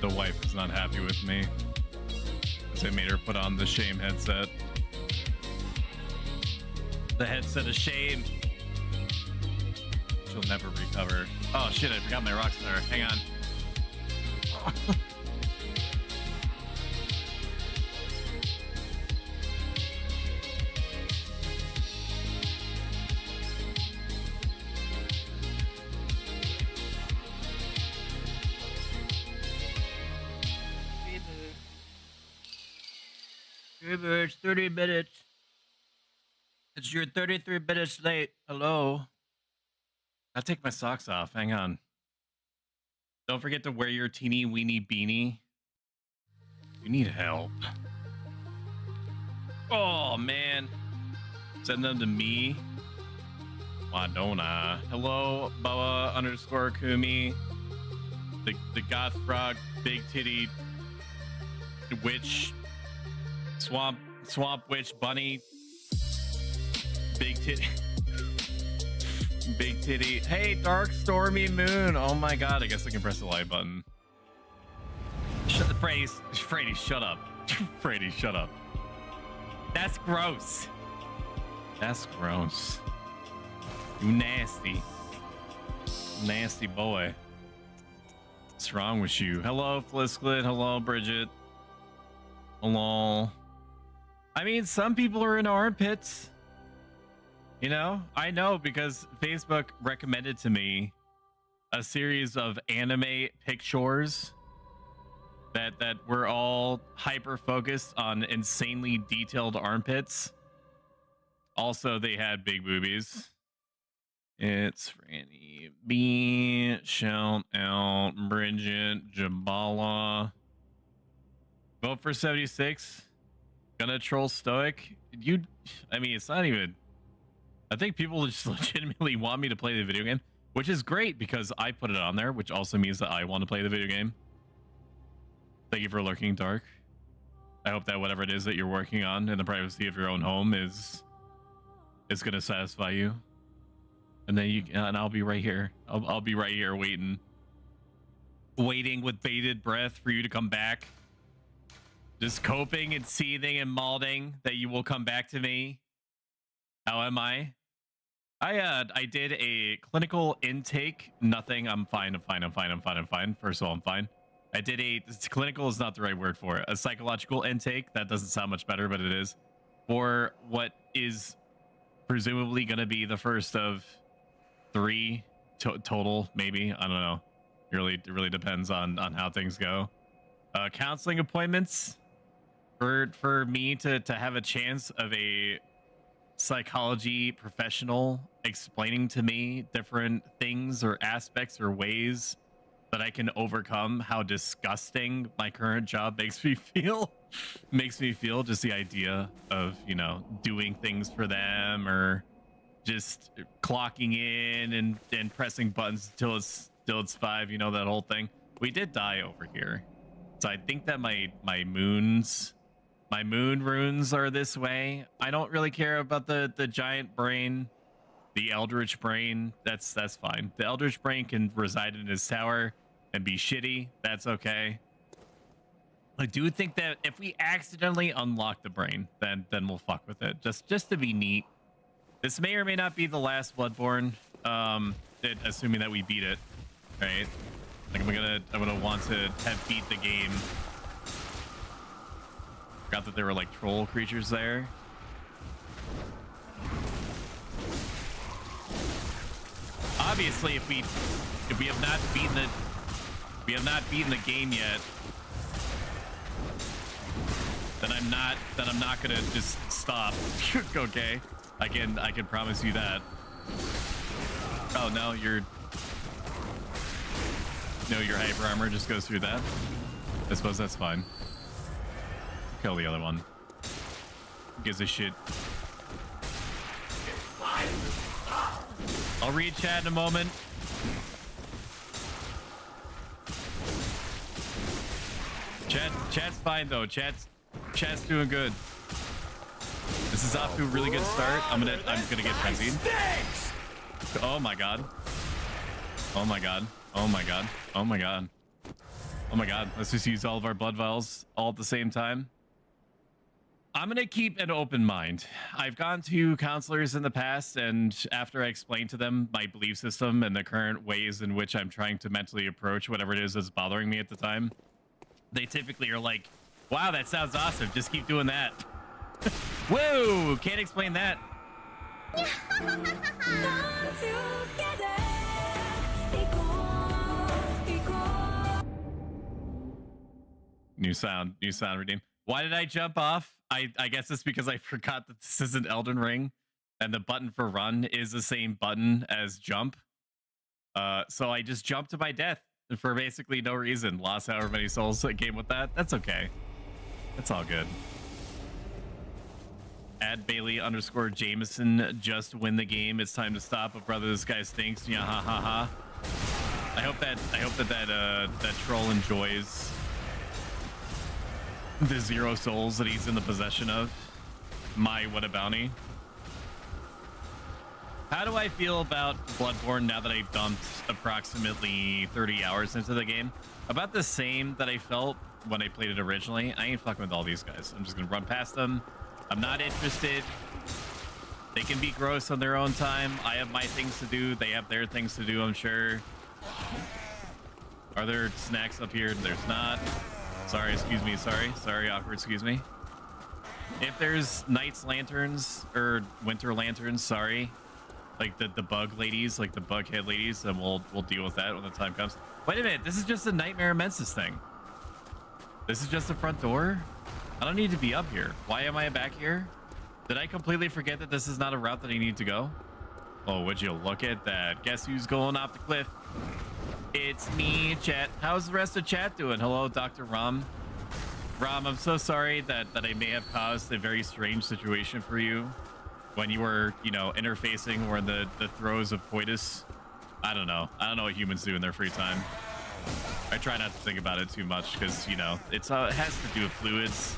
The wife is not happy with me. They made her put on the shame headset. The headset of shame. She'll never recover. Oh shit, I forgot my rockstar. Hang on. It's 30 minutes. It's your 33 minutes late. Hello. I'll take my socks off. Hang on. Don't forget to wear your teeny weeny beanie. You need help. Oh, man. Send them to me. Why don't I? Hello, Bubba underscore Kumi. The goth frog, big titty witch, swamp witch bunny, big titty. Big titty. Hey, dark stormy moon. Oh my god, I guess I can press the like button. Freddy, shut up. Freddy, shut up. That's gross. That's gross. You nasty. Nasty boy. What's wrong with you? Hello, Flisklet. Hello, Bridget. Hello. I mean, some people are in armpits. You know, I know because Facebook recommended to me a series of anime pictures that were all hyper focused on insanely detailed armpits. Also, they had big boobies. It's Franny B. Shout out Bridget Jabala. Vote for 76. Gonna troll Stoic. I mean, it's not even. I think people just legitimately want me to play the video game, which is great because I put it on there, which also means that I want to play the video game. Thank you for lurking, Dark. I hope that whatever it is that you're working on in the privacy of your own home is going to satisfy you. And then and I'll be right here. I'll be right here waiting with bated breath for you to come back. Just coping and seething and malding that you will come back to me. How am I? I did a clinical intake. Nothing. I'm fine. First of all, I'm fine. I did clinical is not the right word for it. A psychological intake. That doesn't sound much better, but it is. For what is presumably going to be the first of 3 total, maybe. I don't know. It really depends on how things go. Counseling appointments for me to have a chance of a psychology professional explaining to me different things or aspects or ways that I can overcome how disgusting my current job makes me feel. Just the idea of, you know, doing things for them or just clocking in and pressing buttons till it's 5, you know, that whole thing. We did die over here. So I think that my moon runes are this way. I don't really care about the giant brain, the eldritch brain. That's fine. The eldritch brain can reside in his tower and be shitty. That's okay. I do think that if we accidentally unlock the brain, then we'll fuck with it. Just to be neat. This may or may not be the last Bloodborne. Assuming that we beat it, right? Like I'm gonna want to have beat the game. Forgot that there were like troll creatures there. Obviously, if we have not beaten the game yet, then I'm not gonna just stop. Okay, I can promise you that. Oh no, your hyper armor just goes through that. I suppose that's fine. Kill the other one. Who gives a shit? I'll read chat in a moment. Chat's fine though. Chat's doing good. This is off to a really good start. I'm gonna get frenzied. Oh my god. Oh my god. Oh my god. Oh my god. Oh my god, let's just use all of our blood vials all at the same time. I'm going to keep an open mind. I've gone to counselors in the past, and after I explain to them my belief system and the current ways in which I'm trying to mentally approach whatever it is that's bothering me at the time, they typically are like, wow, that sounds awesome. Just keep doing that. Whoa, can't explain that. New sound redeem. Why did I jump off? I guess it's because I forgot that this isn't Elden Ring and the button for run is the same button as jump. So I just jumped to my death for basically no reason. Lost however many souls that came with that. That's okay. That's all good. Add Bailey _ Jameson. Just win the game. It's time to stop. But brother, this guy stinks. Yeah, ha ha ha. I hope that troll enjoys the 0 souls that he's in the possession of. My, what a bounty. How do I feel about Bloodborne now that I've dumped approximately 30 hours into the game? About the same that I felt when I played it originally. I ain't fucking with all these guys. I'm just gonna run past them. I'm not interested. They can be gross on their own time. I have my things to do. They have their things to do, I'm sure. Are there snacks up here? There's not. Sorry, excuse me. Sorry, awkward, excuse me. If there's night's lanterns or winter lanterns, sorry. Like the bug ladies, like the bug head ladies, then we'll deal with that when the time comes. Wait a minute, this is just a Nightmare Immensis thing. This is just the front door? I don't need to be up here. Why am I back here? Did I completely forget that this is not a route that I need to go? Oh, would you look at that? Guess who's going off the cliff? It's me, chat. How's the rest of chat doing? Hello, Dr. Ram. Ram, I'm so sorry that I may have caused a very strange situation for you when you were, you know, interfacing or in the throes of coitus. I don't know what humans do in their free time. I try not to think about it too much because, you know, it has to do with fluids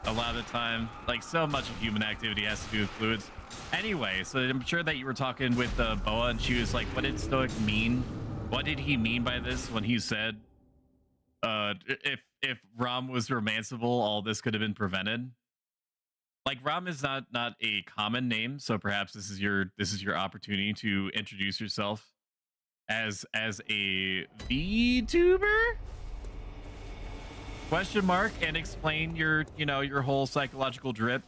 a lot of the time. Like, so much of human activity has to do with fluids. Anyway, so I'm sure that you were talking with Boa, and she was like, what did Stoic mean? What did he mean by this when he said, if Ram was romanceable, all this could have been prevented? Like, Ram is not a common name, so perhaps this is your opportunity to introduce yourself as a VTuber? Question mark, and explain your whole psychological drip,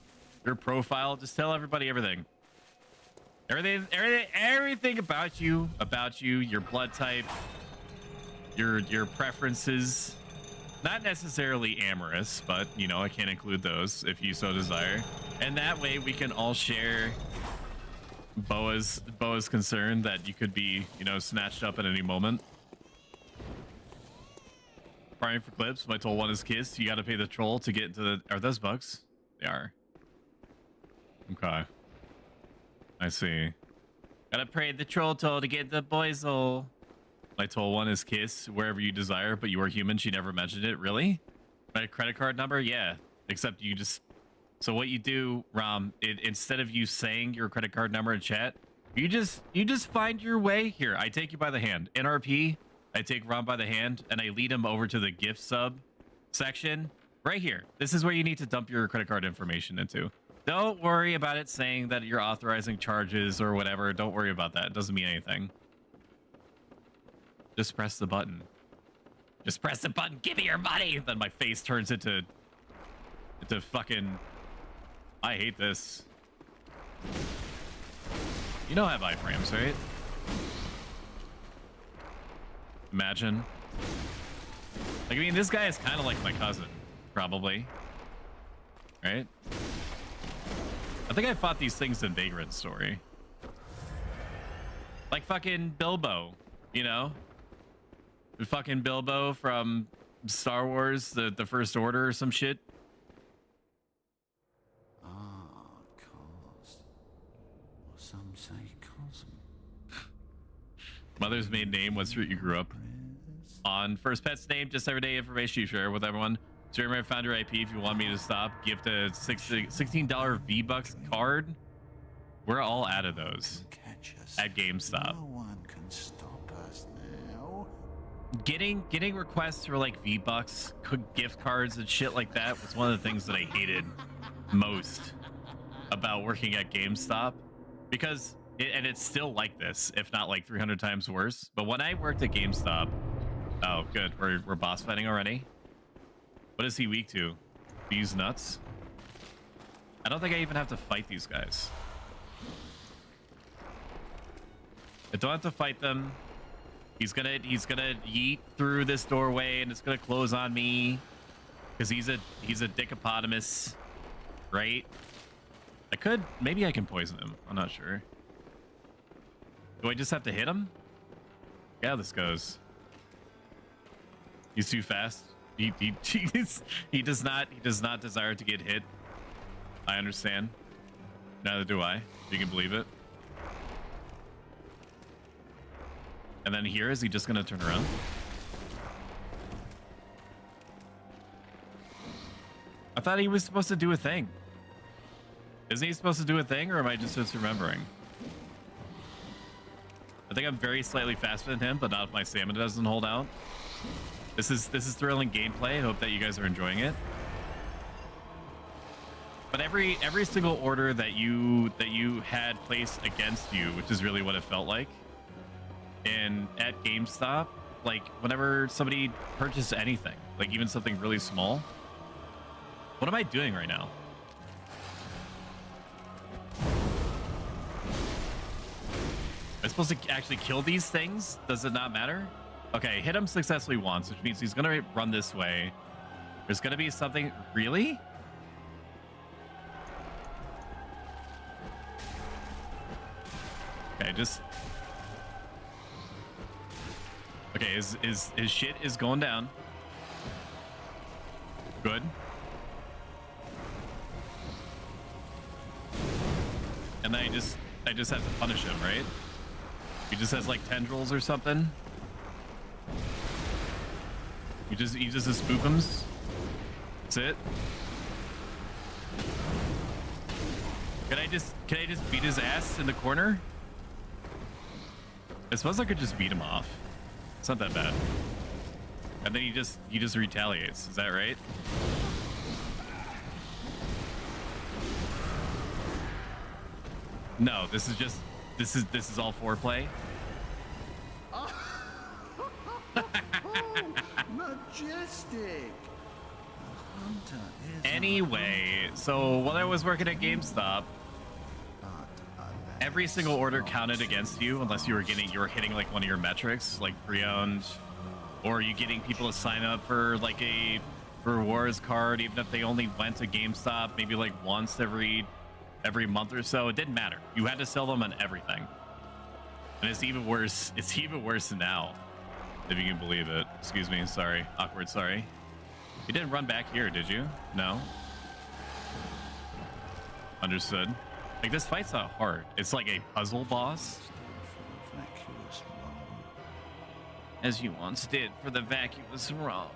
your profile. Just tell everybody everything about you, your blood type, your preferences. Not necessarily amorous, but you know, I can include those if you so desire. And that way we can all share Boa's concern that you could be, you know, snatched up at any moment. Prying for clips. My toll one is kissed. You got to pay the troll to get into the. Are those bugs? They are. Okay. I see. Gotta pay the troll toll to get the boys hole. My toll one is kiss wherever you desire, but you are human. She never mentioned it. Really? My credit card number? Yeah. Except you just. So what you do, Ram, instead of you saying your credit card number in chat, you just find your way here. I take you by the hand. NRP. I take Ram by the hand and I lead him over to the gift sub section right here. This is where you need to dump your credit card information into. Don't worry about it saying that you're authorizing charges or whatever. Don't worry about that. It doesn't mean anything. Just press the button. Just press the button. Give me your money. Then my face turns into fucking. I hate this. You know I have iframes, right? Imagine. Like, I mean, this guy is kind of like my cousin, probably. Right? I think I fought these things in Vagrant Story. Like fucking Bilbo, you know? Fucking Bilbo from Star Wars, the First Order or some shit. Cost. Or some say cosm. Mother's maiden name, what street you grew up on. First pet's name, just everyday information you share with everyone. Streamer, I found your IP. If you want me to stop, gift a $16 V-Bucks card. We're all out of those at GameStop. No one can stop us now. getting requests for like V-Bucks, gift cards and shit like that was one of the things that I hated most about working at GameStop, because and it's still like this, if not like 300 times worse. But when I worked at GameStop, oh good, we're boss fighting already. What is he weak to? These nuts? I don't think I even have to fight these guys. I don't have to fight them. He's gonna yeet through this doorway and it's gonna close on me because he's a dickopotamus, right? Maybe I can poison him. I'm not sure. Do I just have to hit him? Yeah, this goes. He's too fast. He does not desire to get hit. I understand. Neither do I. You can believe it. And then here, is he just gonna turn around? I thought he was supposed to do a thing. Isn't he supposed to do a thing, or am I just misremembering? I think I'm very slightly faster than him, but not if my stamina doesn't hold out. This is thrilling gameplay. I hope that you guys are enjoying it. But every single order that you had placed against you, which is really what it felt like, and at GameStop, like whenever somebody purchased anything, like even something really small. What am I doing right now? Am I supposed to actually kill these things? Does it not matter? Okay, hit him successfully once, which means he's gonna run this way. There's gonna be something. Really? Okay, just. Okay, his shit is going down. Good. And then I just have to punish him, right? He just has like tendrils or something. He just spookums. That's it. Can I just beat his ass in the corner? I suppose I could just beat him off. It's not that bad. And then he just retaliates. Is that right? No, this is all foreplay. Majestic. Anyway, so while I was working at GameStop, every single order counted against you unless you were hitting like one of your metrics, like pre-owned, or you getting people to sign up for like a rewards card, even if they only went to GameStop maybe like once every month or so. It didn't matter. You had to sell them on everything. And it's even worse. It's even worse now, if you can believe it. Excuse me. Sorry. Awkward. Sorry. You didn't run back here, did you? No. Understood. Like, this fight's not hard. It's like a puzzle boss. As you once did for the vacuous Rom.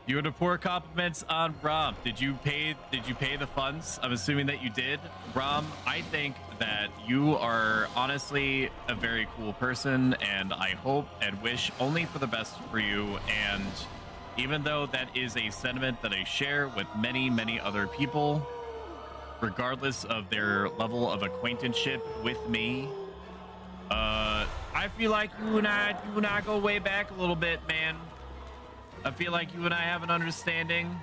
You were to pour compliments on Rom. Did you pay the funds? I'm assuming that you did. Rom, I think that you are honestly a very cool person, and I hope and wish only for the best for you. And even though that is a sentiment that I share with many, many other people, regardless of their level of acquaintanceship with me, I feel like you and I go way back a little bit, man. I feel like you and I have an understanding.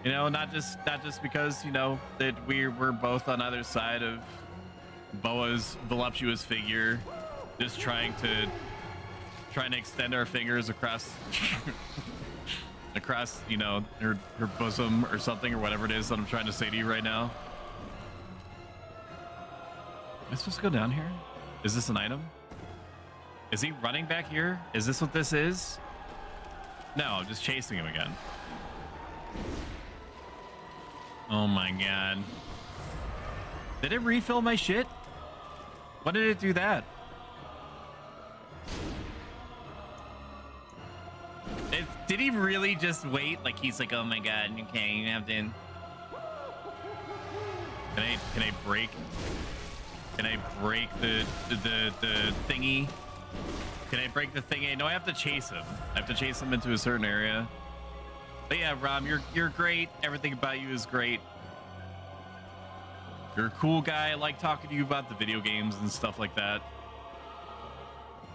You know, not just because, you know, that we're both on either side of Boa's voluptuous figure, just trying to extend our fingers across across, you know, her bosom or something, or whatever it is that I'm trying to say to you right now. Am I supposed to go down here? Is this an item? Is he running back here? Is this what this is? No, I'm just chasing him again. Oh my god. Did it refill my shit? When did it do that? Did he really just wait? Like, he's like, oh my god, okay, you have to... Can I break? Can I break the thingy? Can I break the thingy? No, I have to chase him. I have to chase him into a certain area. But yeah, Rom, you're great. Everything about you is great. You're a cool guy. I like talking to you about the video games and stuff like that.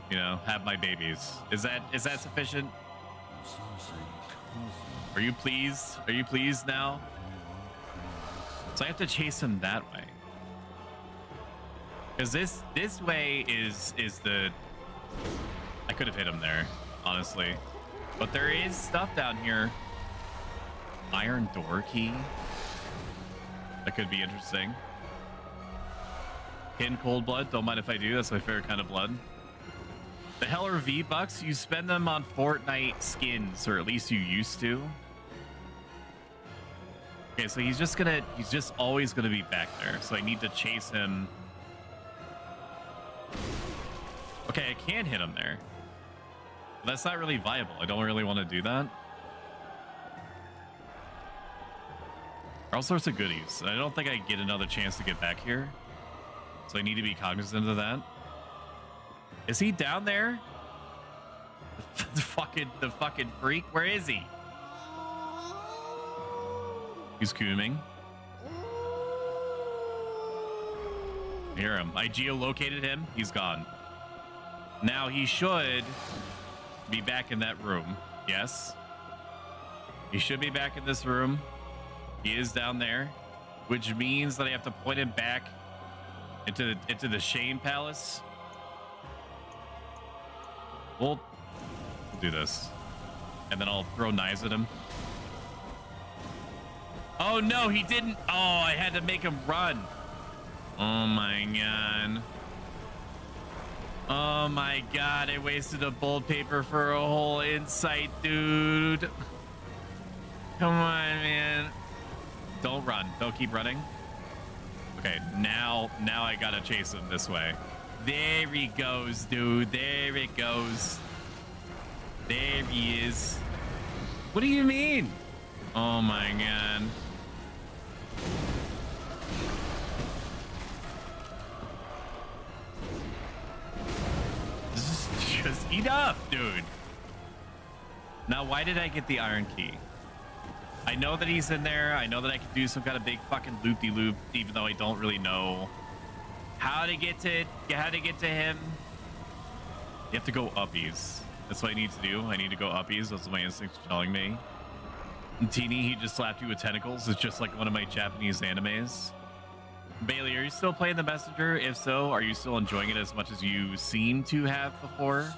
You know, have my babies. Is that sufficient? Are you pleased? Are you pleased now? So I have to chase him that way. Because this way is the... I could have hit him there, honestly. But there is stuff down here. Iron door key. That could be interesting. Hidden cold blood. Don't mind if I do. That's my favorite kind of blood. The hell are V-Bucks? You spend them on Fortnite skins, or at least you used to. Okay, so he's just always gonna be back there. So I need to chase him. Okay, I can hit him there. But that's not really viable. I don't really want to do that. All sorts of goodies. I don't think I get another chance to get back here. So I need to be cognizant of that. Is he down there? the fucking freak? Where is he? He's cooming. I hear him. I geolocated him. He's gone. Now he should be back in that room. Yes. He should be back in this room. He is down there, which means that I have to point him back into the Shame Palace. We'll do this. And then I'll throw knives at him. Oh no, he didn't. Oh, I had to make him run. Oh my god. Oh my god, I wasted a bold paper for a whole insight, dude. Come on, man. Don't run. Don't keep running. Okay, now I gotta chase him this way. There he goes, dude. There it goes. There he is. What do you mean? Oh my god. This is just enough, dude. Now, why did I get the iron key? I know that he's in there. I know that I can do some kind of big fucking loop-de-loop, even though I don't really know how to get to him. You have to go uppies. That's what I need to do. I need to go uppies. That's what my instincts are telling me. And Teeny, he just slapped you with tentacles. It's just like one of my Japanese animes. Bailey, are you still playing the Messenger? If so, are you still enjoying it as much as you seem to have before?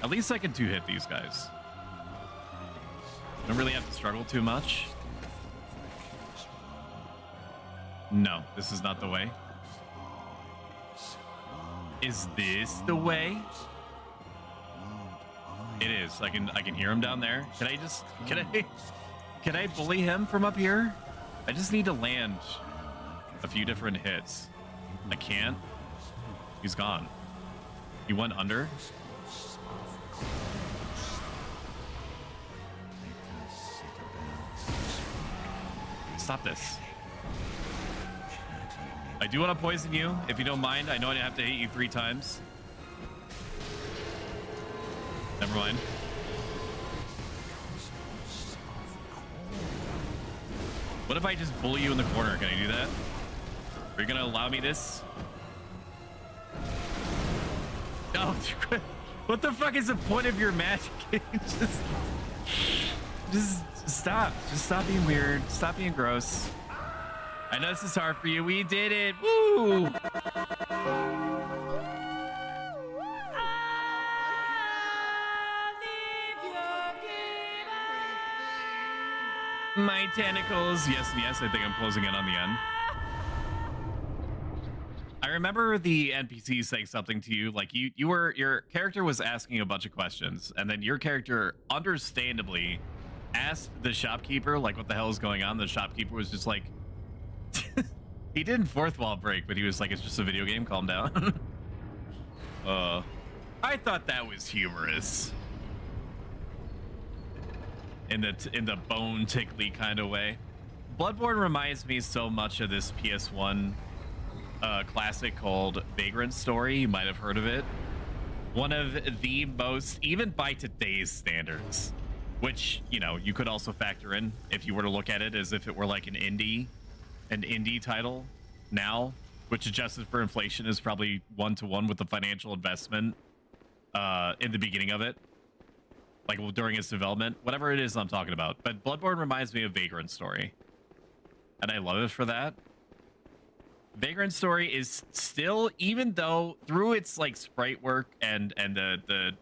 At least I can two-hit these guys. Don't really have to struggle too much. No, this is not the way. Is this the way? It is. I can hear him down there. Can I bully him from up here? I just need to land a few different hits. I can't. He's gone. He went under. Stop this. I do want to poison you, if you don't mind. I know I have to hit you 3 times. Never mind. What if I just bully you in the corner? Can I do that? Are you gonna allow me this? No. What the fuck is the point of your magic? just stop. Just stop being weird. Stop being gross. I know this is hard for you. We did it. Woo! My tentacles. Yes, I think I'm closing in on the end. I remember the NPC saying something to you, like your character was asking a bunch of questions, and then your character understandably asked the shopkeeper, like, what the hell is going on? The shopkeeper was just like, he didn't fourth wall break, but he was like, it's just a video game, calm down. I thought that was humorous. In the bone tickly kind of way. Bloodborne reminds me so much of this PS1 classic called Vagrant Story. You might have heard of it. One of the most, even by today's standards, which, you know, you could also factor in if you were to look at it as if it were like an indie title now, which adjusted for inflation is probably 1-to-1 with the financial investment in the beginning of it, like during its development, whatever it is I'm talking about. But Bloodborne reminds me of Vagrant Story, and I love it for that. Vagrant Story is still, even though through its like sprite work and the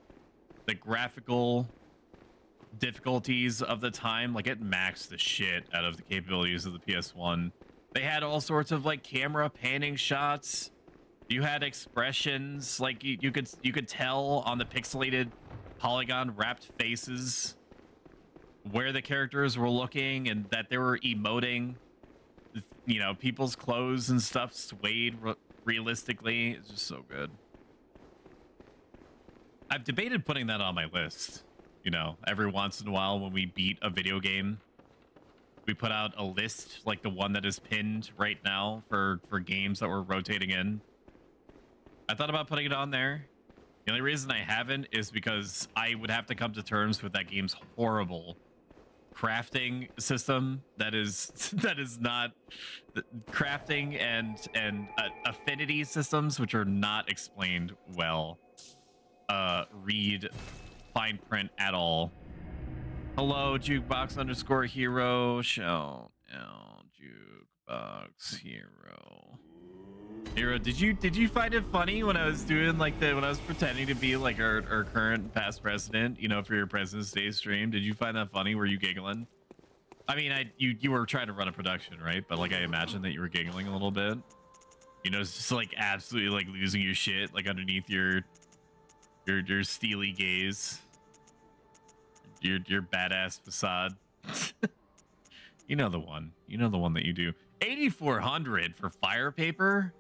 graphical difficulties of the time, like it maxed the shit out of the capabilities of the PS1. They had all sorts of like camera panning shots. You had expressions, like you could tell on the pixelated polygon wrapped faces where the characters were looking and that they were emoting. You know, people's clothes and stuff swayed realistically. It's just so good. I've debated putting that on my list. You know, every once in a while when we beat a video game, we put out a list like the one that is pinned right now for games that we're rotating in. I thought about putting it on there. The only reason I haven't is because I would have to come to terms with that game's horrible crafting system that is not crafting and affinity systems, which are not explained well. Read fine print at all. Hello, jukebox underscore hero. Shout out jukebox hero. Hero, did you find it funny when I was doing like when I was pretending to be like our current past president, you know, for your President's Day stream? Did you find that funny? Were you giggling? I mean, you were trying to run a production, right? But like I imagine that you were giggling a little bit. You know, it's just like absolutely like losing your shit like underneath your steely gaze. Your badass facade. You know the one. You know the one that you do. 8,400 for fire paper?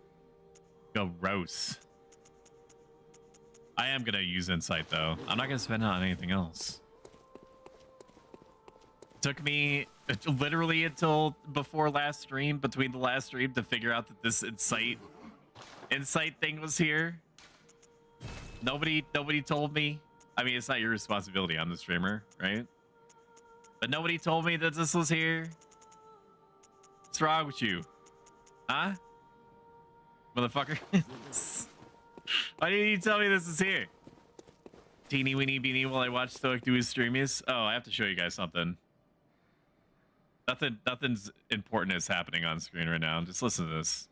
Gross. I am gonna use insight though. I'm not gonna spend it on anything else. It took me literally until before last stream, between the last stream, to figure out that this insight thing was here. Nobody told me. I mean, it's not your responsibility. I'm the streamer, right? But nobody told me that this was here. What's wrong with you? Huh? Motherfucker. Why didn't you tell me this is here? Teeny weeny beanie while I watch Stoic do his streamies. Oh, I have to show you guys something. Nothing's important is happening on screen right now. Just listen to this.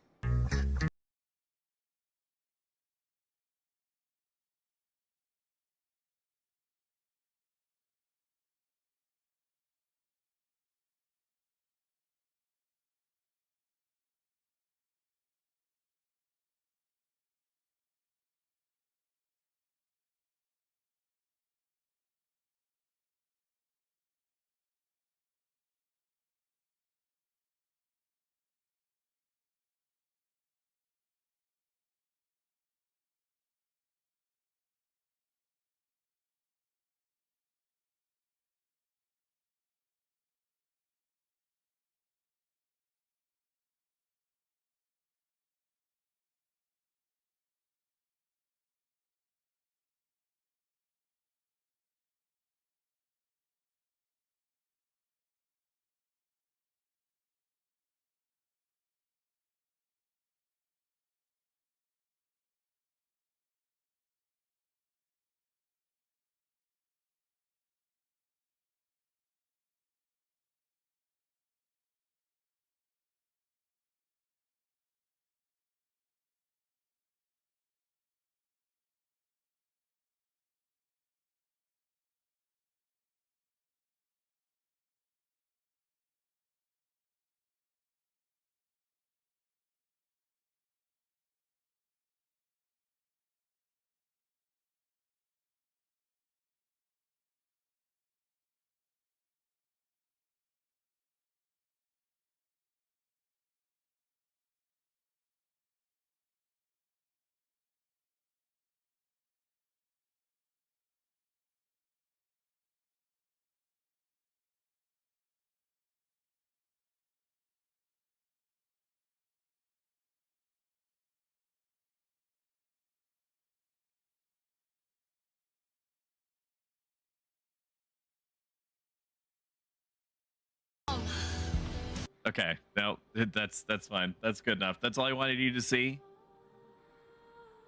Okay, no, that's fine. That's good enough. That's all I wanted you to see.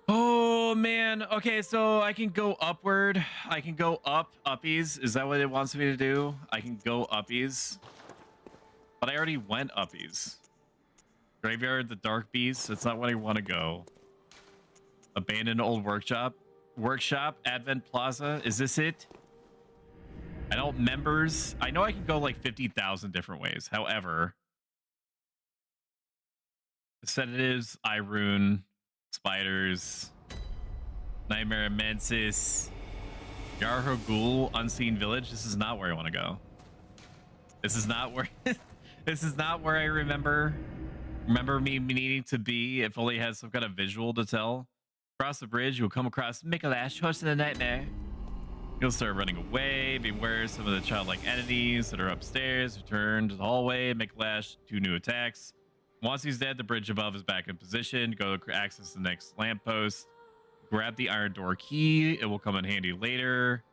Oh man. Okay, so I can go upward. I can go uppies. Is that what it wants me to do? I can go uppies. But I already went uppies. Graveyard, the Dark Beast. That's not where I want to go. Abandoned old workshop. Workshop, Advent Plaza. Is this it? I don't members. I know I can go like 50,000 different ways. However, sedatives, Irune, spiders, Nightmare Mensis, Yarho Ghoul, Unseen Village. This is not where I want to go. This is not where this is not where I remember me needing to be. If only has some kind of visual to tell. Across the bridge, you'll come across Mikolash, host of the nightmare. You'll start running away. Beware some of the childlike entities that are upstairs. Return to the hallway. Mikolash, 2 new attacks. Once he's dead, the bridge above is back in position. Go access the next lamppost. Grab the iron door key. It will come in handy later.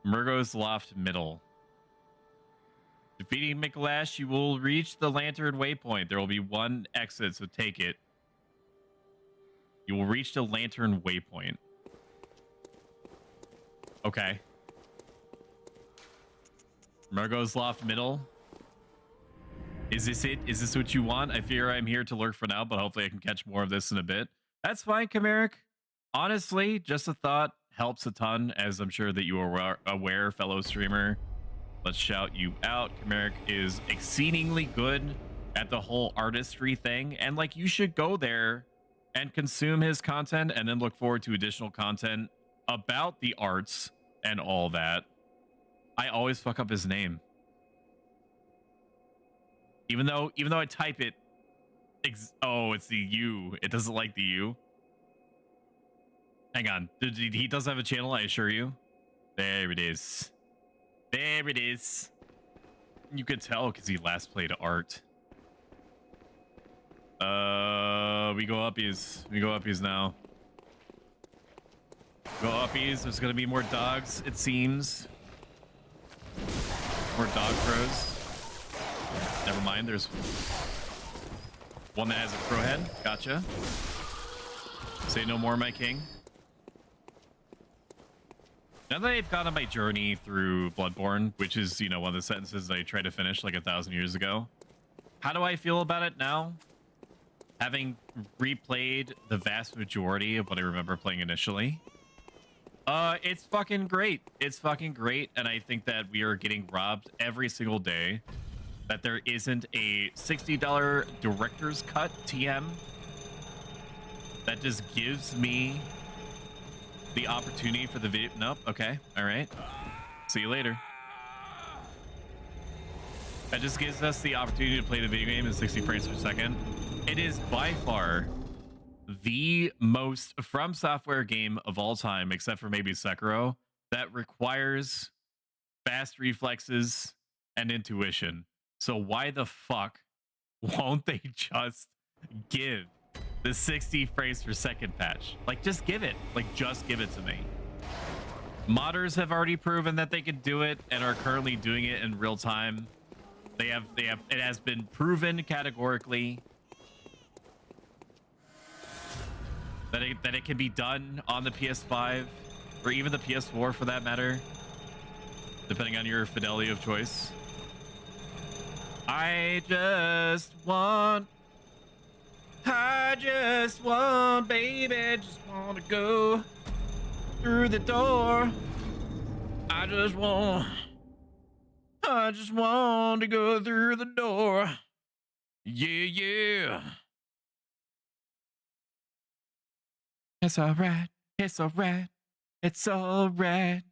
Murgo's Loft Middle. Defeating Mikolash, you will reach the lantern waypoint. There will be 1 exit, so take it. You will reach the lantern waypoint. Okay. Murgo's Loft Middle. Is this it? Is this what you want? I fear I'm here to lurk for now, but hopefully I can catch more of this in a bit. That's fine, Chimeric. Honestly, just a thought helps a ton, as I'm sure that you are aware, fellow streamer. Let's shout you out. Chimeric is exceedingly good at the whole artistry thing, and like you should go there and consume his content and then look forward to additional content about the arts and all that. I always fuck up his name. Even though I type it, oh, it's the U. It doesn't like the U. Hang on. He does have a channel, I assure you. There it is. There it is. You could tell because he last played art. We go uppies. We go uppies now. Go uppies. There's gonna be more dogs, it seems. More dog crows. Never mind, there's one that has a crow head. Gotcha. Say no more, my king. Now that I've gone on my journey through Bloodborne, which is, you know, one of the sentences that I tried to finish like 1,000 years ago, how do I feel about it now? Having replayed the vast majority of what I remember playing initially, it's fucking great. It's fucking great, and I think that we are getting robbed every single day. That there isn't a $60 director's cut TM that just gives me the opportunity for the video. Nope. Okay. All right. See you later. That just gives us the opportunity to play the video game in 60 frames per second. It is by far the most From Software game of all time, except for maybe Sekiro, that requires fast reflexes and intuition. So why the fuck won't they just give the 60 frames per second patch? Like, just give it. Like, just give it to me. Modders have already proven that they can do it and are currently doing it in real time. They have. It has been proven categorically that it can be done on the PS5 or even the PS4 for that matter, depending on your fidelity of choice. I just want, baby, just want to go through the door. I just want to go through the door. Yeah, yeah. It's all right. It's all right. It's all right.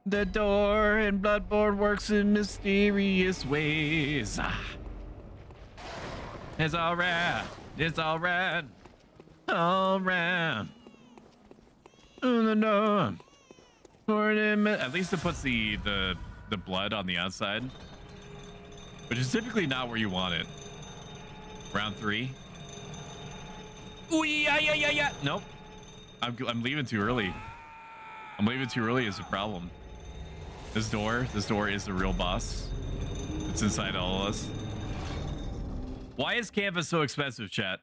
The door in Bloodborne works in mysterious ways. It's all right. It's all right. All right. At least it puts the blood on the outside, which is typically not where you want it. Round 3. Ooh, yeah. Nope. I'm leaving too early. I'm leaving too early is a problem. This door is the real boss. It's inside all of us. Why is Canva so expensive, chat?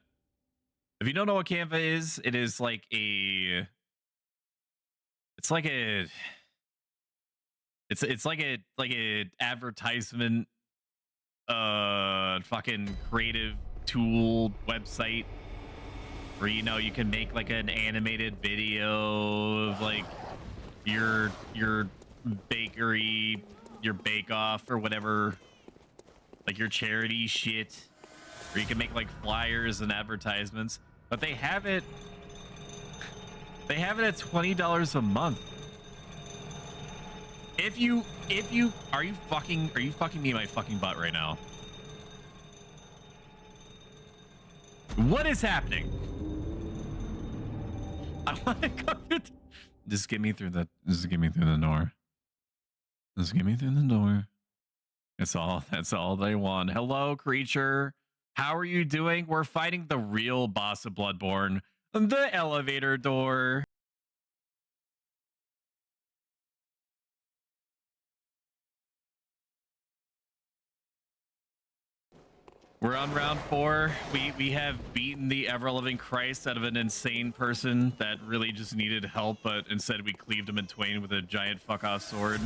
If you don't know what Canva is, it is like a... It's like a... It's like a advertisement fucking creative tool website where, you know, you can make like an animated video of like your bakery, your bake off or whatever, like your charity shit, or you can make like flyers and advertisements. But they have it at $20 a month. If you are you fucking me in my fucking butt right now? What is happening? I want to go through. Just get me through the. Just get me through the door. Just get me through the door. That's all. That's all they want. Hello, creature. How are you doing? We're fighting the real boss of Bloodborne, the elevator door. We're on round 4. We have beaten the ever-loving Christ out of an insane person that really just needed help, but instead we cleaved him in twain with a giant fuck-off sword.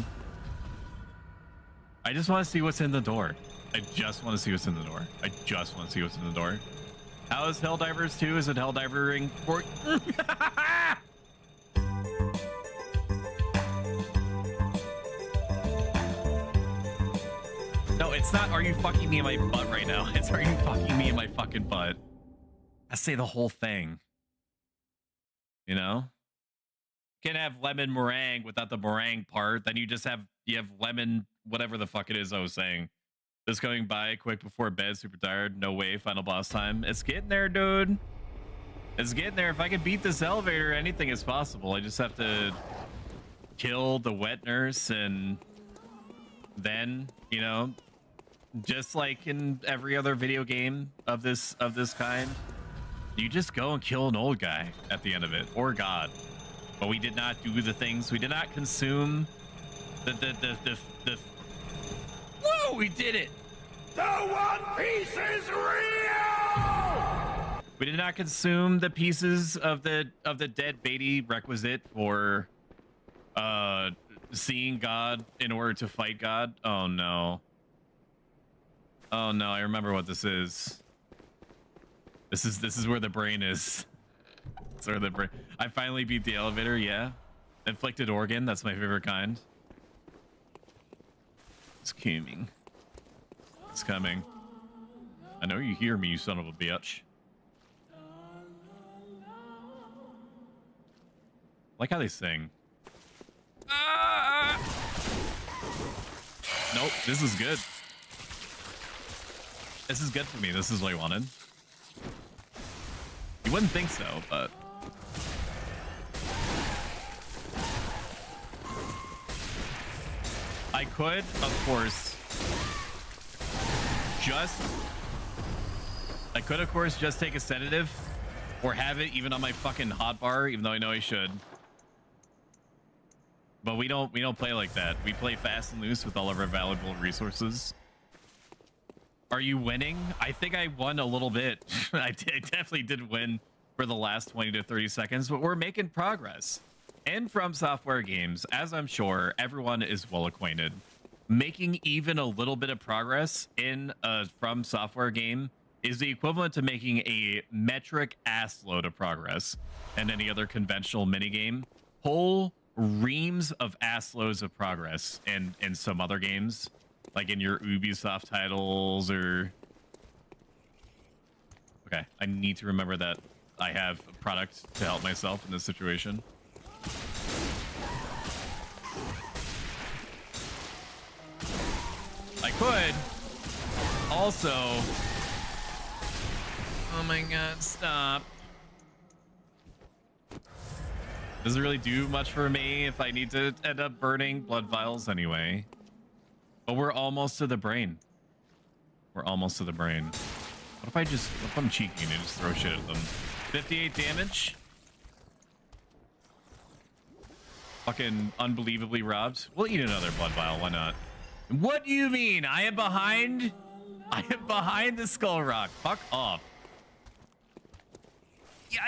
I just want to see what's in the door. I just want to see what's in the door. I just want to see what's in the door. How is Helldivers 2? Is it Helldivering 4? No, it's not. Are you fucking me in my butt right now? It's are you fucking me in my fucking butt? I say the whole thing. You know? You can have lemon meringue without the meringue part. Then you have lemon, whatever the fuck it is I was saying. Just going by quick before bed, super tired. No way, final boss time. It's getting there, dude. It's getting there. If I can beat this elevator, anything is possible. I just have to kill the wet nurse, and then, you know, just like in every other video game of this kind, you just go and kill an old guy at the end of it, or God. But we did not do the things. We did not consume the whoa, we did it. The One Piece is real. We did not consume the pieces of the dead Beatty requisite for seeing God in order to fight God. Oh no. Oh no, I remember what this is. This is where the brain is. It's where the brain. I finally beat the elevator, yeah. Inflicted organ, that's my favorite kind. It's coming. It's coming. I know you hear me, you son of a bitch. Like how they sing. Ah! Nope, this is good. This is good for me. This is what I wanted. You wouldn't think so, but... I could, of course, just take a sedative or have it even on my fucking hotbar, even though I know I should. But we don't play like that. We play fast and loose with all of our valuable resources. Are you winning? I think I won a little bit. I definitely did win for the last 20 to 30 seconds, but we're making progress. And From Software games, as I'm sure everyone is well acquainted, making even a little bit of progress in a From Software game is the equivalent to making a metric ass load of progress in any other conventional minigame. Whole reams of ass loads of progress in some other games, like in your Ubisoft titles or... Okay, I need to remember that I have a product to help myself in this situation. I could also... Oh my god, stop. Doesn't really do much for me if I need to end up burning blood vials anyway. But we're almost to the brain. We're almost to the brain. What if I'm cheeky and I just throw shit at them? 58 damage. Fucking unbelievably robbed. We'll eat another blood vial, why not? What do you mean? I am behind the skull rock. Fuck off. Yeah.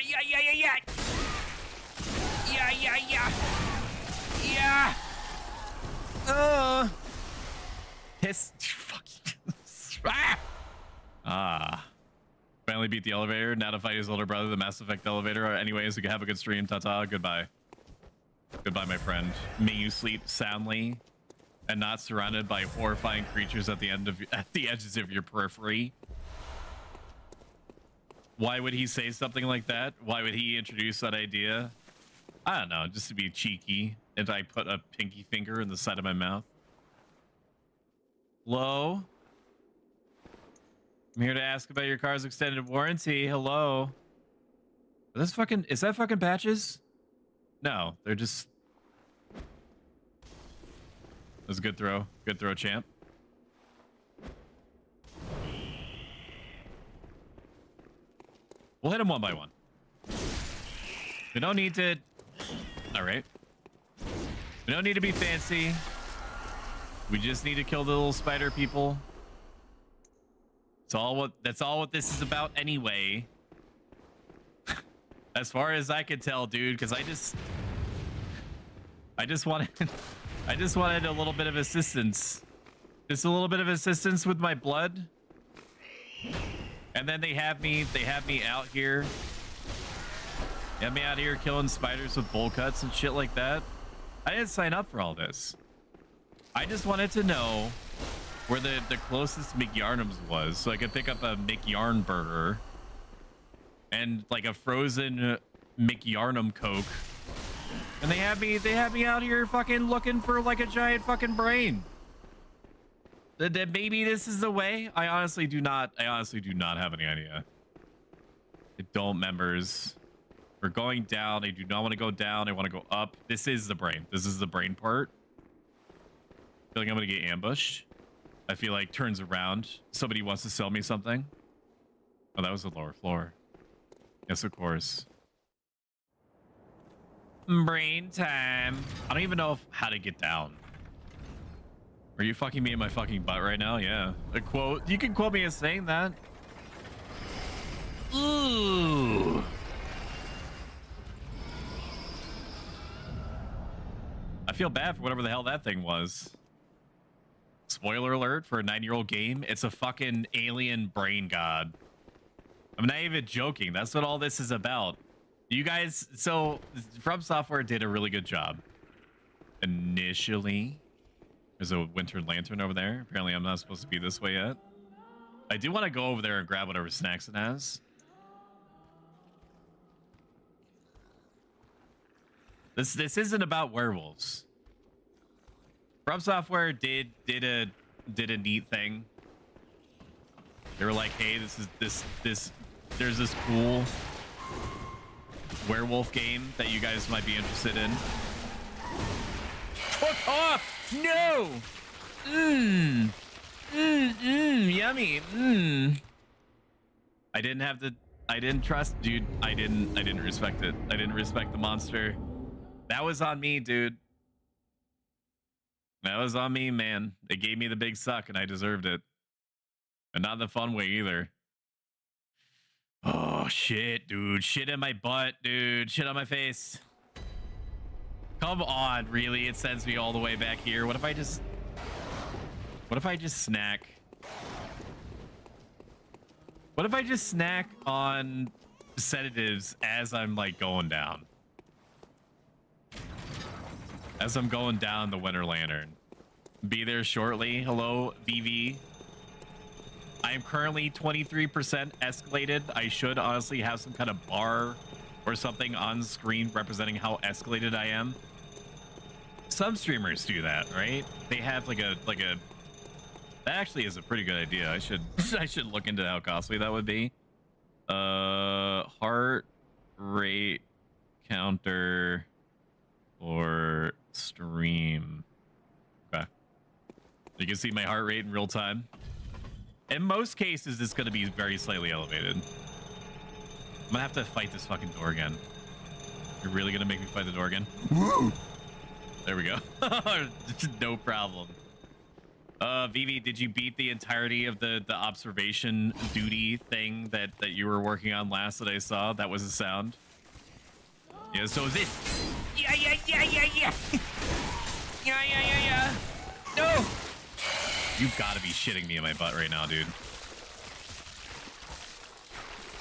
Yeah. Piss. Fuck you. Finally beat the elevator. Now to fight his older brother, the Mass Effect elevator. Anyways, we can have a good stream. Ta-ta. Goodbye. Goodbye, my friend. May you sleep soundly and not surrounded by horrifying creatures at the edges of your periphery. Why would he say something like that? Why would he introduce that idea? I don't know, just to be cheeky. And I put a pinky finger in the side of my mouth. Hello? I'm here to ask about your car's extended warranty. Hello? Is that fucking patches? No, they're just... That was a good throw. Good throw, champ. We'll hit them one by one. We don't need to... All right. We don't need to be fancy. We just need to kill the little spider people. That's all what this is about anyway. As far as I could tell, dude, because I just wanted a little bit of assistance. Just a little bit of assistance with my blood. And then they have me out here. They have me out here killing spiders with bowl cuts and shit like that. I didn't sign up for all this. I just wanted to know where the closest McYarnums was so I could pick up a McYarn burger and like a frozen McYarnum Coke. And they have me out here fucking looking for like a giant fucking brain. That maybe this is the way. I honestly do not have any idea. I don't, members. We're going down. I do not want to go down. I want to go up. This is the brain. This is the brain part. I feel like I'm gonna get ambushed. I feel like turns around. Somebody wants to sell me something. Oh, that was the lower floor. Yes, of course. Brain time. I don't even know how to get down. Are you fucking me in my fucking butt right now? Yeah. A quote. You can quote me as saying that. Ooh. I feel bad for whatever the hell that thing was. Spoiler alert for a 9-year-old game. It's a fucking alien brain god. I'm not even joking. That's what all this is about. You guys, so From Software did a really good job. Initially, there's a winter lantern over there. Apparently, I'm not supposed to be this way yet. I do want to go over there and grab whatever snacks it has. This isn't about werewolves. From Software did a neat thing. They were like, hey, there's this cool werewolf game that you guys might be interested in. Fuck off! No! Yummy. I didn't trust, dude. I didn't respect it. I didn't respect the monster. That was on me, dude. That was on me, man. They gave me the big suck and I deserved it. And not in the fun way either. Oh, shit, dude. Shit in my butt, dude. Shit on my face. Come on, really? It sends me all the way back here. What if I just snack? What if I just snack on sedatives as I'm like going down? As I'm going down the Winter Lantern. Be there shortly. Hello, VV. I am currently 23% escalated. I should honestly have some kind of bar or something on screen representing how escalated I am. Some streamers do that, right? They have like a that actually is a pretty good idea. I should look into how costly that would be. Heart rate counter or stream. Okay. You can see my heart rate in real time. In most cases, it's going to be very slightly elevated. I'm gonna have to fight this fucking door again. You're really gonna make me fight the door again? Woo! There we go. No problem. Vivi, did you beat the entirety of the observation duty thing that you were working on last that I saw? That was a sound. Yeah, so is this. Yeah. Yeah. No! You've got to be shitting me in my butt right now, dude.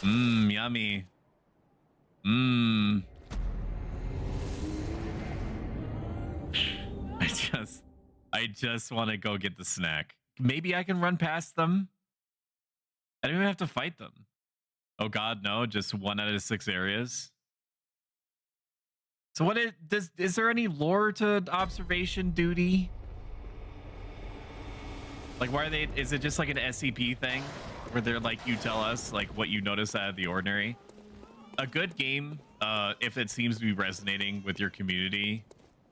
Mmm, yummy. Mmm. I just want to go get the snack. Maybe I can run past them. I don't even have to fight them. Oh god, no, just 1 out of 6 areas. So is there any lore to observation duty? Like, why are they, is it just like an SCP thing where they're like, you tell us like what you notice out of the ordinary? A good game, if it seems to be resonating with your community,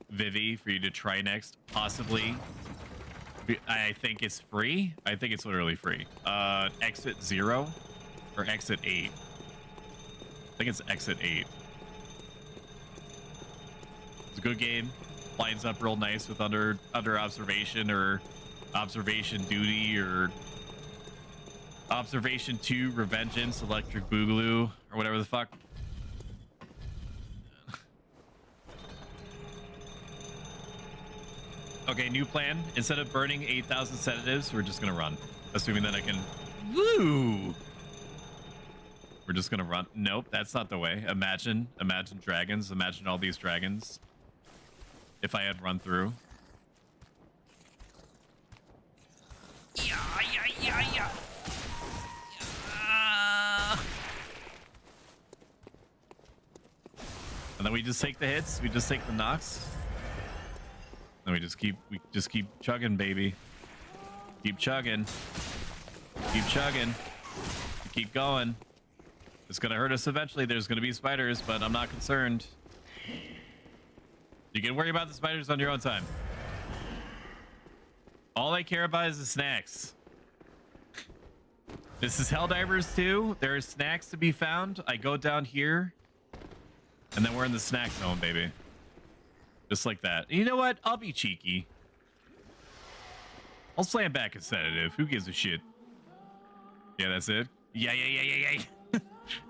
Vivi, for you to try next, possibly. I think it's free. I think it's literally free. Exit 0 or exit 8. I think it's exit 8. It's a good game. Lines up real nice with under observation or observation duty or observation 2 revengeance electric boogaloo or whatever the fuck. Okay, new plan. Instead of burning 8,000 sedatives, we're just gonna run. Assuming that I can. Woo! We're just gonna run. Nope, that's not the way. Imagine dragons. Imagine all these dragons. If I had run through. Yeah. And then we just take the hits. We just take the knocks. And we just keep chugging, baby. Keep chugging. Keep chugging. Keep going. It's gonna hurt us eventually. There's gonna be spiders, but I'm not concerned. You can worry about the spiders on your own time. All I care about is the snacks. This is Helldivers 2. There are snacks to be found. I go down here, and then we're in the snack zone, baby. Just like that. You know what? I'll be cheeky. I'll slam back a sedative. Who gives a shit? Yeah, that's it. Yeah.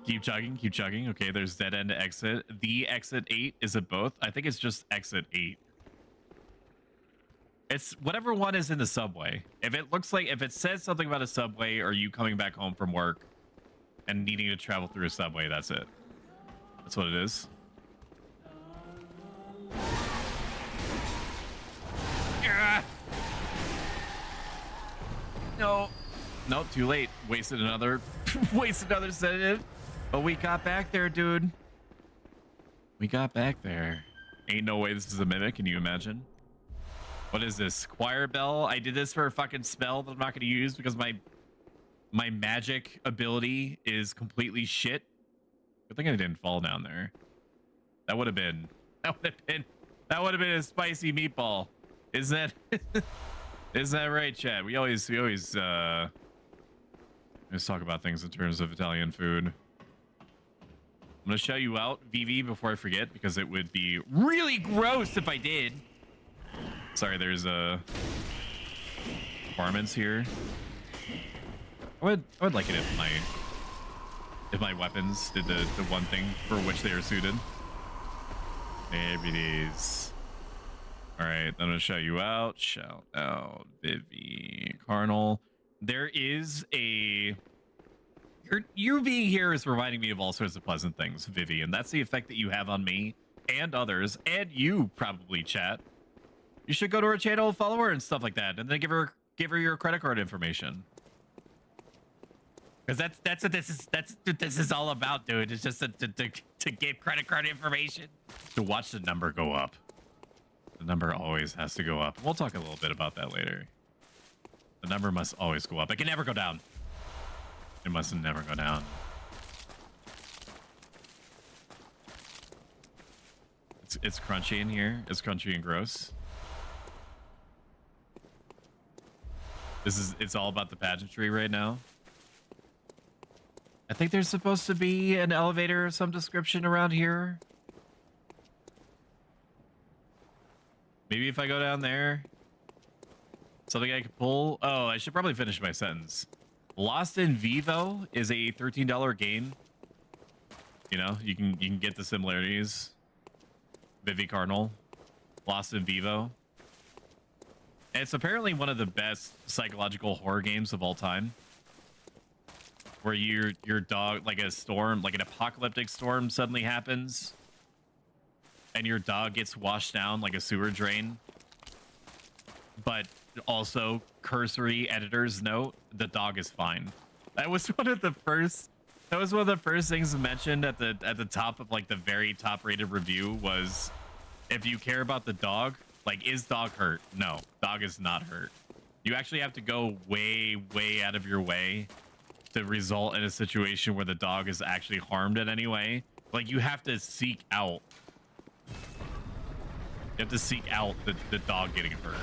Keep chugging. Okay, there's dead end exit. The exit 8, is it both? I think it's just exit 8. It's whatever one is in the subway. If it says something about a subway or you coming back home from work and needing to travel through a subway, that's it. That's what it is. No, too late. Wasted another sedative. But we got back there, dude. We got back there. Ain't no way this is a mimic. Can you imagine? What is this? Choir bell? I did this for a fucking spell that I'm not going to use because my magic ability is completely shit. Good thing I didn't fall down there. That would have been a spicy meatball. Isn't that right, Chad? We always talk about things in terms of Italian food. I'm gonna shout you out, Vivi, before I forget, because it would be really gross if I did. Sorry, there's varmints here. I would like it if my weapons did the one thing for which they are suited. Maybe these. All right, I'm gonna shout you out. Shout out, Vivi, Carnal. There is a. You being here is reminding me of all sorts of pleasant things, Vivi, and that's the effect that you have on me and others, and you probably, chat. You should go to her channel, follow her, and stuff like that, and then give her your credit card information. Because that's what this is all about, dude. It's just to get credit card information. To watch the number go up. The number always has to go up. We'll talk a little bit about that later. The number must always go up. It can never go down. It must never go down. It's crunchy in here. It's crunchy and gross. It's all about the pageantry right now. I think there's supposed to be an elevator of some description around here. Maybe if I go down there. Something I could pull. Oh, I should probably finish my sentence. Lost in Vivo is a $13 game. You know, you can get the similarities. Vivi Cardinal, Lost in Vivo. And it's apparently one of the best psychological horror games of all time. Where your dog, like a storm, like an apocalyptic storm suddenly happens, and your dog gets washed down like a sewer drain. But also, cursory editor's note: the dog is fine. That was one of the first. That was one of the first things mentioned at the top of like the very top rated review was, if you care about the dog, like, is dog hurt? No, dog is not hurt. You actually have to go way out of your way to result in a situation where the dog is actually harmed in any way. Like, you have to seek out. You have to seek out the dog getting hurt.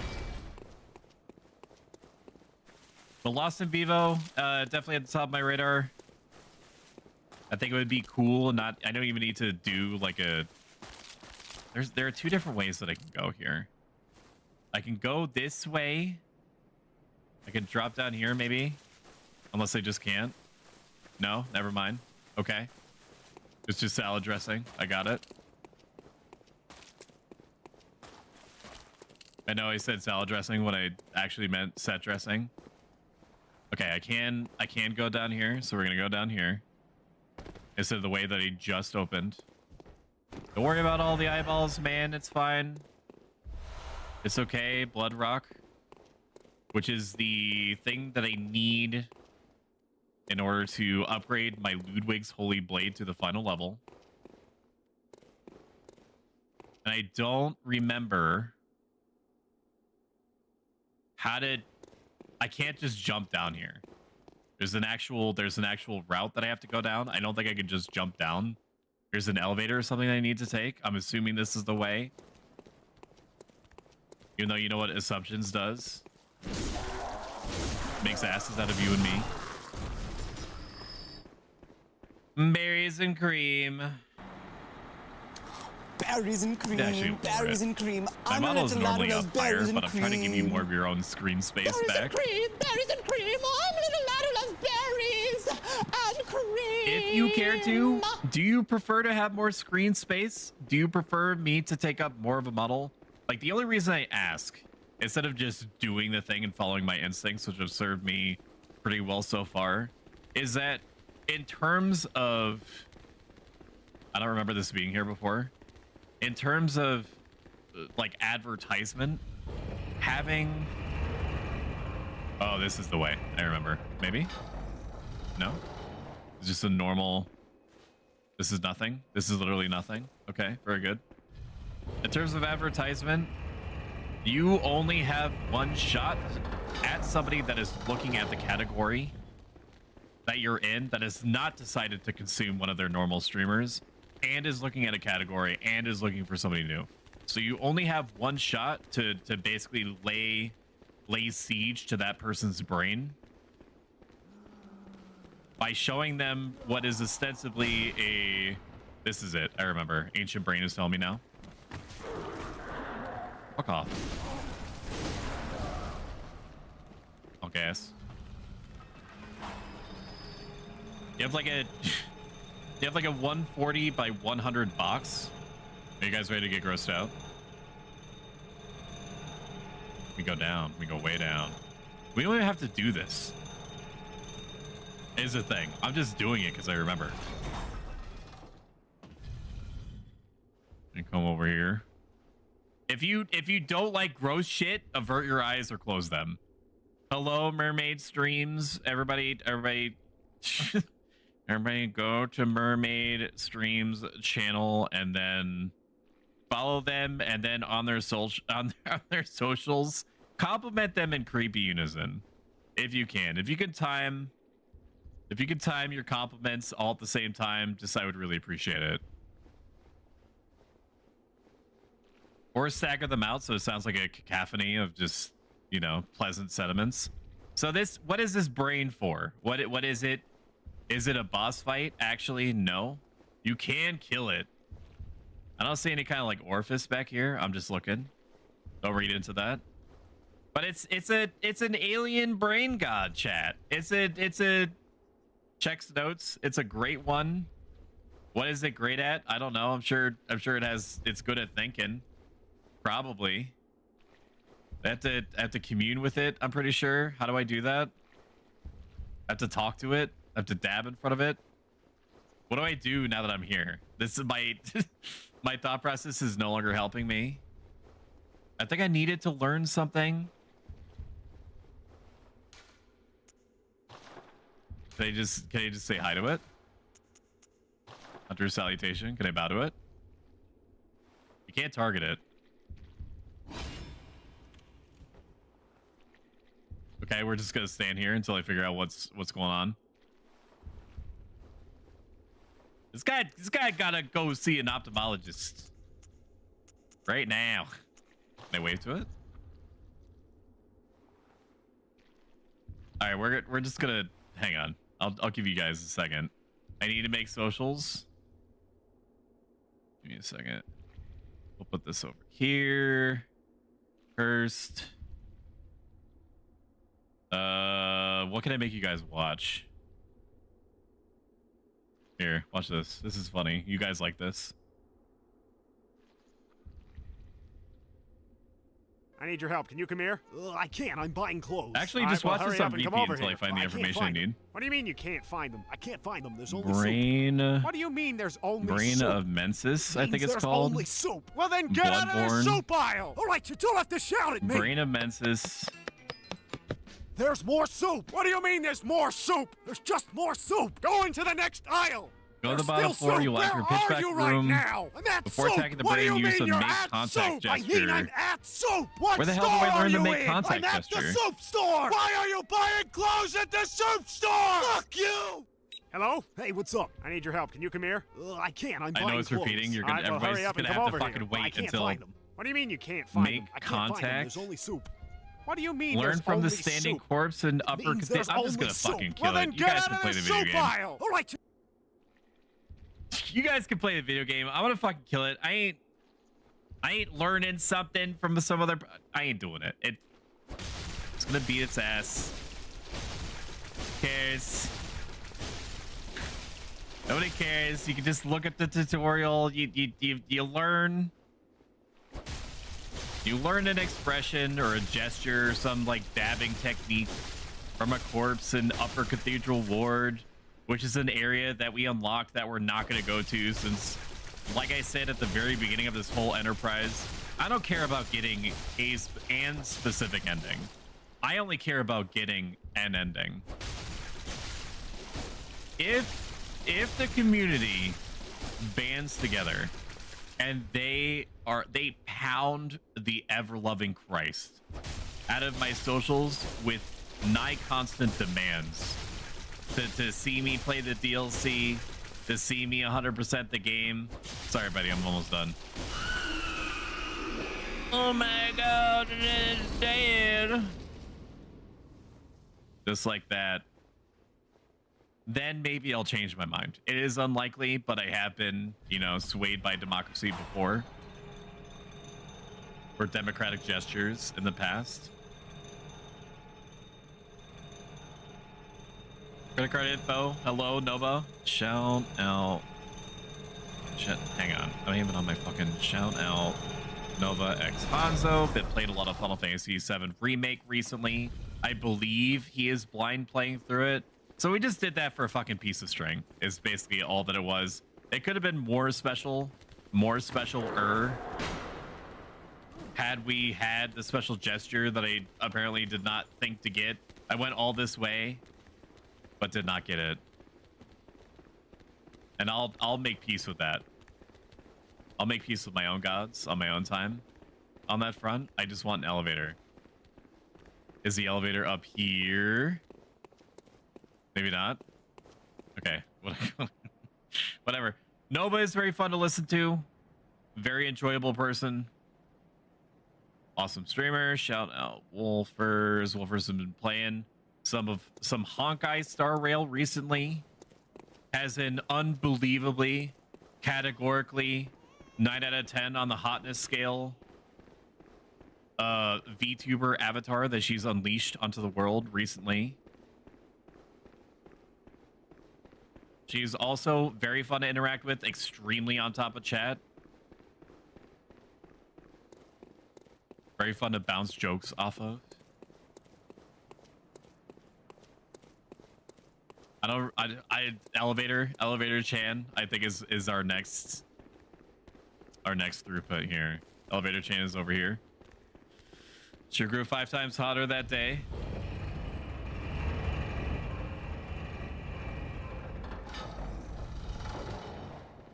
But Lost in Vivo, definitely at the top of my radar. I think it would be cool. Not, I don't even need to do like a. There are two different ways that I can go here. I can go this way. I can drop down here maybe, unless I just can't. No, never mind. Okay, it's just salad dressing. I got it. I know I said salad dressing when I actually meant set dressing. Okay, I can go down here, so we're gonna go down here instead of the way that I just opened. Don't worry about all the eyeballs, man. It's fine. It's okay. Blood Rock, which is the thing that I need in order to upgrade my Ludwig's Holy Blade to the final level. And I don't remember how to. I can't just jump down here. There's an actual route that I have to go down. I don't think I can just jump down. There's an elevator or something I need to take. I'm assuming this is the way. Even though you know what Assumptions does. Makes asses out of you and me. Berries and cream. Berries and cream, berries and cream. My model is normally up higher, but I'm trying to give you more of your own screen space back. Berries and cream. I'm a little lad who loves berries and cream. If you care to, do you prefer to have more screen space? Do you prefer me to take up more of a model? Like, the only reason I ask, instead of just doing the thing and following my instincts, which have served me pretty well so far, is that in terms of, I don't remember this being here before. In terms of like advertisement, having, oh, this is the way. I remember. Maybe? No? It's just a normal, this is nothing. This is literally nothing. Okay, very good. In terms of advertisement, you only have one shot at somebody that is looking at the category that you're in, that has not decided to consume one of their normal streamers, and is looking at a category and is looking for somebody new. So you only have one shot to basically lay siege to that person's brain by showing them what is ostensibly a, this is it, I remember. Ancient Brain is telling me now. Fuck off. Okay, yes. You have like a you have like a 140 by 100 box. Are you guys ready to get grossed out? We go down. We go way down. We don't even have to do this. Is the thing. I'm just doing it because I remember. And come over here. If you don't like gross shit, avert your eyes or close them. Hello, mermaid streams. Everybody everybody go to Mermaid Streams channel and then follow them, and then on their socials, compliment them in creepy unison if you can. If you can time your compliments all at the same time, just I would really appreciate it. Or stagger them out so it sounds like a cacophony of just, you know, pleasant sentiments. So this, what is this brain for? What is it? Is it a boss fight? Actually, no. You can kill it. I don't see any kind of like orifice back here. I'm just looking. Don't read into that. But it's an alien brain god chat. It's a checks notes. It's a great one. What is it great at? I don't know. I'm sure it's good at thinking. Probably. I have to commune with it, I'm pretty sure. How do I do that? I have to talk to it. I have to dab in front of it. What do I do now that I'm here? This is my my thought process is no longer helping me. I think I needed to learn something. Can I just say hi to it? After salutation, can I bow to it? You can't target it. Okay, we're just gonna stand here until I figure out what's going on. This guy gotta go see an ophthalmologist right now. Can I wave to it? All right, we're just gonna hang on. I'll give you guys a second. I need to make socials. Give me a second. We'll put this over here first. What can I make you guys watch? Here, watch this. This is funny. You guys like this? I need your help. Can you come here? I can't. I'm buying clothes. Actually, just watch this on repeat until I find the information I need. What do you mean you can't find them? I can't find them. There's only Brain. soup. What do you mean there's only Brain soup? of Mensis, I think it's There's called. only soup. Well, then get out of the Bloodborne. soup aisle! All right, you don't have to shout at me. Brain of Mensis. There's more soup. What do you mean there's more soup? There's just more soup. Go into the next aisle! Go to There's the bottom still floor. soup. You lock your Where pitch are back you room. right now? I'm at Before soup. attacking the What do brain, you use mean a you're make at contact soup? I gesture. mean, I'm at soup. What Where the hell store do I are learn to you make in? contact I'm at the gesture? soup store. Why are you buying clothes at the soup store? Fuck you. Hello? Hey, what's up? I need your help. Can you come here? I can't. I'm I buying know it's clothes. repeating. You're All gonna right, well, everybody's hurry up and gonna come have to over here. fucking I wait can't until find them. What do you mean you can't find make them? I can't find them. contact. There's only soup. What do you mean Learn there's from only the standing soup? corpse and upper. Means there's I'm just only gonna soup. fucking Well, kill then it. You get guys out can of play the the video soup game. aisle! All right. You guys can play the video game. I'm gonna fucking kill it. I ain't learning something from some other. I ain't doing it. It's gonna beat its ass. Who cares? Nobody cares. You can just look at the tutorial. You learn. You learn an expression or a gesture or some like dabbing technique from a corpse in Upper Cathedral Ward, which is an area that we unlocked that we're not going to go to since, like I said at the very beginning of this whole enterprise, I don't care about getting a specific ending. I only care about getting an ending. If the community bands together and they pound the ever-loving Christ out of my socials with nigh constant demands to see me play the DLC, to see me 100% the game. Sorry, buddy, I'm almost done. Oh my god, it is dead. Just like that. Then maybe I'll change my mind. It is unlikely, but I have been, swayed by democracy before. Or democratic gestures in the past. Credit card info. Hello, Nova. Shout out. Hang on. I'm even on my fucking shout out. Nova X Hanzo. Been played a lot of Final Fantasy VII Remake recently. I believe he is blind playing through it. So we just did that for a fucking piece of string, is basically all that it was. It could have been more special, had we had the special gesture that I apparently did not think to get. I went all this way, but did not get it. And I'll make peace with that. I'll make peace with my own gods on my own time. On that front, I just want an elevator. Is the elevator up here? Maybe not. Okay. Whatever. Nova is very fun to listen to. Very enjoyable person. Awesome streamer. Shout out Wolfers. Wolfers have been playing some Honkai Star Rail recently. Has an unbelievably, categorically 9 out of 10 on the hotness scale. VTuber avatar that she's unleashed onto the world recently. She's also very fun to interact with, extremely on top of chat. Very fun to bounce jokes off of. Elevator Chan, I think is our next throughput here. Elevator Chan is over here. She grew 5 times hotter that day.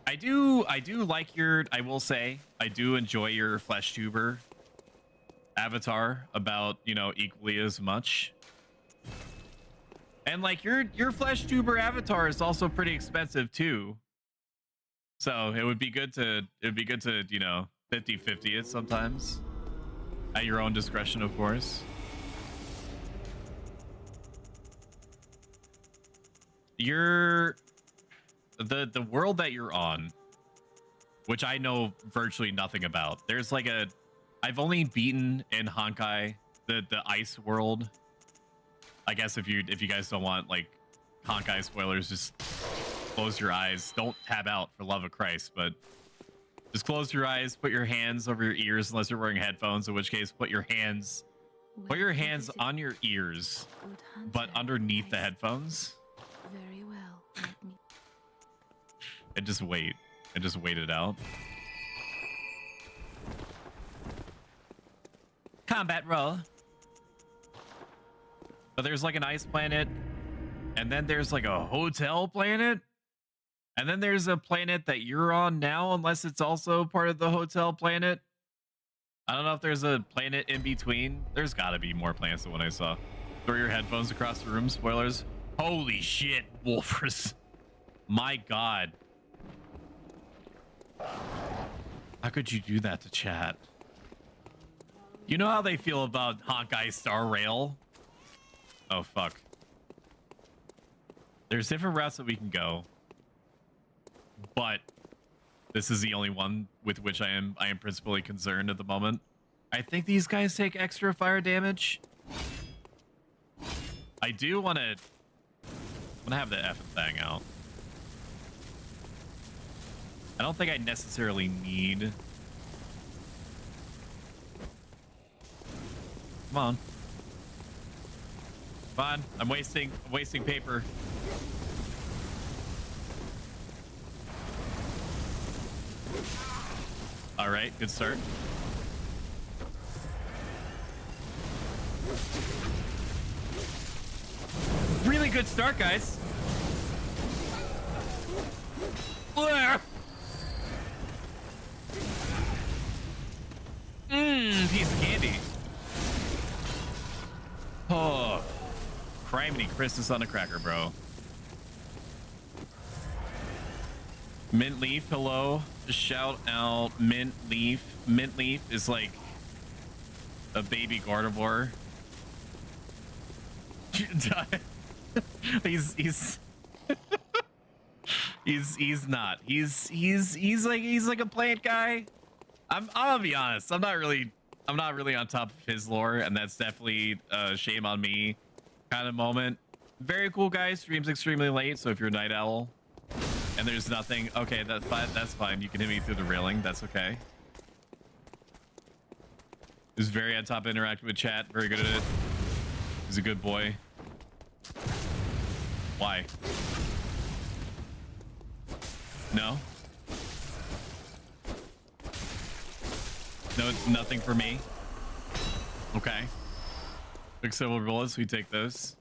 I do like your, I will say, I do enjoy your flesh tuber avatar about, you know, equally as much. And like your flesh tuber avatar is also pretty expensive too. So it would be good to, you know, 50-50 it sometimes. At your own discretion, of course. The world that you're on, which I know virtually nothing about. There's like I've only beaten in Honkai the ice world. I guess if you guys don't want like Honkai spoilers, just close your eyes. Don't tab out for love of Christ, but just close your eyes, put your hands over your ears unless you're wearing headphones, in which case put your hands on your ears, but underneath the headphones. Very well. Let me... And just wait. And just wait it out. Combat roll. But there's like an ice planet, and then there's like a hotel planet, and then there's a planet that you're on now, unless it's also part of the hotel planet. I don't know if there's a planet in between. There's got to be more planets than what I saw. Throw your headphones across the room. Spoilers. Holy shit, Wolfers. My God. How could you do that to chat? You know how they feel about Honkai Star Rail? Oh, fuck. There's different routes that we can go, but this is the only one with which I am principally concerned at the moment. I think these guys take extra fire damage. I do want to have the effing thing out. I don't think I necessarily need. Come on. Come on. I'm wasting paper. All right, good start. Really good start, guys. Piece of candy. Oh, criminy Christmas on a cracker, bro. Mint Leaf, hello. Just shout out Mint Leaf. Mint Leaf is like a baby Gardevoir. he's not. He's like a plant guy. I'm gonna be honest. I'm not really on top of his lore, and that's definitely a shame on me kind of moment. Very cool guy. Streams extremely late, so if you're a night owl and there's nothing, okay, that's fine. That's fine. You can hit me through the railing. That's okay. He's very on top of interacting with chat. Very good at it. He's a good boy. Why? No? No, nothing for me. Okay. Big silver bullets, we take those.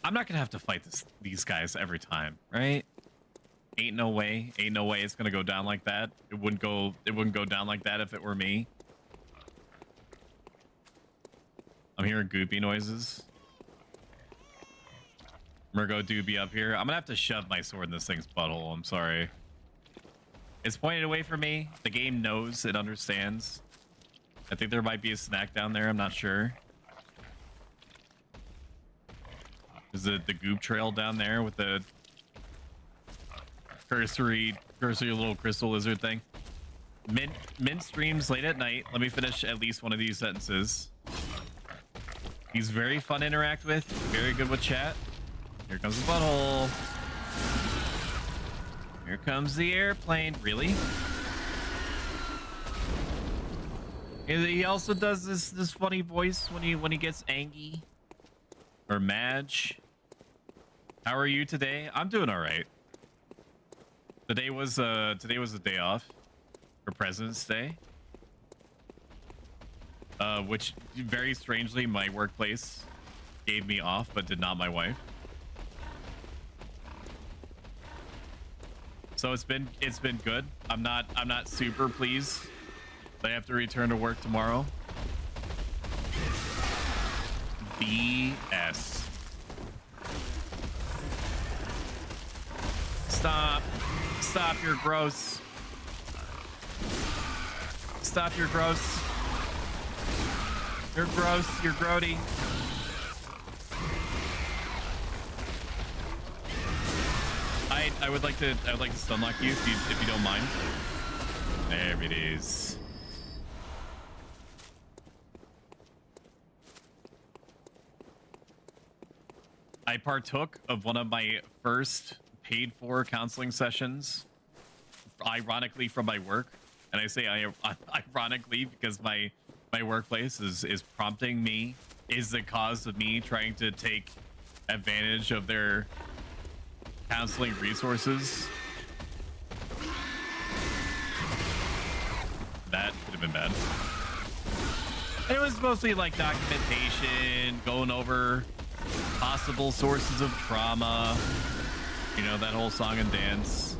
I'm not gonna have to fight these guys every time, right? Ain't no way it's gonna go down like that. It wouldn't go down like that if it were me. I'm hearing goopy noises. Murgo doobie up here. I'm gonna have to shove my sword in this thing's butthole. I'm sorry. It's pointed away from me. The game knows, it understands. I think there might be a snack down there. I'm not sure. Is it the goop trail down there with the cursory little crystal lizard thing? Mint streams late at night. Let me finish at least one of these sentences. He's very fun to interact with. Very good with chat. Here comes the butthole. Here comes the airplane. Really? He also does this funny voice when he gets angry or Madge. How are you today? I'm doing all right. Today was a day off for President's Day, which very strangely my workplace gave me off, but did not my wife. So it's been good. I'm not super pleased that I have to return to work tomorrow. BS. Stop, you're gross. Stop, you're gross. You're gross, you're grody. I would like to stun lock you if you don't mind. There it is. I partook of one of my first paid for counseling sessions, ironically from my work. And I say ironically because my workplace is prompting me, is the cause of me trying to take advantage of their counseling resources. That could have been bad. And it was mostly like documentation, going over possible sources of trauma, you know, that whole song and dance.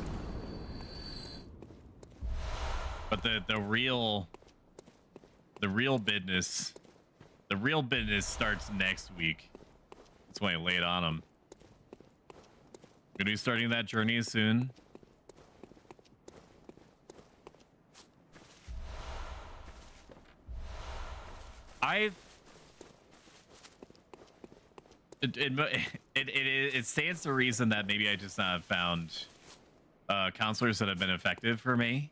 But the real business starts next week. That's why I lay it on them. Gonna be starting that journey soon. It stands to reason that maybe I just not found counselors that have been effective for me.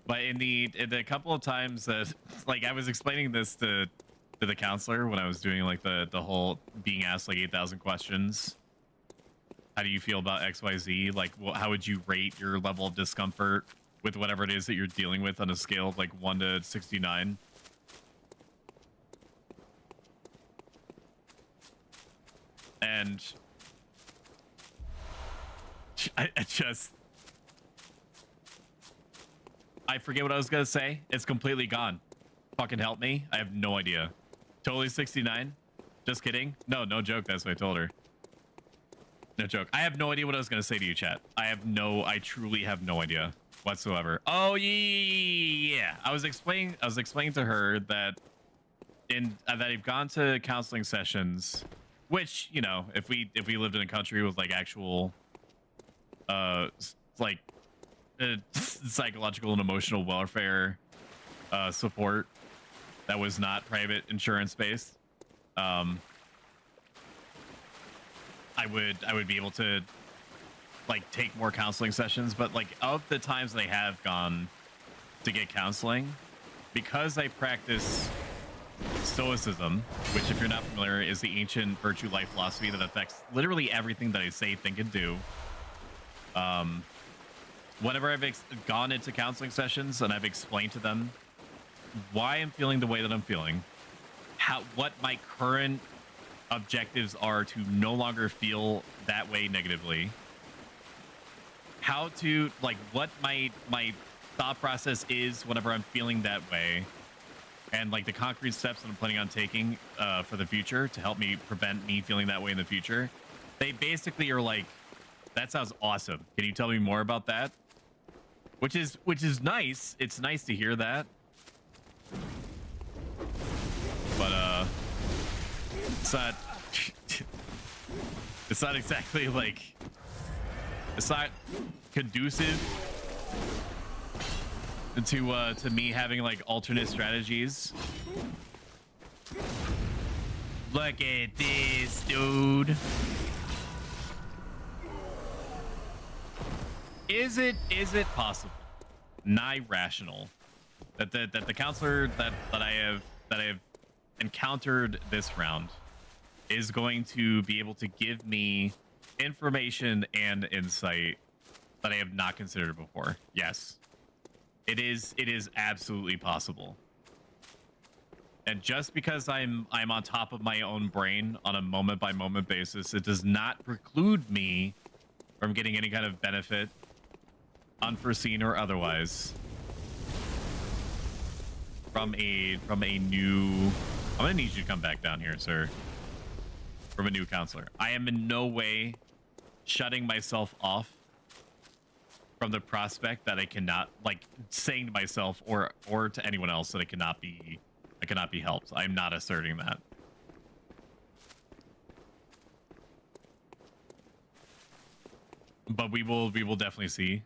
But in the couple of times that, like, I was explaining this to the counselor when I was doing like the whole being asked like 8,000 questions. How do you feel about XYZ? Like, how would you rate your level of discomfort with whatever it is that you're dealing with on a scale of like 1 to 69? And I forget what I was gonna say. It's completely gone. Fucking help me. I have no idea. Totally 69. Just kidding. No joke. That's what I told her. No joke. I have no idea what I was gonna say to you, chat. I truly have no idea whatsoever. Oh yeah. I was explaining to her that that I've gone to counseling sessions, which, you know, if we lived in a country with like actual like psychological and emotional welfare support that was not private insurance based, I would be able to like take more counseling sessions. But like of the times that I have gone to get counseling, because I practice Stoicism, which, if you're not familiar, is the ancient virtue life philosophy that affects literally everything that I say, think, and do. Whenever I've gone into counseling sessions and I've explained to them why I'm feeling the way that I'm feeling, what my current objectives are to no longer feel that way negatively, how to, like, what my thought process is whenever I'm feeling that way, and like the concrete steps that I'm planning on taking for the future to help me prevent me feeling that way in the future, they basically are like, that sounds awesome. Can you tell me more about that? Which is nice. It's nice to hear that. But it's not exactly like, it's not conducive to me having like alternate strategies. Look at this, dude. Is it possible nigh rational that the counselor that I have encountered this round is going to be able to give me information and insight that I have not considered before. Yes, it is absolutely possible. And just because I'm on top of my own brain on a moment by moment basis, it does not preclude me from getting any kind of benefit, unforeseen or otherwise, from a new. I'm gonna need you to come back down here, sir. From a new counselor. I am in no way shutting myself off from the prospect that I cannot, like, saying to myself or to anyone else that I cannot be helped. I'm not asserting that. But we will definitely see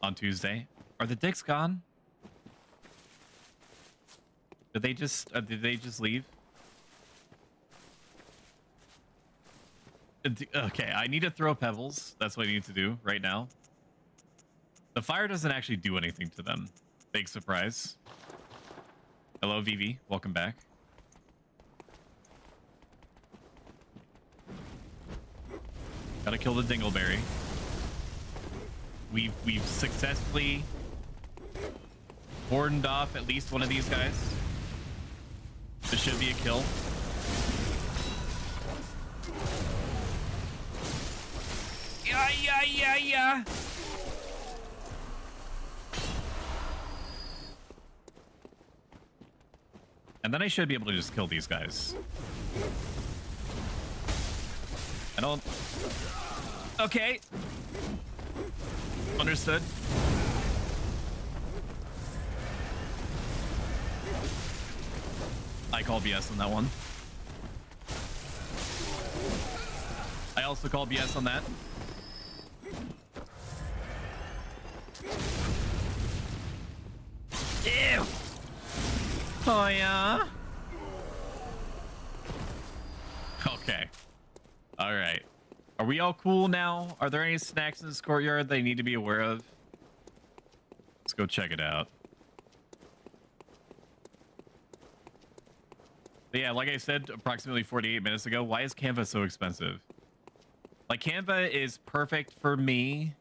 on Tuesday. Are the dicks gone? Did they just leave? Okay, I need to throw pebbles. That's what I need to do right now. The fire doesn't actually do anything to them. Big surprise. Hello, Vivi. Welcome back. Gotta kill the dingleberry. We've successfully cordoned off at least one of these guys. This should be a kill. Yeah. And then I should be able to just kill these guys. I don't... Okay. Understood. I call BS on that one. I also call BS on that. Ew! Oh, yeah? Okay. All right. Are we all cool now? Are there any snacks in this courtyard they need to be aware of? Let's go check it out. But yeah, like I said approximately 48 minutes ago, why is Canva so expensive? Like, Canva is perfect for me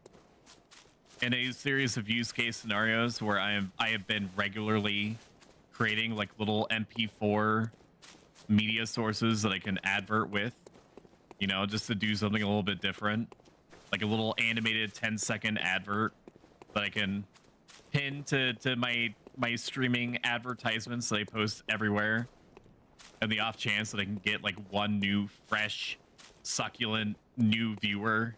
in a series of use case scenarios where I have been regularly creating like little MP4 media sources that I can advert with, you know, just to do something a little bit different, like a little animated 10-second advert that I can pin to my streaming advertisements that I post everywhere, and the off chance that I can get like one new fresh succulent new viewer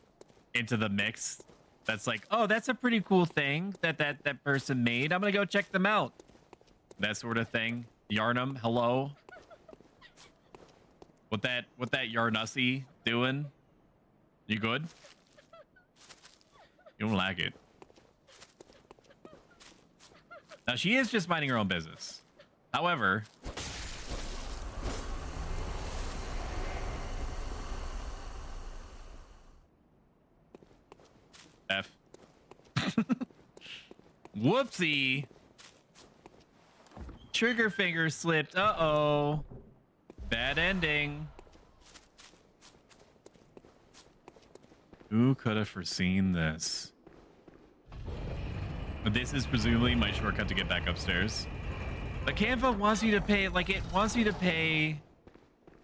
into the mix that's like, oh, that's a pretty cool thing that person made, I'm gonna go check them out. That sort of thing. Yarnum, hello. What that Yarnussie doing? You good? You don't like it. Now she is just minding her own business. However, F. Whoopsie. Trigger finger slipped. Uh-oh. Bad ending. Who could have foreseen this? This is presumably my shortcut to get back upstairs. But Canva wants you to pay, like, it wants you to pay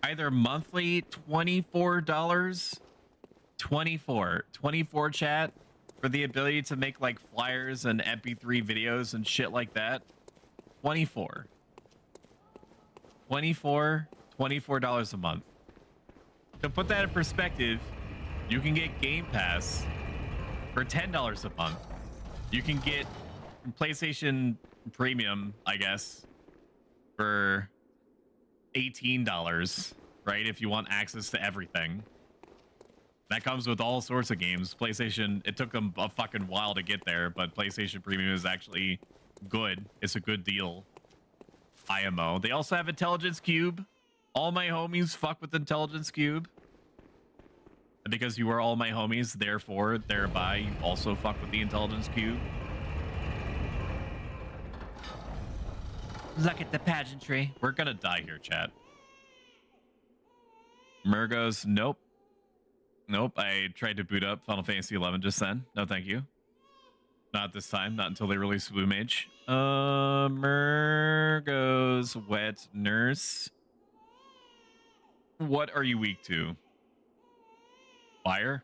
either monthly $24, 24 chat, for the ability to make like flyers and MP3 videos and shit like that. $24 a month. To put that in perspective, you can get Game Pass for $10 a month. You can get PlayStation Premium, I guess, for $18, right? If you want access to everything. That comes with all sorts of games. PlayStation, it took them a fucking while to get there, but PlayStation Premium is actually good. It's a good deal. IMO. They also have Intelligence Cube. All my homies fuck with Intelligence Cube. And because you are all my homies, therefore, thereby, you also fuck with the Intelligence Cube. Look at the pageantry. We're gonna die here, chat. Murgo's, nope. Nope, I tried to boot up Final Fantasy 11 just then. No, thank you. Not this time. Not until they release Blue Mage. Murgo's Wet Nurse. What are you weak to? Fire?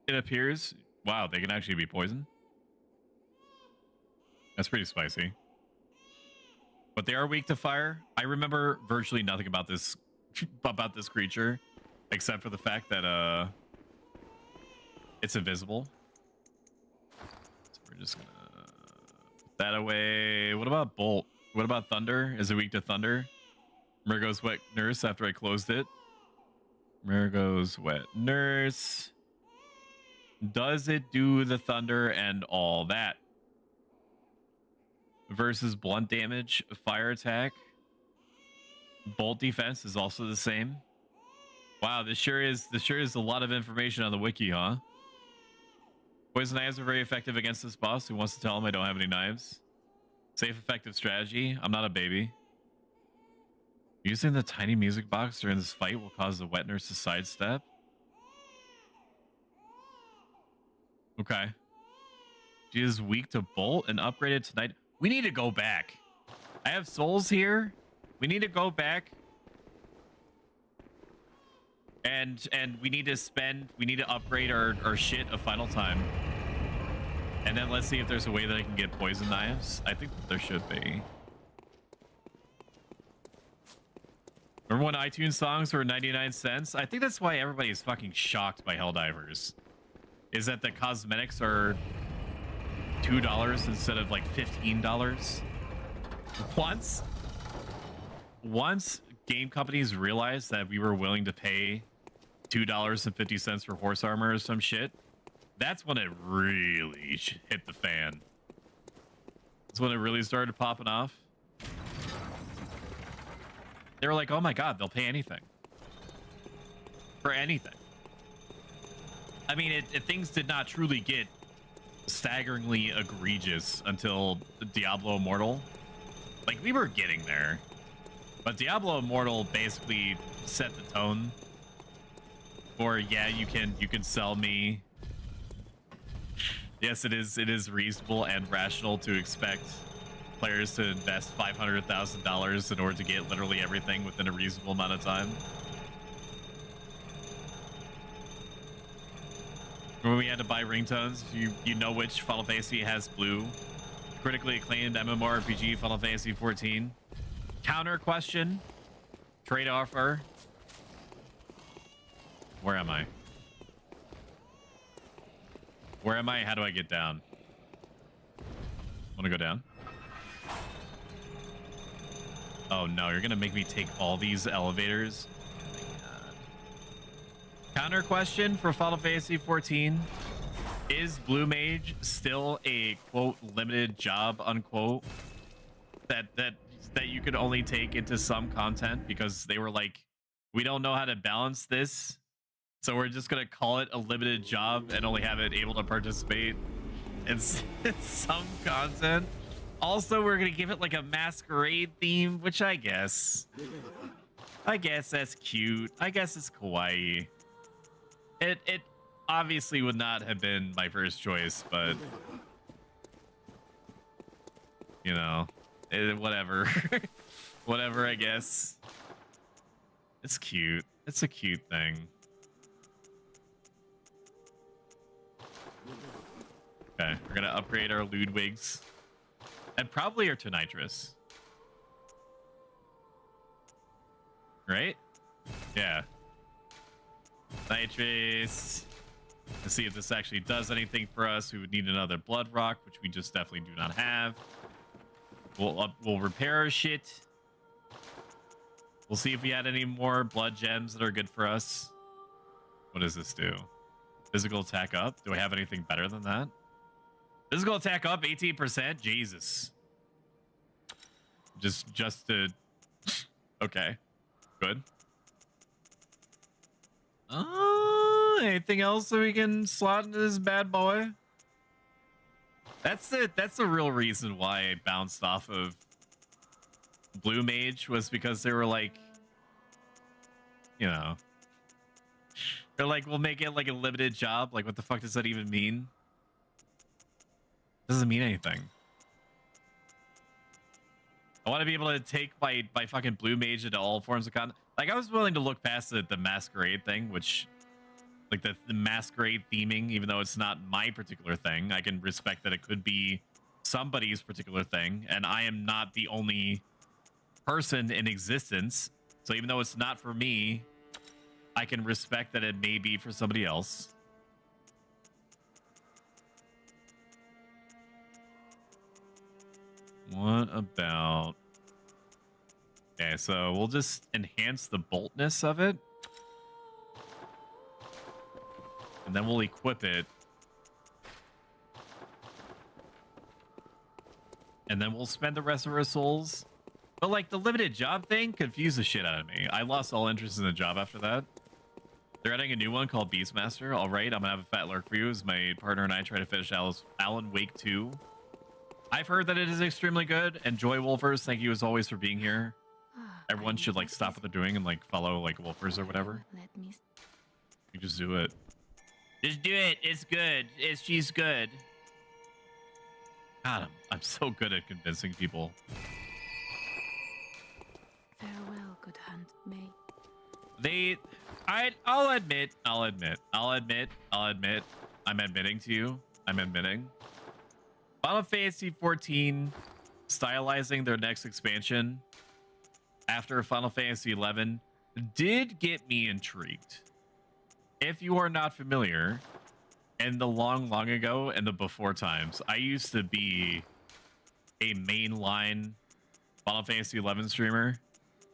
It appears. Wow, they can actually be poison. That's pretty spicy. But they are weak to fire. I remember virtually nothing about this creature, except for the fact that it's invisible. So we're just gonna put that away. What about Bolt? What about Thunder? Is it weak to Thunder? Murgo's Wet Nurse after I closed it. Murgo's Wet Nurse. Does it do the thunder and all that? Versus blunt damage, fire attack. Bolt defense is also the same. Wow, this sure is a lot of information on the wiki, huh? Poison knives are very effective against this boss who wants to tell him I don't have any knives. Safe, effective strategy. I'm not a baby. Using the tiny music box during this fight will cause the Wet Nurse to sidestep. Okay. She is weak to Bolt and upgraded tonight. We need to go back. I have souls here. We need to go back. And we need to upgrade our shit a final time. And then let's see if there's a way that I can get poison knives. I think that there should be. Remember when iTunes songs were 99 cents? I think that's why everybody's fucking shocked by Helldivers. Is that the cosmetics are $2 instead of like $15? Once game companies realized that we were willing to pay $2.50 for horse armor or some shit, that's when it really hit the fan. That's when it really started popping off. They were like, oh my god, they'll pay anything. For anything. I mean, things did not truly get staggeringly egregious until Diablo Immortal. Like, we were getting there. But Diablo Immortal basically set the tone for, yeah, you can sell me. Yes, it is reasonable and rational to expect players to invest $500,000 in order to get literally everything within a reasonable amount of time. When we had to buy ringtones, you know which Final Fantasy has blue. Critically acclaimed MMORPG Final Fantasy 14. Counter question. Trade offer. Where am I? Where am I? How do I get down? Want to go down? Oh no, you're gonna make me take all these elevators? Counter question for Final Fantasy 14. Is Blue Mage still a quote limited job unquote that you could only take into some content because they were like, we don't know how to balance this, so we're just gonna call it a limited job and only have it able to participate in some content. Also, we're gonna give it like a masquerade theme, which I guess that's cute. I guess it's kawaii. It obviously would not have been my first choice, but you know, whatever. Whatever, I guess. It's cute. It's a cute thing. Okay, we're gonna upgrade our Ludwigs and probably our Tonitrus. Right? Yeah. Nitrous. Let's see if this actually does anything for us. We would need another Blood Rock, which we just definitely do not have. We'll repair our shit. We'll see if we had any more blood gems that are good for us. What does this do? Physical attack up? Do I have anything better than that? Physical attack up 18%? Jesus. Just to... Okay. Good. Anything else that we can slot into this bad boy? That's the real reason why I bounced off of blue mage was because they were like, you know, they're like, we'll make it like a limited job. Like, what the fuck does that even mean? Doesn't mean anything. I want to be able to take my fucking blue mage into all forms of content. Like, I was willing to look past the masquerade thing, which, like, the masquerade theming, even though it's not my particular thing, I can respect that it could be somebody's particular thing, and I am not the only person in existence. So even though it's not for me, I can respect that it may be for somebody else. What about... Okay, so we'll just enhance the boltness of it. And then we'll equip it. And then we'll spend the rest of our souls. But like the limited job thing confused the shit out of me. I lost all interest in the job after that. They're adding a new one called Beastmaster. All right, I'm gonna have a fat lurk for you as my partner and I try to finish Alan Wake 2. I've heard that it is extremely good. And Joy Wolfers, thank you as always for being here. Everyone should like stop what they're doing and like follow like Wolfers or whatever. You just do it. Just do it. It's good. She's good. God, I'm so good at convincing people. Farewell, good hunt, May. I'll admit, I'm admitting to you. I'm admitting. Final Fantasy 14 stylizing their next expansion after Final Fantasy 11 did get me intrigued. If you are not familiar, in the long ago and the before times, I used to be a mainline Final Fantasy 11 streamer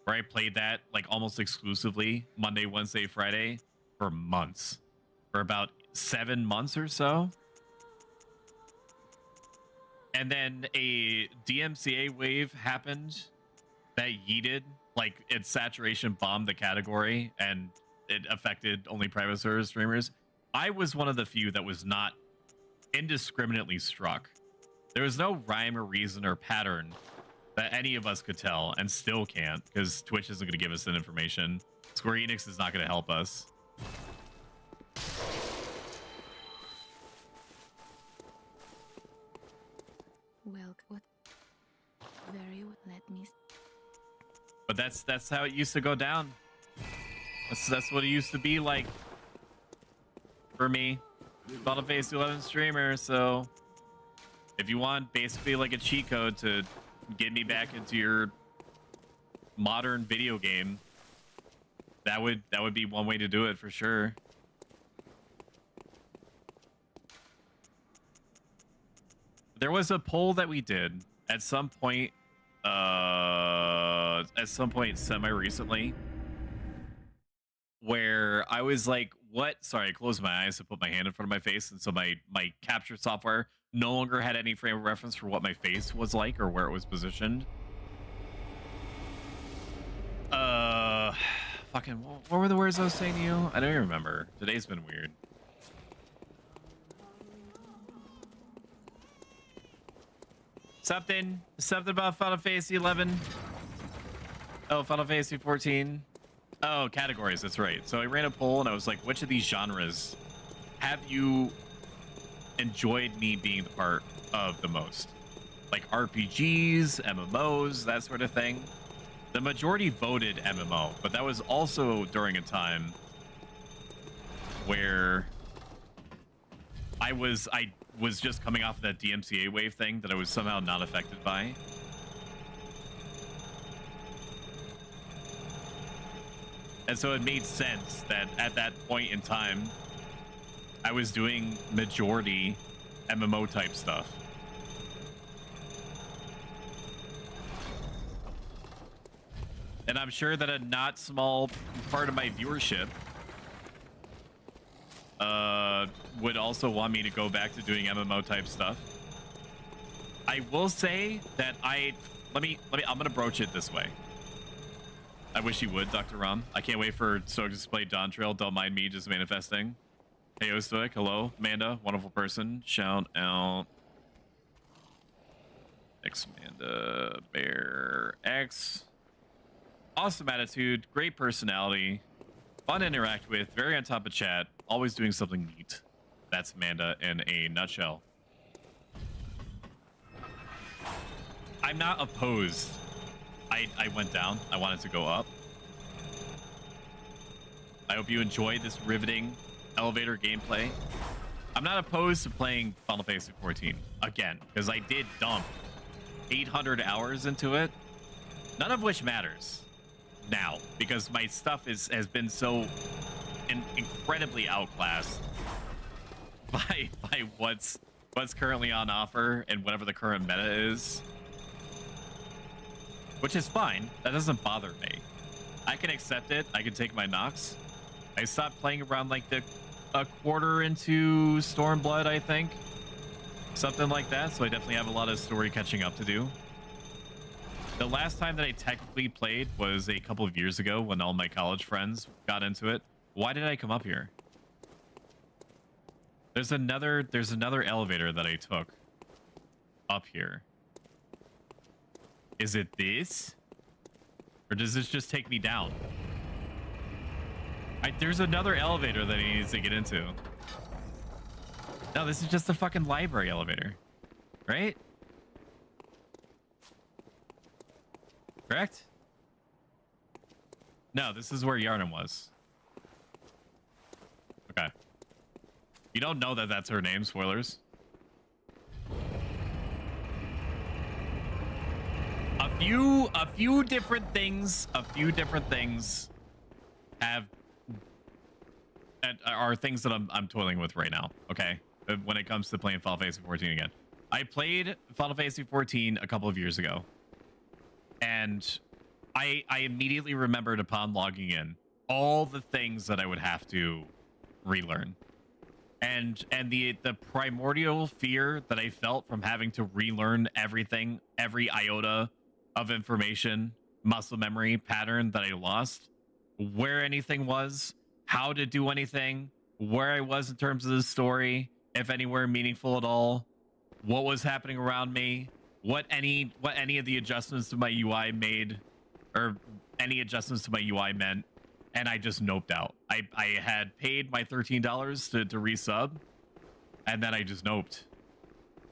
where I played that like almost exclusively Monday, Wednesday, Friday for months, for about 7 months or so. And then a DMCA wave happened that yeeted, like its saturation bombed the category and it affected only private server streamers. I was one of the few that was not indiscriminately struck. There was no rhyme or reason or pattern that any of us could tell, and still can't, because Twitch isn't going to give us that information. Square Enix is not going to help us. Well, what? Very well. Let me. But that's how it used to go down. That's what it used to be like for me. Final Fantasy 11 streamer, so if you want basically like a cheat code to get me back into your modern video game, that would be one way to do it for sure. There was a poll that we did at some point semi recently where I was like, what? Sorry, I closed my eyes to put my hand in front of my face, and so my capture software no longer had any frame of reference for what my face was like or where it was positioned. Fucking, what were the words I was saying to you? I don't even remember. Today's been weird. Something about Final Fantasy 11. Oh, Final Fantasy 14. Oh, categories, that's right. So I ran a poll and I was like, which of these genres have you enjoyed me being the part of the most? Like RPGs, MMOs, that sort of thing. The majority voted MMO, but that was also during a time where I was just coming off of that DMCA wave thing that I was somehow not affected by. And so it made sense that at that point in time, I was doing majority MMO type stuff. And I'm sure that a not small part of my viewership would also want me to go back to doing MMO type stuff. I will say that I'm gonna broach it this way. I wish he would, Dr. Ram. I can't wait for Stoic to play Dawn Trail. Don't mind me just manifesting. Hey, yo, Stoic. Hello, Amanda. Wonderful person. Shout out. Xmanda Bear mechanics, awesome attitude, great personality, fun to interact with, very on top of chat, always doing something neat. That's Amanda in a nutshell. I'm not opposed. I went down. I wanted to go up. I hope you enjoy this riveting elevator gameplay. I'm not opposed to playing Final Fantasy 14 again, because I did dump 800 hours into it, none of which matters now, because my stuff has been so incredibly outclassed by what's currently on offer and whatever the current meta is, which is fine. That doesn't bother me. I can accept it. I can take my knocks. I stopped playing around like a quarter into Stormblood, I think. Something like that. So I definitely have a lot of story catching up to do. The last time that I technically played was a couple of years ago when all my college friends got into it. Why did I come up here? There's another elevator that I took up here. Is it this? Or does this just take me down? There's another elevator that he needs to get into. No, this is just a fucking library elevator. Right? Correct? No, this is where Yarnum was. Okay. You don't know that that's her name, spoilers. A few different things are things that I'm toiling with right now, okay? When it comes to playing Final Fantasy 14 again. I played Final Fantasy 14 a couple of years ago, and I immediately remembered upon logging in all the things that I would have to relearn. And the primordial fear that I felt from having to relearn everything, every iota of information, muscle memory pattern that I lost, where anything was, how to do anything, where I was in terms of the story, if anywhere meaningful at all, what was happening around me, what any of the adjustments to my UI made, or any adjustments to my UI meant, and I just noped out. I had paid my $13 to resub, and then I just noped.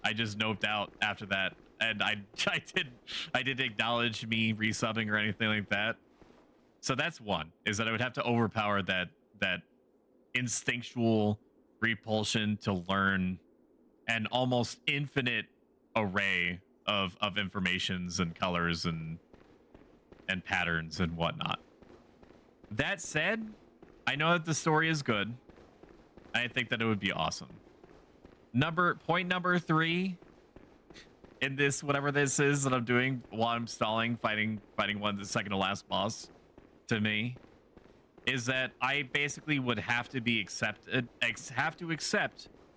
I just noped out after that, and I didn't acknowledge me resubbing or anything like that. So that's one, is that I would have to overpower that instinctual repulsion to learn an almost infinite array of informations and colors and patterns and whatnot. That said, I know that the story is good. I think that it would be awesome. Point number 3 in this, whatever this is that I'm doing while I'm stalling, fighting the second to last boss, to me, is that I basically would have to accept,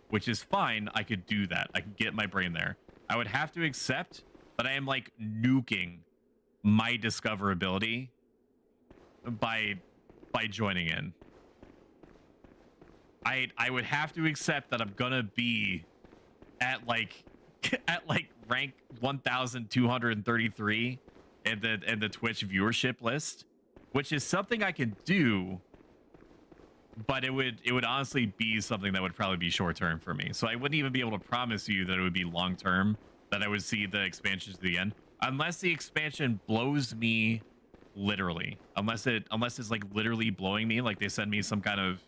which is fine. I could do that. I could get my brain there. I would have to accept that I am like nuking my discoverability by joining in. I would have to accept that I'm gonna be at like rank 1233 in the Twitch viewership list, which is something I can do, but it would honestly be something that would probably be short term for me. So I wouldn't even be able to promise you that it would be long term, that I would see the expansions to the end, unless the expansion blows me literally, unless it's like literally blowing me, like they send me some kind of,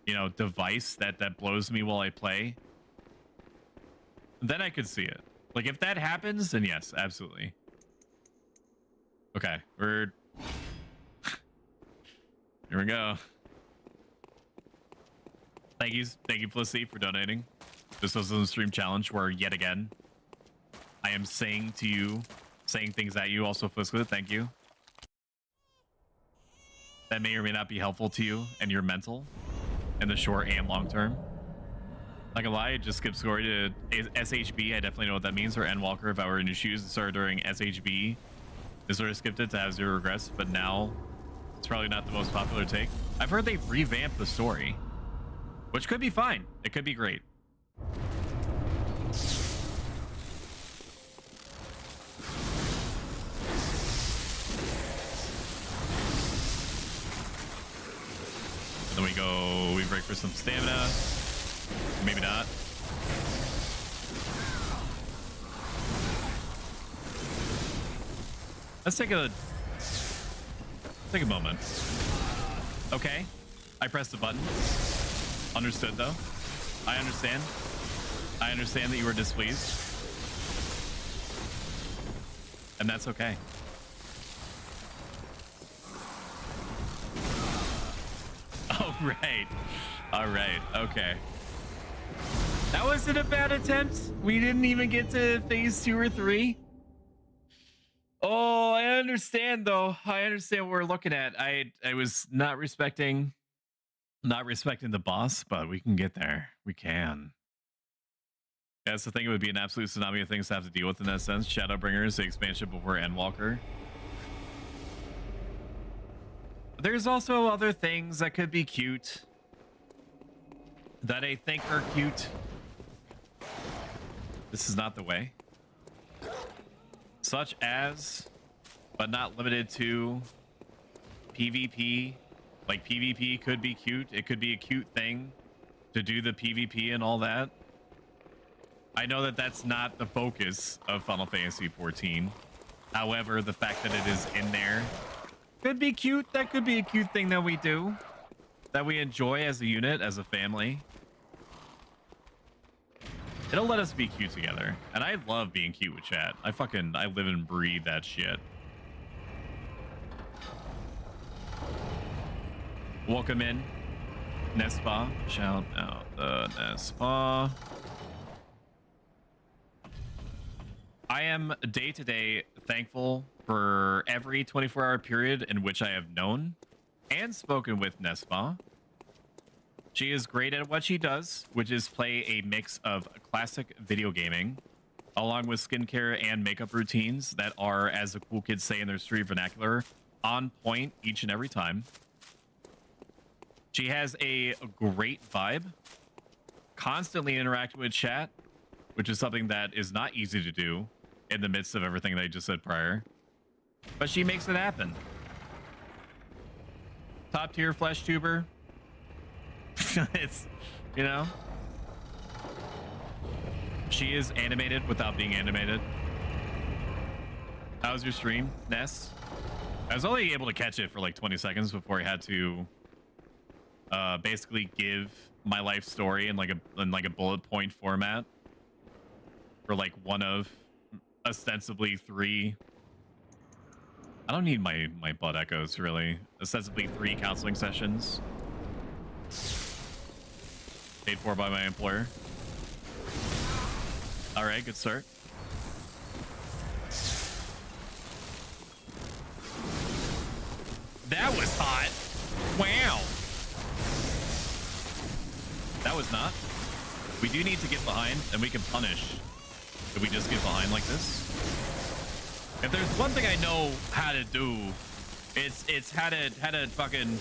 you know, device that blows me while I play, then I could see it. Like if that happens, then yes, absolutely. Okay, here we go. Thank you Felicity, for donating. This was a stream challenge where yet again I am saying things at you. Also Felicity, thank you. That may or may not be helpful to you and your mental in the short and long term. Not gonna lie, just skip scoring to SHB. I definitely know what that means. Or Endwalker, if I were in your shoes and started during SHB, I sort of skipped it to have 0 regrets, but now it's probably not the most popular take. I've heard they've revamped the story, which could be fine. It could be great. for some stamina. Maybe not. Let's take a moment. Okay. I pressed the button. Understood, though. I understand. I understand that you were displeased. And that's okay. Oh, right. All right. Okay. That wasn't a bad attempt. We didn't even get to phase 2 or 3. Oh, I understand, though. I understand what we're looking at. I was not respecting the boss, but we can get there. We can. That's the thing. It would be an absolute tsunami of things to have to deal with in that sense. Shadowbringers, the expansion before Endwalker. There's also other things that could be cute that I think are cute. This is not the way. Such as, but not limited to, PvP. Like, PvP could be cute. It could be a cute thing to do the PvP and all that. I know that that's not the focus of Final Fantasy XIV. However, the fact that it is in there could be cute. That could be a cute thing that we do, that we enjoy as a unit, as a family. It'll let us be cute together. And I love being cute with chat. I live and breathe that shit. Welcome in, Nespa. Shout out the Nespa. I am day to day thankful for every 24-hour period in which I have known and spoken with Nespa. She is great at what she does, which is play a mix of classic video gaming, along with skincare and makeup routines that are, as the cool kids say in their street vernacular, on point each and every time. She has a great vibe, constantly interacting with chat, which is something that is not easy to do in the midst of everything that I just said prior. But she makes it happen. Top tier flesh tuber. It's, you know, she is animated without being animated. How was your stream, Ness? I was only able to catch it for like 20 seconds before I had to basically give my life story in like a bullet point format for like one of ostensibly 3. I don't need my butt echoes, really. Ostensibly 3 counseling sessions paid for by my employer. All right, good start. That was hot. Wow. That was not. We do need to get behind, and we can punish if we just get behind like this. If there's one thing I know how to do, it's how to fucking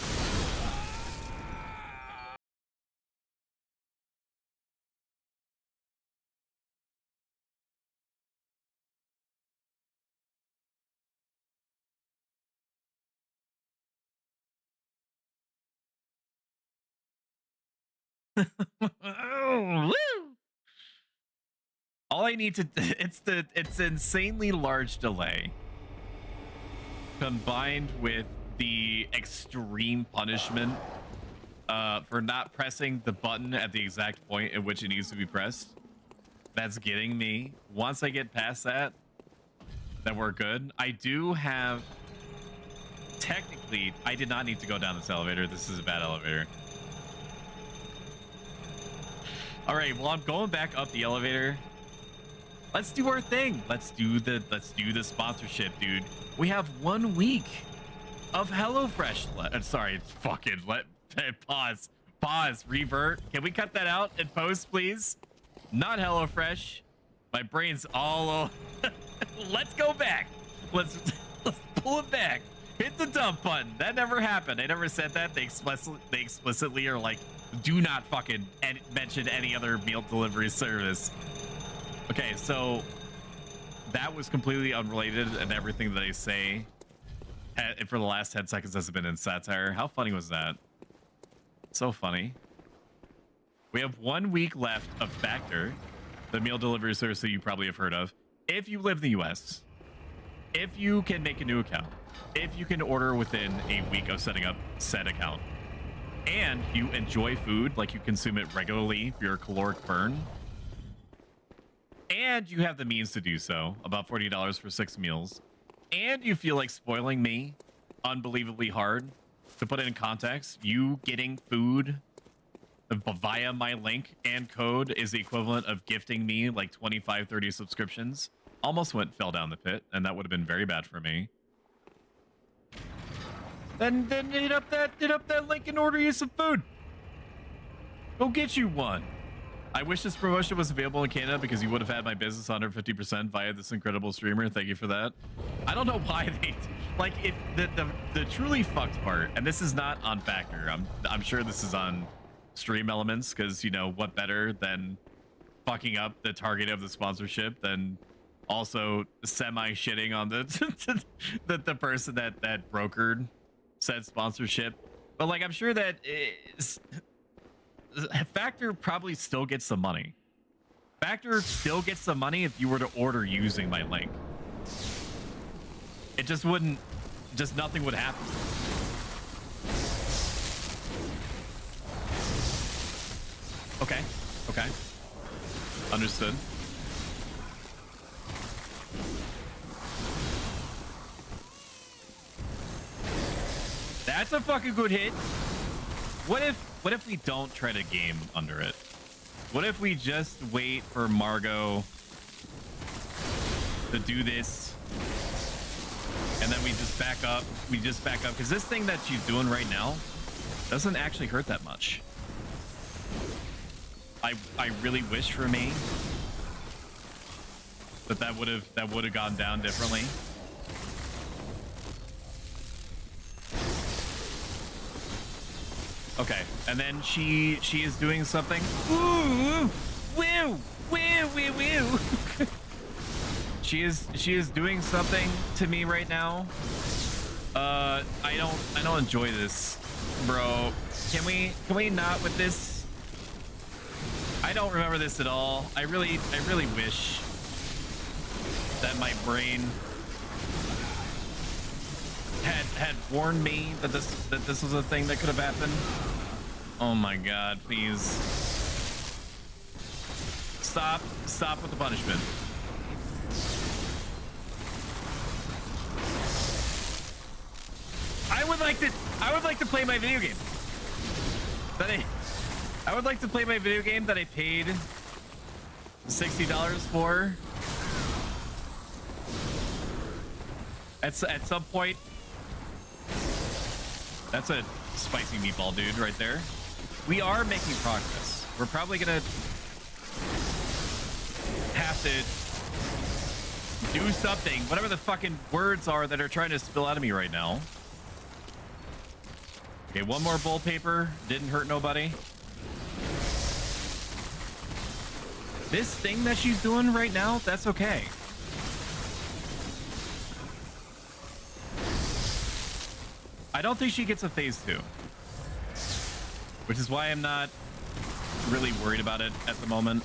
oh, woo! All I need to it's insanely large delay combined with the extreme punishment for not pressing the button at the exact point at which it needs to be pressed. That's getting me. Once I get past that, then we're good. I do have, technically, I did not need to go down this elevator. This is a bad elevator. All right, well, I'm going back up the elevator. Let's do our thing. Let's do the sponsorship, dude. We have 1 week of HelloFresh. Sorry, fucking pause, revert. Can we cut that out in post, please? Not HelloFresh. My brain's all over. Let's go back. Let's pull it back. Hit the dump button. That never happened. I never said that. They explicitly are like, do not fucking mention any other meal delivery service. Okay, so that was completely unrelated, and everything that I say for the last 10 seconds has been in satire. How funny was that? So funny. We have 1 week left of Factor, the meal delivery service that you probably have heard of. If you live in the US, if you can make a new account, if you can order within a week of setting up said account, and you enjoy food, like you consume it regularly for your caloric burn, and you have the means to do so, about $40 for 6 meals, and you feel like spoiling me unbelievably hard, to put it in context, you getting food via my link and code is the equivalent of gifting me like 25, 30 subscriptions. Almost fell down the pit, and that would have been very bad for me. Then hit up that link and order you some food. Go get you one. I wish this promotion was available in Canada because you would have had my business under 50% via this incredible streamer. Thank you for that. I don't know why they like if the truly fucked part, and this is not on Factor. I'm sure this is on Stream Elements, because you know what better than fucking up the target of the sponsorship than also semi shitting on the person that brokered said sponsorship. But like I'm sure that Factor probably still gets some money. Factor still gets some money if you were to order using my link. It just wouldn't, just nothing would happen. Okay, okay. Understood. That's a fucking good hit. What if we don't try to game under it? What if we just wait for Margot to do this, and then we just back up? We just back up because this thing that she's doing right now doesn't actually hurt that much. I really wish for me that would have gone down differently. Okay, and then she is doing something. Ooh, woo, woo, woo, woo. She is doing something to me right now. I don't enjoy this, bro. Can we not with this? I don't remember this at all. I really wish that my brain had warned me that this was a thing that could have happened. Oh my god, please. Stop with the punishment. I would like to play my video game. I would like to play my video game that I paid $60 for. At some point. That's a spicy meatball dude right there. We are making progress. We're probably gonna have to do something, whatever the fucking words are that are trying to spill out of me right now. Okay, one more bowl paper. Didn't hurt nobody. This thing that she's doing right now, that's okay. I don't think she gets a phase 2, which is why I'm not really worried about it at the moment.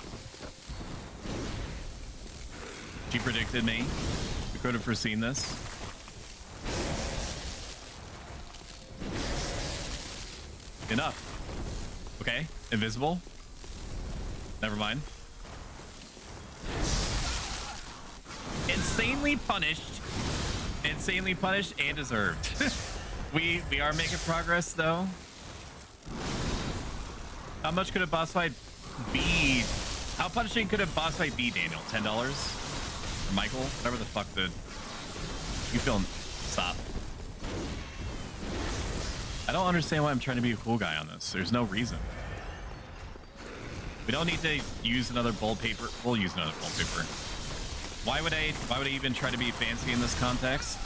She predicted me. We could have foreseen this. Enough. Okay, invisible. Never mind. Insanely punished and deserved. we are making progress though. How much could a boss fight be? How punishing could a boss fight be, Daniel? $10? Or Michael? Whatever the fuck you feeling? Stop. I don't understand why I'm trying to be a cool guy on this. There's no reason. We don't need to use another bold paper. We'll use another bold paper. Why would I even try to be fancy in this context?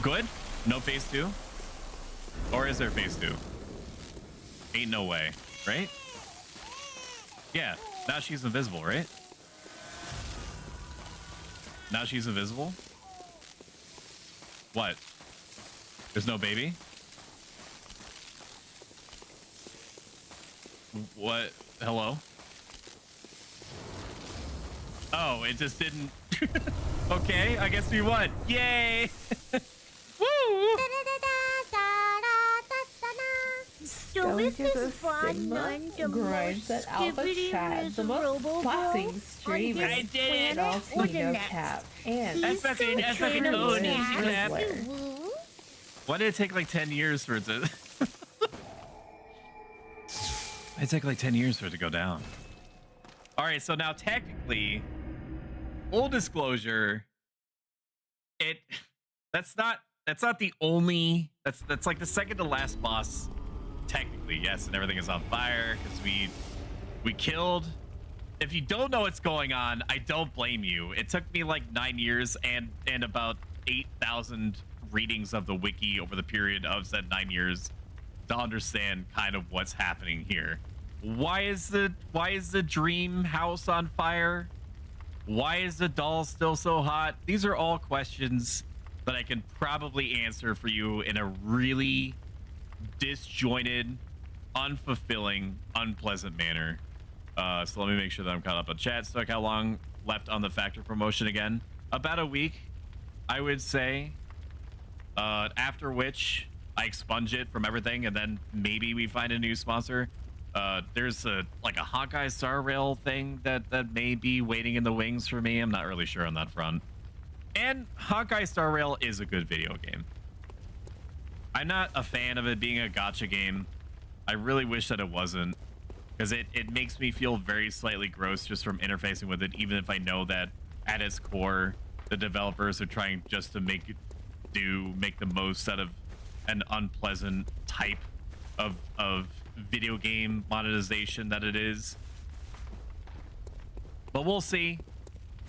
Good? No phase 2? Or is there phase 2? Ain't no way, right? Yeah, now she's invisible, right? Now she's invisible? What? There's no baby? What? Hello? Oh, it just didn't. Okay, I guess we won. Yay! Woo! So this is fun. Grinds at Alpha Chat, the most boxing streamer. I did it! Altino Cap, and That's fucking Wrestler. Why did it take like 10 years for it to... It took like 10 years for it to go down. All right, so now technically, full disclosure, that's not the only, that's like the second to last boss, technically, yes, and everything is on fire because we killed. If you don't know what's going on, I don't blame you. It took me like 9 years and about 8,000 readings of the wiki over the period of said 9 years to understand kind of what's happening here. Why is the dream house on fire? Why is the doll still so hot? These are all questions that I can probably answer for you in a really disjointed, unfulfilling, unpleasant manner. So let me make sure that I'm caught up on chat. So like how long left on the factor promotion again? About a week, I would say. After which I expunge it from everything, and then maybe we find a new sponsor. There's like a Hawkeye Star Rail thing that may be waiting in the wings for me. I'm not really sure on that front. And Hawkeye Star Rail is a good video game. I'm not a fan of it being a gacha game. I really wish that it wasn't, because it makes me feel very slightly gross just from interfacing with it, even if I know that at its core the developers are trying just to make the most out of an unpleasant type of video game monetization that it is. But we'll see.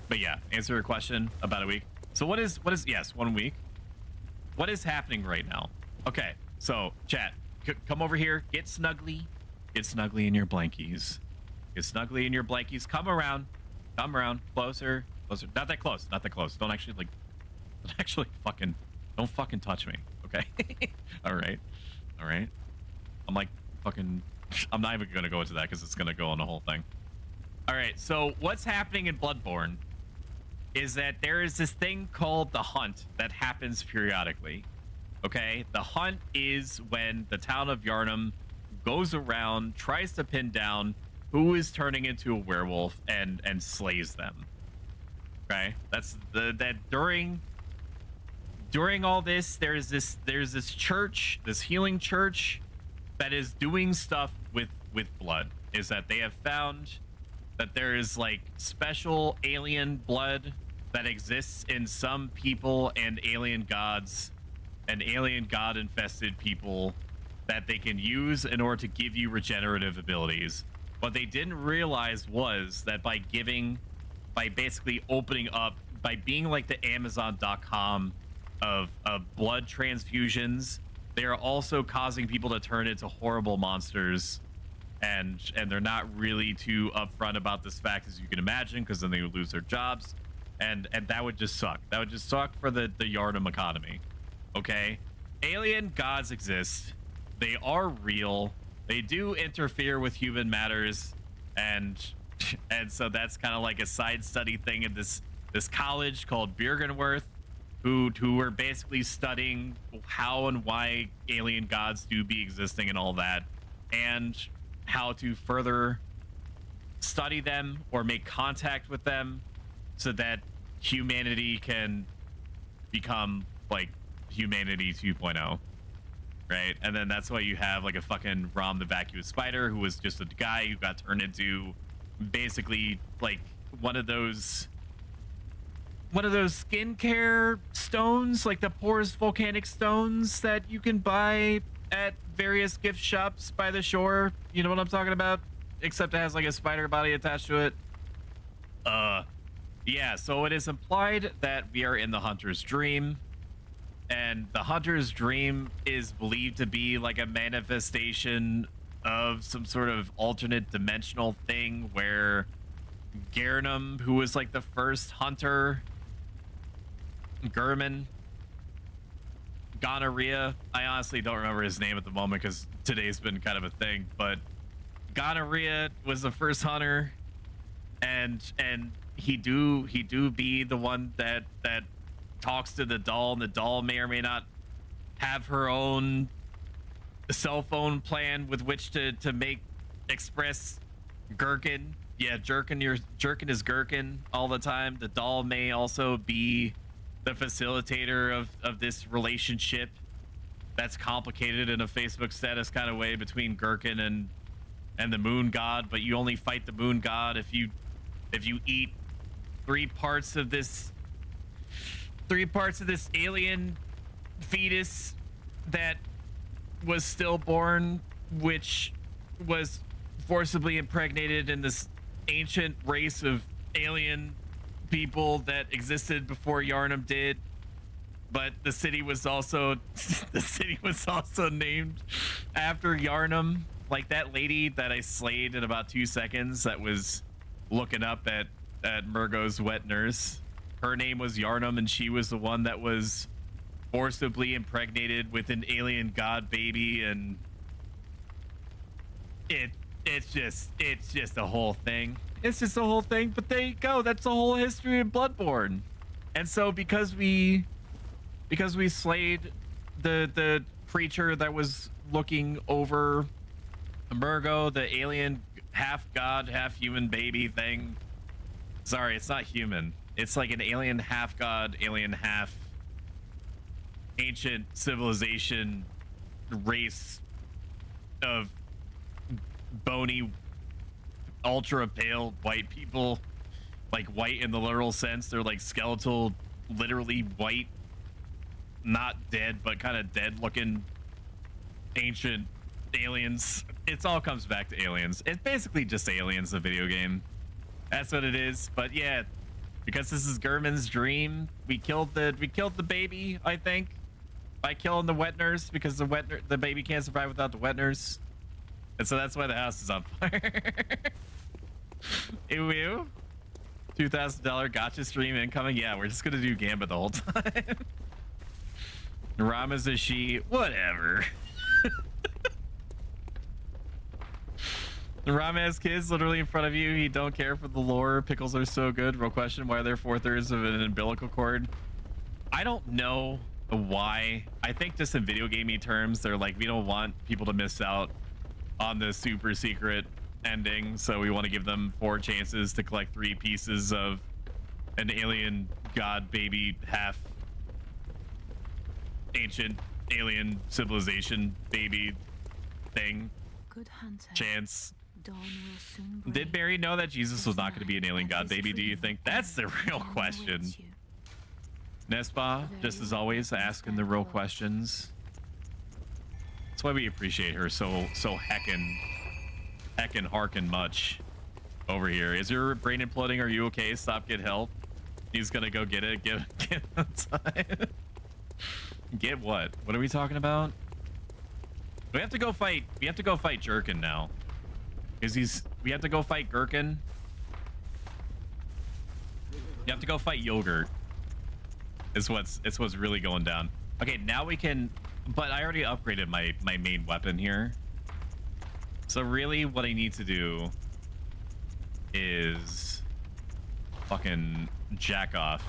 But yeah, answer your question, about a week. So what is yes, 1 week. What is happening right now? Okay, so chat, come over here, get snuggly in your blankies. Get snuggly in your blankies. Come around, closer. Not that close. Don't fucking touch me, okay? All right. I'm like fucking, I'm not even gonna go into that because it's gonna go on the whole thing. All right, so what's happening in Bloodborne is that there is this thing called the hunt that happens periodically. Okay, the hunt is when the town of Yharnam goes around, tries to pin down who is turning into a werewolf and slays them. Okay, that's that during all this, there's this church, this healing church, that is doing stuff with blood. Is that they have found that there is like special alien blood that exists in some people and alien gods and alien god infested people that they can use in order to give you regenerative abilities. What they didn't realize was that by basically opening up, by being like the Amazon.com of blood transfusions, they are also causing people to turn into horrible monsters, and they're not really too upfront about this fact, as you can imagine, because then they would lose their jobs, and that would just suck. That would just suck for the Yharnam economy. Okay, alien gods exist. They are real. They do interfere with human matters, and so that's kind of like a side study thing in this college called Birkenworth, who were basically studying how and why alien gods do be existing and all that, and how to further study them or make contact with them so that humanity can become like humanity 2.0, right? And then that's why you have like a fucking Rom the Vacuous Spider, who was just a guy who got turned into basically like one of those skincare stones, like the porous volcanic stones that you can buy at various gift shops by the shore. You know what I'm talking about? Except it has like a spider body attached to it. Yeah, so it is implied that we are in the Hunter's Dream, and the Hunter's Dream is believed to be like a manifestation of some sort of alternate dimensional thing where Garnum, who was like the first hunter, Gonorrhea, I honestly don't remember his name at the moment because today's been kind of a thing, but Gonorrhea was the first hunter, and he do be the one that talks to the doll, and the doll may or may not have her own cell phone plan with which to express gherkin. Yeah, jerkin is gherkin all the time. The doll may also be the facilitator of this relationship that's complicated in a Facebook status kind of way between gherkin and the moon god, but you only fight the moon god if you eat three parts of this alien fetus that was stillborn, which was forcibly impregnated in this ancient race of alien people that existed before Yarnum did. But the city was also named after Yarnum. Like that lady that I slayed in about 2 seconds that was looking up at Murgo's wet nurse. Her name was Yarnum, and she was the one that was forcibly impregnated with an alien god baby, and it's just a whole thing. It's just a whole thing. But there you go. That's the whole history of Bloodborne. And so because we slayed the creature that was looking over Murgo, the alien half god, half human baby thing. Sorry, it's not human. It's like an alien half god, alien half ancient civilization race of bony, ultra pale white people. Like white in the literal sense. They're like skeletal, literally white, not dead, but kind of dead looking ancient aliens. It all comes back to aliens. It's basically just aliens, the video game. That's what it is. But yeah, because this is Gurman's dream, we killed the baby, I think, by killing the wet nurse, because the baby can't survive without the wet nurse. And so that's why the house is on fire. Ew, ew. $2,000 gotcha stream incoming. Yeah, we're just gonna do Gambit the whole time. Rama's a she. Whatever. Rama has kids literally in front of you. He don't care for the lore. Pickles are so good. Real question: why are there 4/3 of an umbilical cord? I don't know why. I think just in video gaming terms, they're like, we don't want people to miss out on the super secret ending, so we want to give them 4 chances to collect 3 pieces of an alien god baby half ancient alien civilization baby thing. Good hunter. Chance. Dawn will soon break. Did Barry know that Jesus was not going to be an alien god baby? Do you think? That's the real question. Nespa, just as always, asking the real questions. That's why we appreciate her so heckin' harkin' much over here. Is your brain imploding? Are you okay? Stop, get help. He's gonna go get it. Get outside. Get what? What are we talking about? We have to go fight. We have to go fight Jerkin now. Because we have to go fight Gherkin. You have to go fight Yogurt. It's what's really going down. Okay, now we can, but I already upgraded my main weapon here. So really what I need to do is fucking jack off.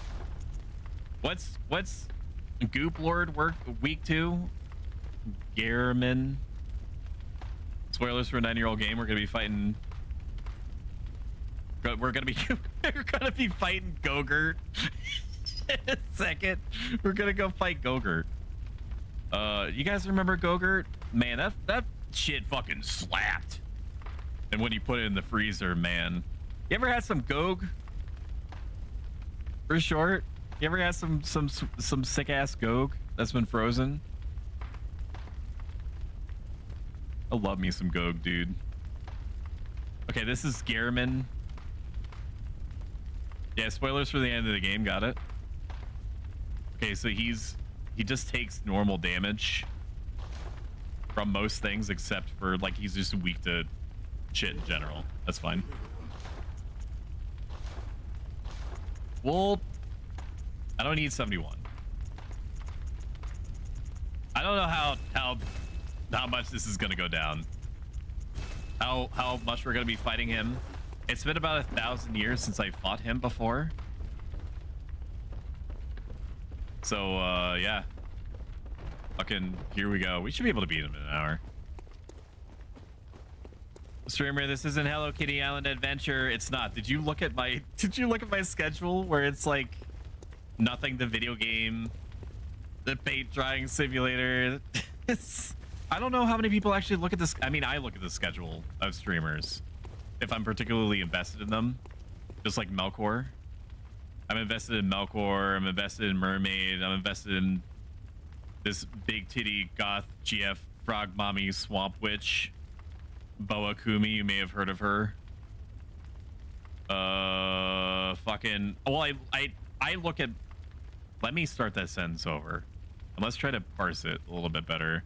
What's Goop Lord work week 2? Gehrman. Spoilers for a 9-year-old game. We're gonna be fighting. We're gonna be fighting Gogurt. In a second, we're gonna go fight Gogurt. You guys remember Gogurt? Man, that shit fucking slapped. And when you put it in the freezer, man. You ever had some Gog? For short. You ever had some sick ass Gog that's been frozen? I love me some Gog, dude. Okay, this is Gehrman. Yeah, spoilers for the end of the game. Got it. Okay, so he just takes normal damage from most things, except for like he's just weak to shit in general. That's fine. Well, I don't need 71. I don't know how much this is gonna go down. how much we're gonna be fighting him. It's been about 1,000 years since I fought him before. So yeah. Fucking here we go. We should be able to beat him in an hour. Streamer, this isn't Hello Kitty Island Adventure. It's not. Did you look at my schedule where it's like nothing the video game, the paint drying simulator? I don't know how many people actually look at this. I mean, I look at the schedule of streamers if I'm particularly invested in them, just like Melkor. I'm invested in Melkor. I'm invested in Mermaid. I'm invested in this big titty goth GF frog mommy swamp witch, Boa Kumi. You may have heard of her. Fucking. Well, I look at. Let me start that sentence over, and let's try to parse it a little bit better.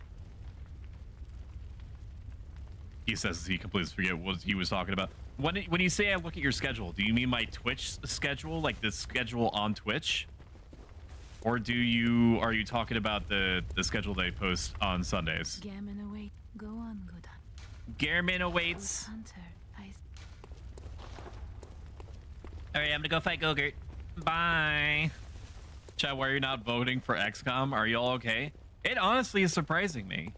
He says he completely forget what he was talking about. When you say I look at your schedule, do you mean my Twitch schedule, like the schedule on Twitch? Or are you talking about the schedule that I post on Sundays? Gammon await. Go on, good hunter. Garmin awaits. All right, I'm gonna go fight Gogurt. Bye. Chat, why are you not voting for XCOM? Are you all okay? It honestly is surprising me.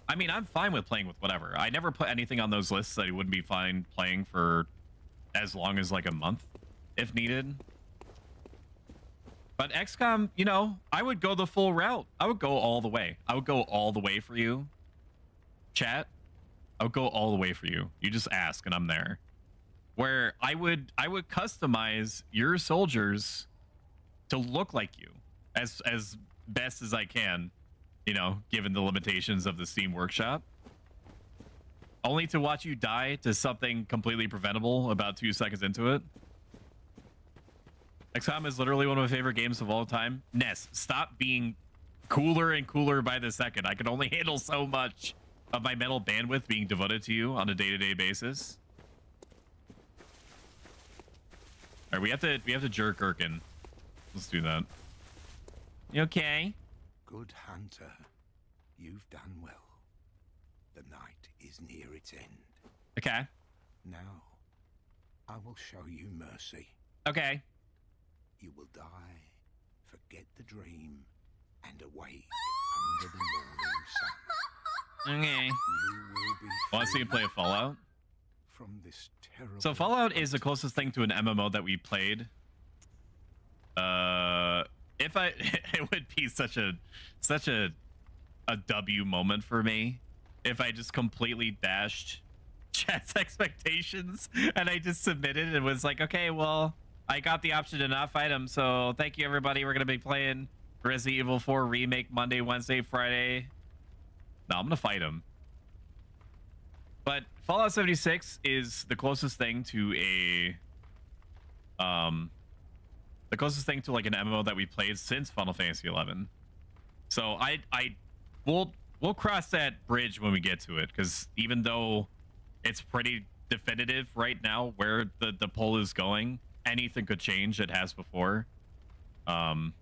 I mean, I'm fine with playing with whatever. I never put anything on those lists that I wouldn't be fine playing for as long as like a month, if needed. But XCOM, you know, I would go the full route. I would go all the way. I would go all the way for you. Chat, I would go all the way for you. You just ask and I'm there. Where I would customize your soldiers to look like you as best as I can, you know, given the limitations of the Steam Workshop. Only to watch you die to something completely preventable about 2 seconds into it. XCOM is literally one of my favorite games of all time. Ness, stop being cooler and cooler by the second. I can only handle so much of my mental bandwidth being devoted to you on a day-to-day basis. All right, we have to jerk Gherkin. Let's do that. You okay? Good hunter, you've done well. The night is near its end. Okay. Now, I will show you mercy. Okay. You will die, forget the dream, and awake under the morning sun. Okay. You will be Want to see you play a Fallout? from this terrible... So Fallout is the closest thing to an MMO that we played. If I, it would be such a W moment for me if I just completely dashed chat's expectations and I just submitted and was like, okay, well, I got the option to not fight him, so thank you everybody. We're gonna be playing Resident Evil 4 Remake Monday, Wednesday, Friday. No, I'm gonna fight him. But Fallout 76 is the closest thing to a the closest thing to like an MMO that we played since Final Fantasy 11. So we'll cross that bridge when we get to it, because even though it's pretty definitive right now where the poll is going, anything could change. It has before. I'll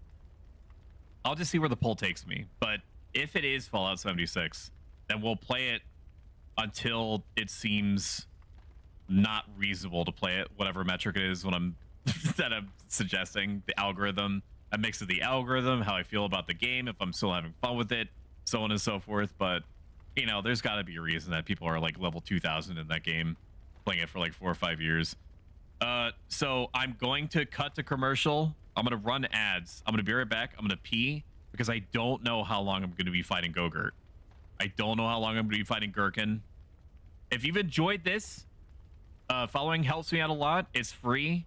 just see where the poll takes me. But if it is Fallout 76, then we'll play it until it seems not reasonable to play it, whatever metric it is when I'm that I'm suggesting. The algorithm, a mix of the algorithm, how I feel about the game, if I'm still having fun with it, so on and so forth. But you know, there's got to be a reason that people are like level 2000 in that game, playing it for like 4 or 5 years. So I'm going to cut to commercial. I'm gonna run ads. I'm gonna be right back. I'm gonna pee because I don't know how long I'm gonna be fighting Gogurt. I don't know how long I'm gonna be fighting Gherkin. If you've enjoyed this, following helps me out a lot. It's free,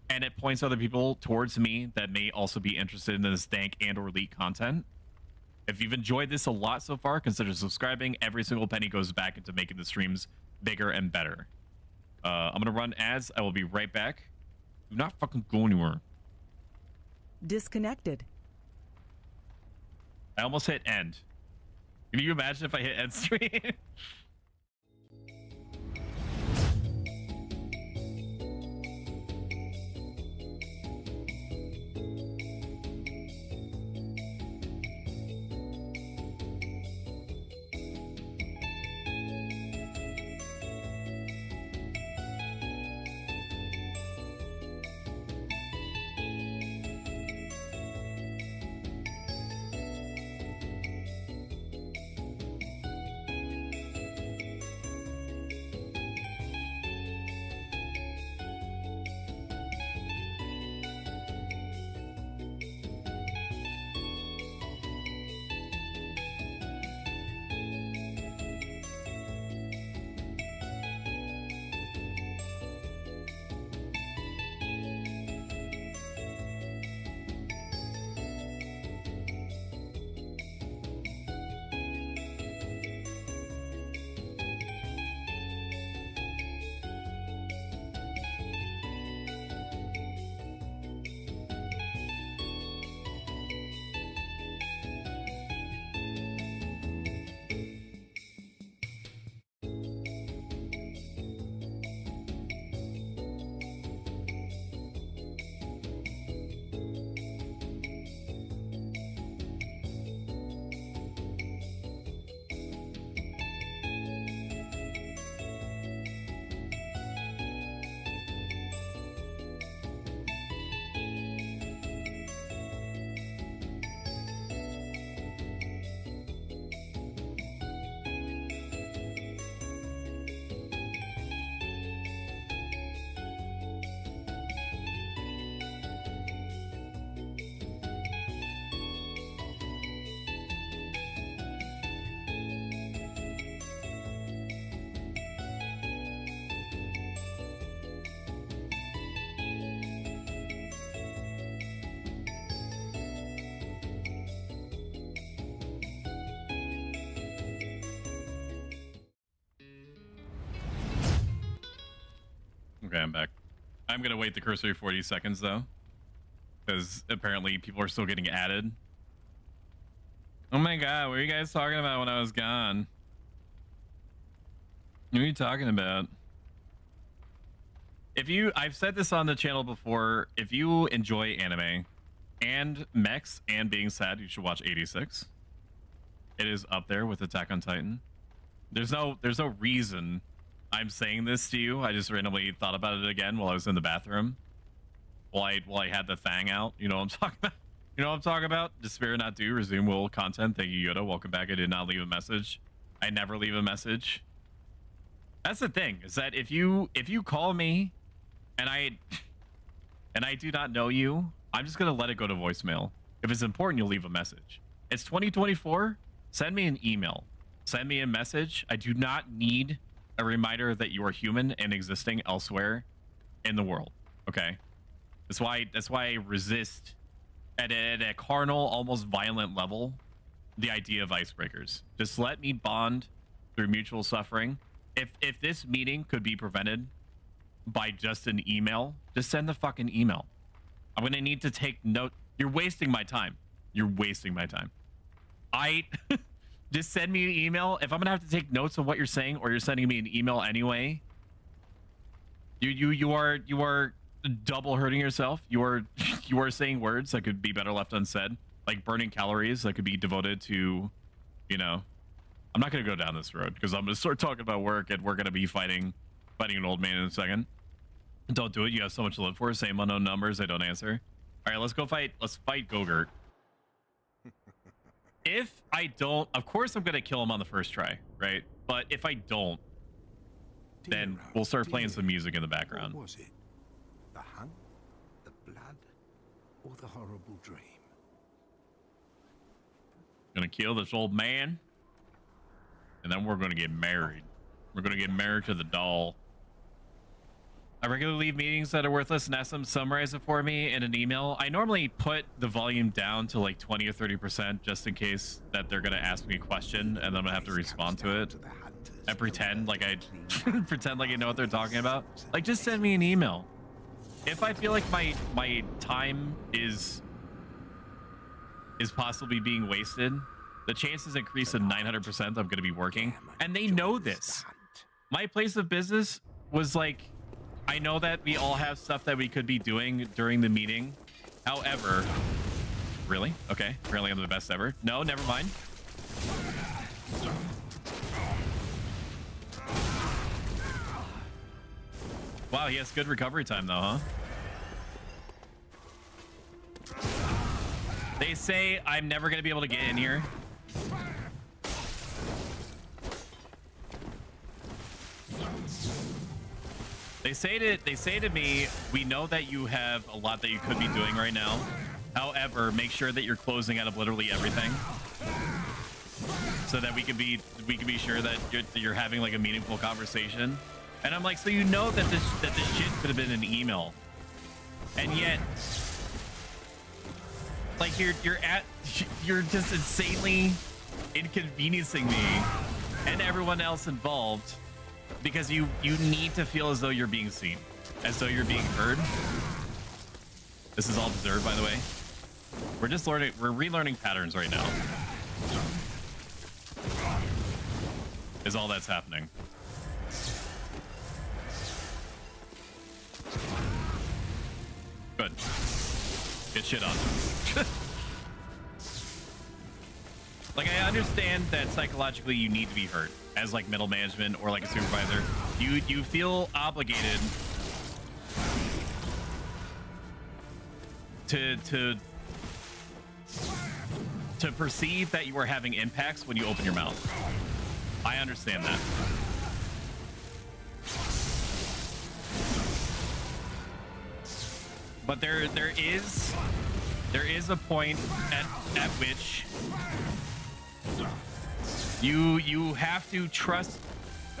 and it points other people towards me that may also be interested in this dank and or elite content. If you've enjoyed this a lot so far, consider subscribing. Every single penny goes back into making the streams bigger and better. I'm gonna run ads. I will be right back. Do not fucking go anywhere. Disconnected. I almost hit end. Can you imagine if I hit end stream? Okay, I'm back. I'm gonna wait the cursory 40 seconds though, because apparently people are still getting added. Oh my god, what were you guys talking about when I was gone? What are you talking about? I've said this on the channel before, if you enjoy anime and mechs and being sad, you should watch 86. It is up there with Attack on Titan. There's no reason I'm saying this to you. I just randomly thought about it again while I was in the bathroom. While I had the thang out. You know what I'm talking about? You know what I'm talking about? Despair not do. Resume will content. Thank you, Yoda. Welcome back. I did not leave a message. I never leave a message. That's the thing, is that if you call me and I do not know you, I'm just gonna let it go to voicemail. If it's important, you'll leave a message. It's 2024. Send me an email. Send me a message. I do not need a reminder that you are human and existing elsewhere in the world. Okay, that's why I resist at a carnal, almost violent level the idea of icebreakers. Just let me bond through mutual suffering. If this meeting could be prevented by just an email, just send the fucking email. I'm gonna need to take note. You're wasting my time. You're wasting my time. Just send me an email. If I'm gonna have to take notes of what you're saying, or you're sending me an email anyway, you are double hurting yourself. You are saying words that could be better left unsaid, like burning calories that could be devoted to, you know. I'm not gonna go down this road because I'm gonna start talking about work, and we're gonna be fighting an old man in a second. Don't do it. You have so much to live for. Same unknown numbers. I don't answer. All right, let's go fight. Let's fight Gogurt. If I don't, of course I'm gonna kill him on the first try, right? But if I don't, then we'll start playing some music in the background. What was it? The hunt, the blood, or the horrible dream? Gonna kill this old man, and then we're gonna get married. We're gonna get married to the doll. I regularly leave meetings that are worthless and ask them to summarize it for me in an email. I normally put the volume down to like 20 or 30% just in case that they're gonna ask me a question and then I'm gonna have to respond to it. I pretend like I know what they're talking about. Like, just send me an email. If I feel like my time is possibly being wasted, the chances increase to 900% I'm gonna be working, and they know this. My place of business was like, I know that we all have stuff that we could be doing during the meeting. However, really? Okay, apparently I'm the best ever. No, never mind. Wow, he has good recovery time though, huh? They say I'm never gonna be able to get in here. They say to me, we know that you have a lot that you could be doing right now. However, make sure that you're closing out of literally everything, so that we can be sure that you're having like a meaningful conversation. And I'm like, so you know that this shit could have been an email, and yet, like, you're just insanely inconveniencing me and everyone else involved. Because you need to feel as though you're being seen, as though you're being heard. This is all deserved, by the way. We're relearning patterns right now. Is all that's happening. Good. Get shit on. Like, I understand that psychologically you need to be heard as like middle management or like a supervisor. You feel obligated to perceive that you are having impacts when you open your mouth. I understand that. But there is a point at which you have to trust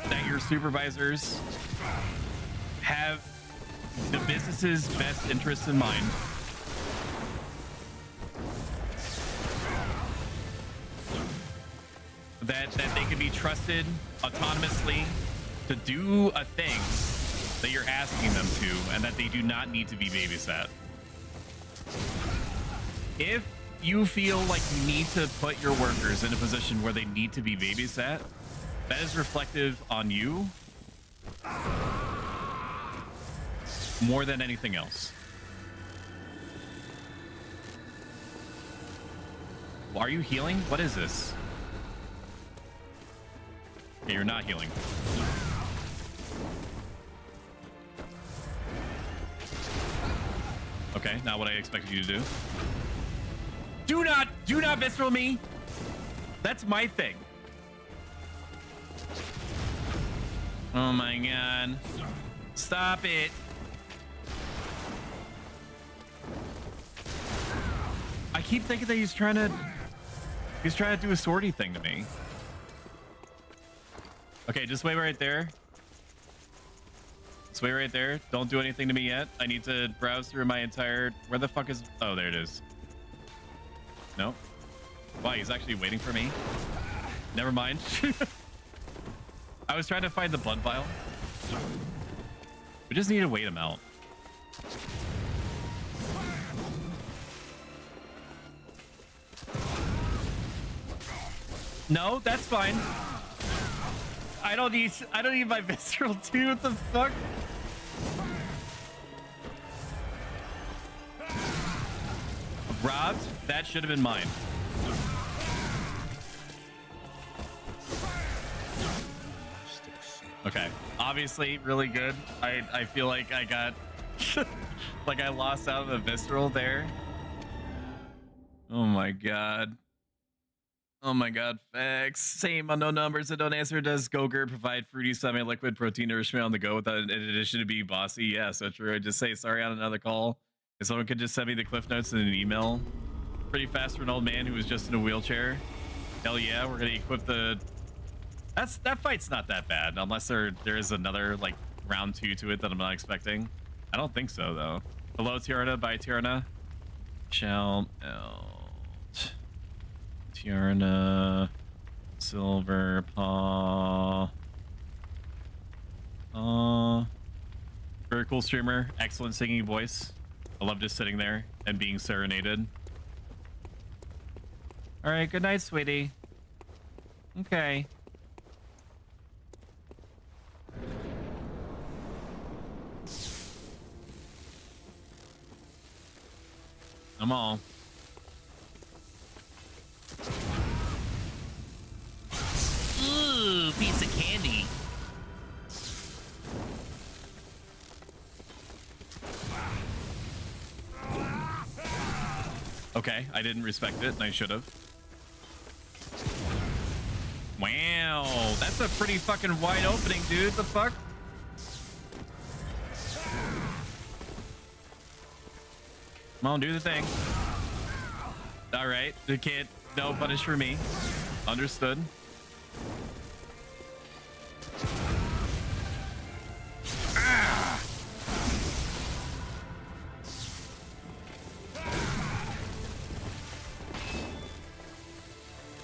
that your supervisors have the business's best interests in mind. That they can be trusted autonomously to do a thing that you're asking them to, and that they do not need to be babysat. If you feel like you need to put your workers in a position where they need to be babysat, that is reflective on you more than anything else. Are you healing? What is this? Okay, you're not healing. Okay, not what I expected you to do. Do not visceral me. That's my thing. Oh my god. Stop it. I keep thinking that he's trying to do a swordy thing to me. Okay, just wait right there. Just wait right there. Don't do anything to me yet. I need to browse through my entire... Where the fuck is... Oh, there it is. No. Wow, he's actually waiting for me. Never mind. I was trying to find the blood vial. We just need to wait him out. No, that's fine. I don't need my visceral too. What the fuck? Robbed? That should have been mine. Okay. Obviously, really good. I feel like I got... like I lost out of the visceral there. Oh my god. Oh my god, facts. Same unknown numbers that don't answer. Does Gogurt provide fruity semi-liquid protein nourishment on the go without in addition to be bossy? Yeah, so true. I just say sorry on another call. If someone could just send me the cliff notes in an email. Pretty fast for an old man who was just in a wheelchair. Hell yeah, we're gonna equip the... That fight's not that bad, unless there is another like round 2 to it that I'm not expecting. I don't think so though. Hello Tiarna, bye Tiarna. Shall out. Tiarna, Silver Paw. Very cool streamer, excellent singing voice. I love just sitting there and being serenaded. All right, good night, sweetie. Okay. I'm all. Ooh, piece of candy. Okay, I didn't respect it, and I should have. Wow, that's a pretty fucking wide opening, dude. The fuck? Come on, do the thing. All right, the kid, no punish for me. Understood. Ah!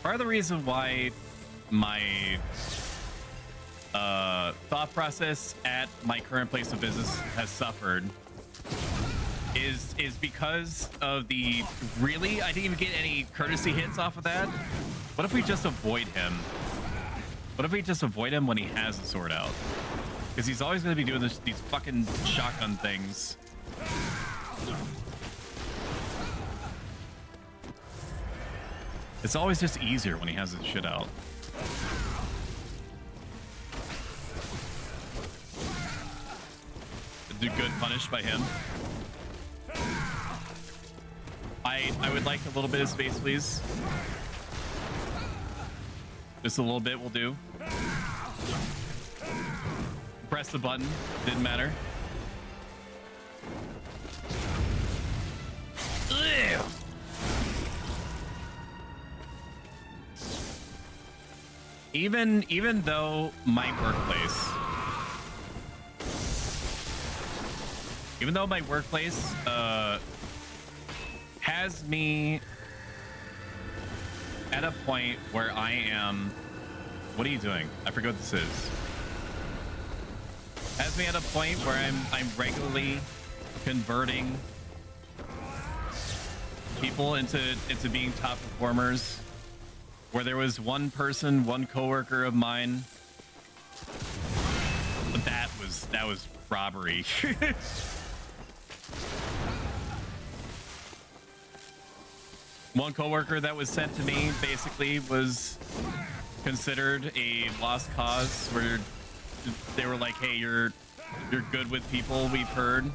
Part of the reason why my thought process at my current place of business has suffered is because of the really, I didn't even get any courtesy hits off of that. What if we just avoid him? What if we just avoid him when he has the sword out? Because he's always going to be doing these fucking shotgun things. It's always just easier when he has his shit out. Do good punish by him. I would like a little bit of space, please. Just a little bit will do. Press the button. Didn't matter. Ugh. Even though my workplace, has me at a point where I am... What are you doing? I forget what this is. has me at a point where I'm regularly converting people into being top performers. Where there was one person, one coworker of mine, but that was robbery. One coworker that was sent to me basically was considered a lost cause, where they were like, "Hey, you're good with people, we've heard.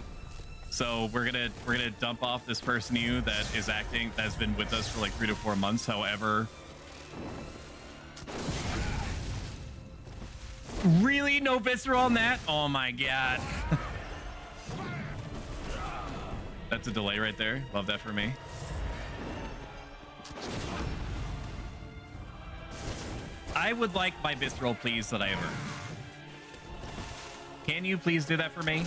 So we're gonna dump off this person you that is acting, that's been with us for like 3 to 4 months. However, really no visceral on that? Oh my god." That's a delay right there. Love that for me. I would like my visceral please that I ever. Can you please do that for me?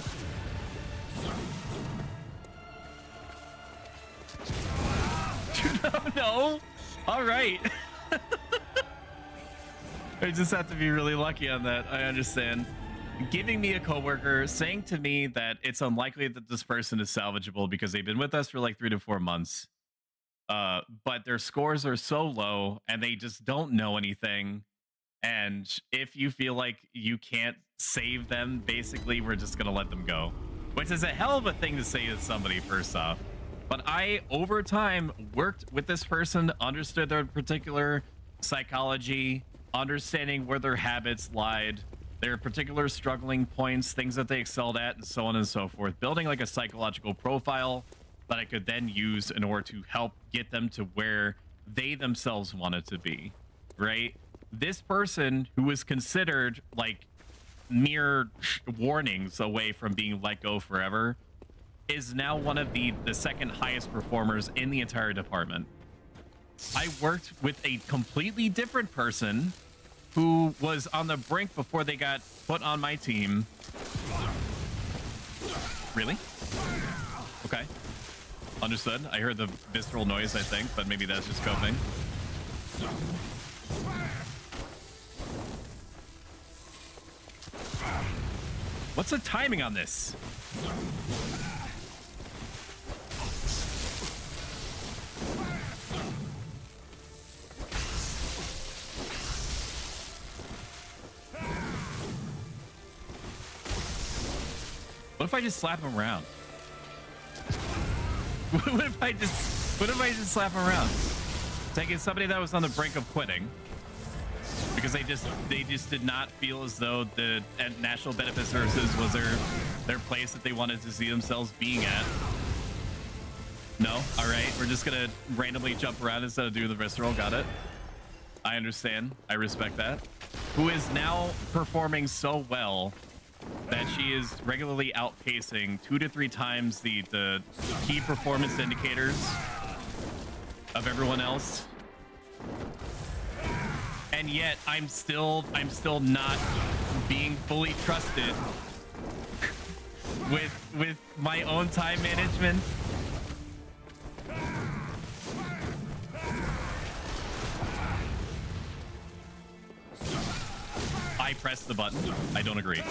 No. All right. I just have to be really lucky on that. I understand. Giving me a coworker, saying to me that it's unlikely that this person is salvageable because they've been with us for like 3 to 4 months. But their scores are so low and they just don't know anything. And if you feel like you can't save them, basically, we're just going to let them go. Which is a hell of a thing to say to somebody, first off. But I, over time, worked with this person, understood their particular psychology, understanding where their habits lied, their particular struggling points, things that they excelled at, and so on and so forth. Building like a psychological profile that I could then use in order to help get them to where they themselves wanted to be, right? This person who was considered like mere warnings away from being let go forever is now one of the second highest performers in the entire department. I worked with a completely different person who was on the brink before they got put on my team. Really? Okay. Understood. I heard the visceral noise, I think, but maybe that's just coping. What's the timing on this? What if I just slap him around? What if I just slap him around? Taking somebody that was on the brink of quitting because they just did not feel as though the National Benefit Services was their place that they wanted to see themselves being at. No? All right. We're just going to randomly jump around instead of doing the visceral. Got it. I understand. I respect that. Who is now performing so well that she is regularly outpacing 2 to 3 times the key performance indicators of everyone else. And yet I'm still not being fully trusted with my own time management. I pressed the button. I don't agree.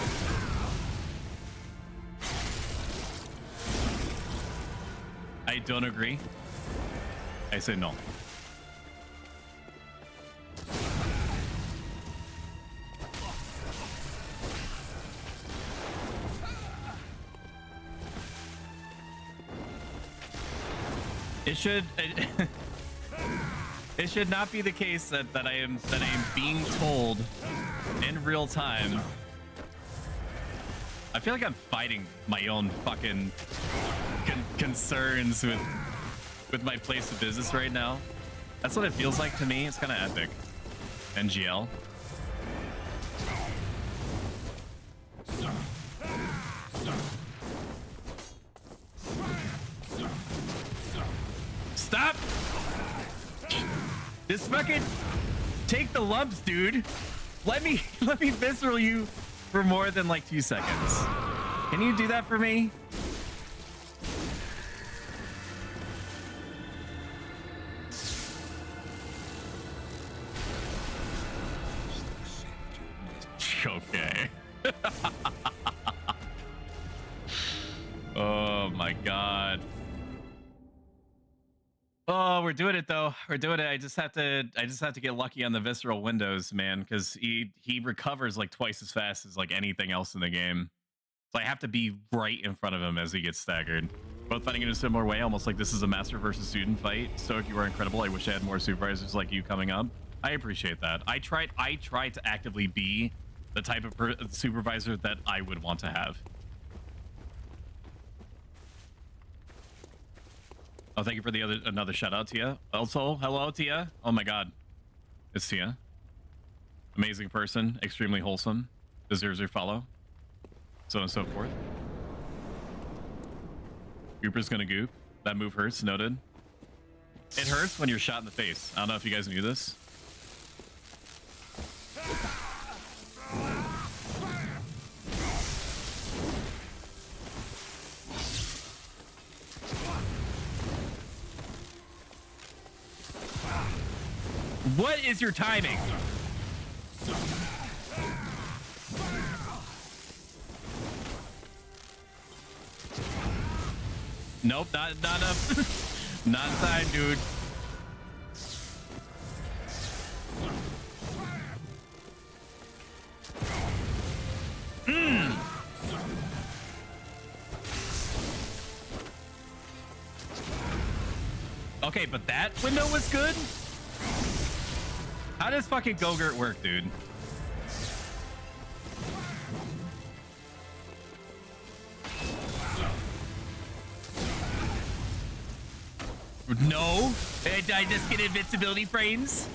I don't agree. I say no. It should not be the case that I am being told in real time. I feel like I'm fighting my own fucking concerns with my place of business right now. That's what it feels like to me. It's kind of epic. NGL. Stop! Just fucking take the lumps, dude. Let me visceral you for more than like 2 seconds. Can you do that for me? Okay. Oh my god. Oh, we're doing it though. We're doing it. I just have to get lucky on the visceral windows, man, because he recovers like twice as fast as like anything else in the game. So I have to be right in front of him as he gets staggered. Both fighting in a similar way, almost like this is a master versus student fight. Stoic, you are incredible. I wish I had more supervisors like you coming up. I appreciate that. I tried to actively be the type of supervisor that I would want to have. Oh, thank you for another shout out, Tia. Also, hello, Tia. Oh my god. It's Tia. Amazing person, extremely wholesome, deserves your follow. So on and so forth. Gooper's gonna goop. That move hurts, noted. It hurts when you're shot in the face. I don't know if you guys knew this. What is your timing? Nope, not enough. Not in time, dude. Okay, but that window was good? How does fucking Go-Gurt work, dude? No? Did I just get invincibility frames?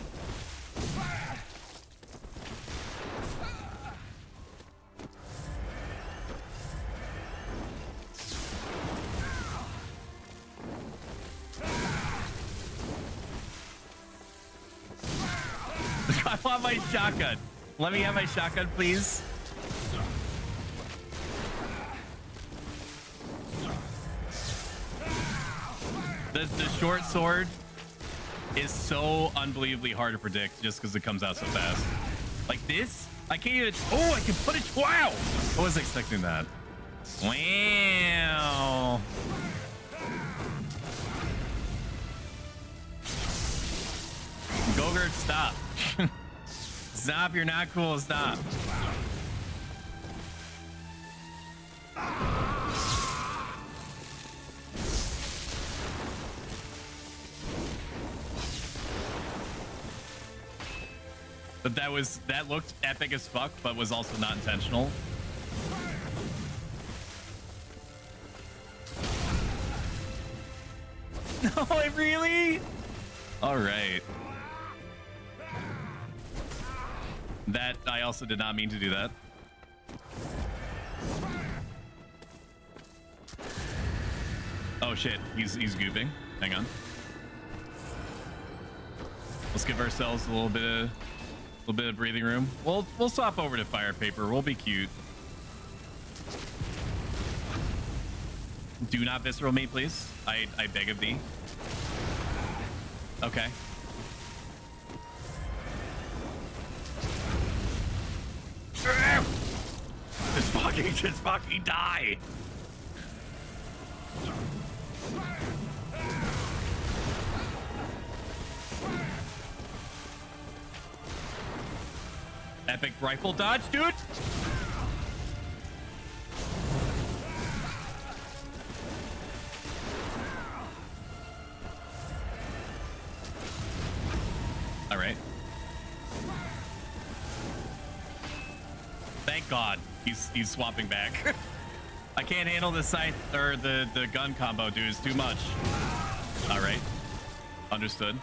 I want my shotgun. Let me have my shotgun, please. The short sword is so unbelievably hard to predict just because it comes out so fast. Like this, I can't even. Oh, I can put it. Wow! I wasn't expecting that. Wow. Go-Gurt, stop. Stop, you're not cool, stop. But that looked epic as fuck, but was also not intentional. No, really? All right. That I also did not mean to do that. Oh shit, he's gooping. Hang on. Let's give ourselves a little bit of breathing room. We'll swap over to fire paper. We'll be cute. Do not visceral me, please. I beg of thee. Okay. Just fucking die. Epic rifle dodge, dude. All right. Thank God he's swapping back. I can't handle the scythe or the gun combo, dude. It's too much. All right. Understood.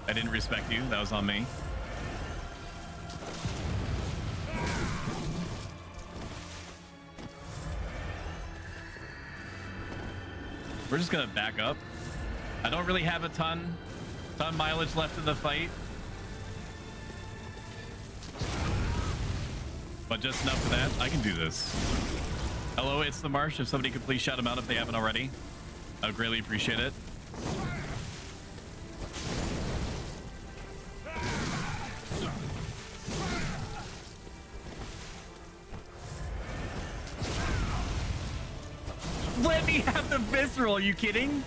I didn't respect you. That was on me. We're just gonna back up. I don't really have a ton mileage left in the fight, but just enough for that. I can do this. Hello, it's the Marsh. If somebody could please shout them out if they haven't already, I would greatly appreciate it. let me have the visceral. Are you kidding?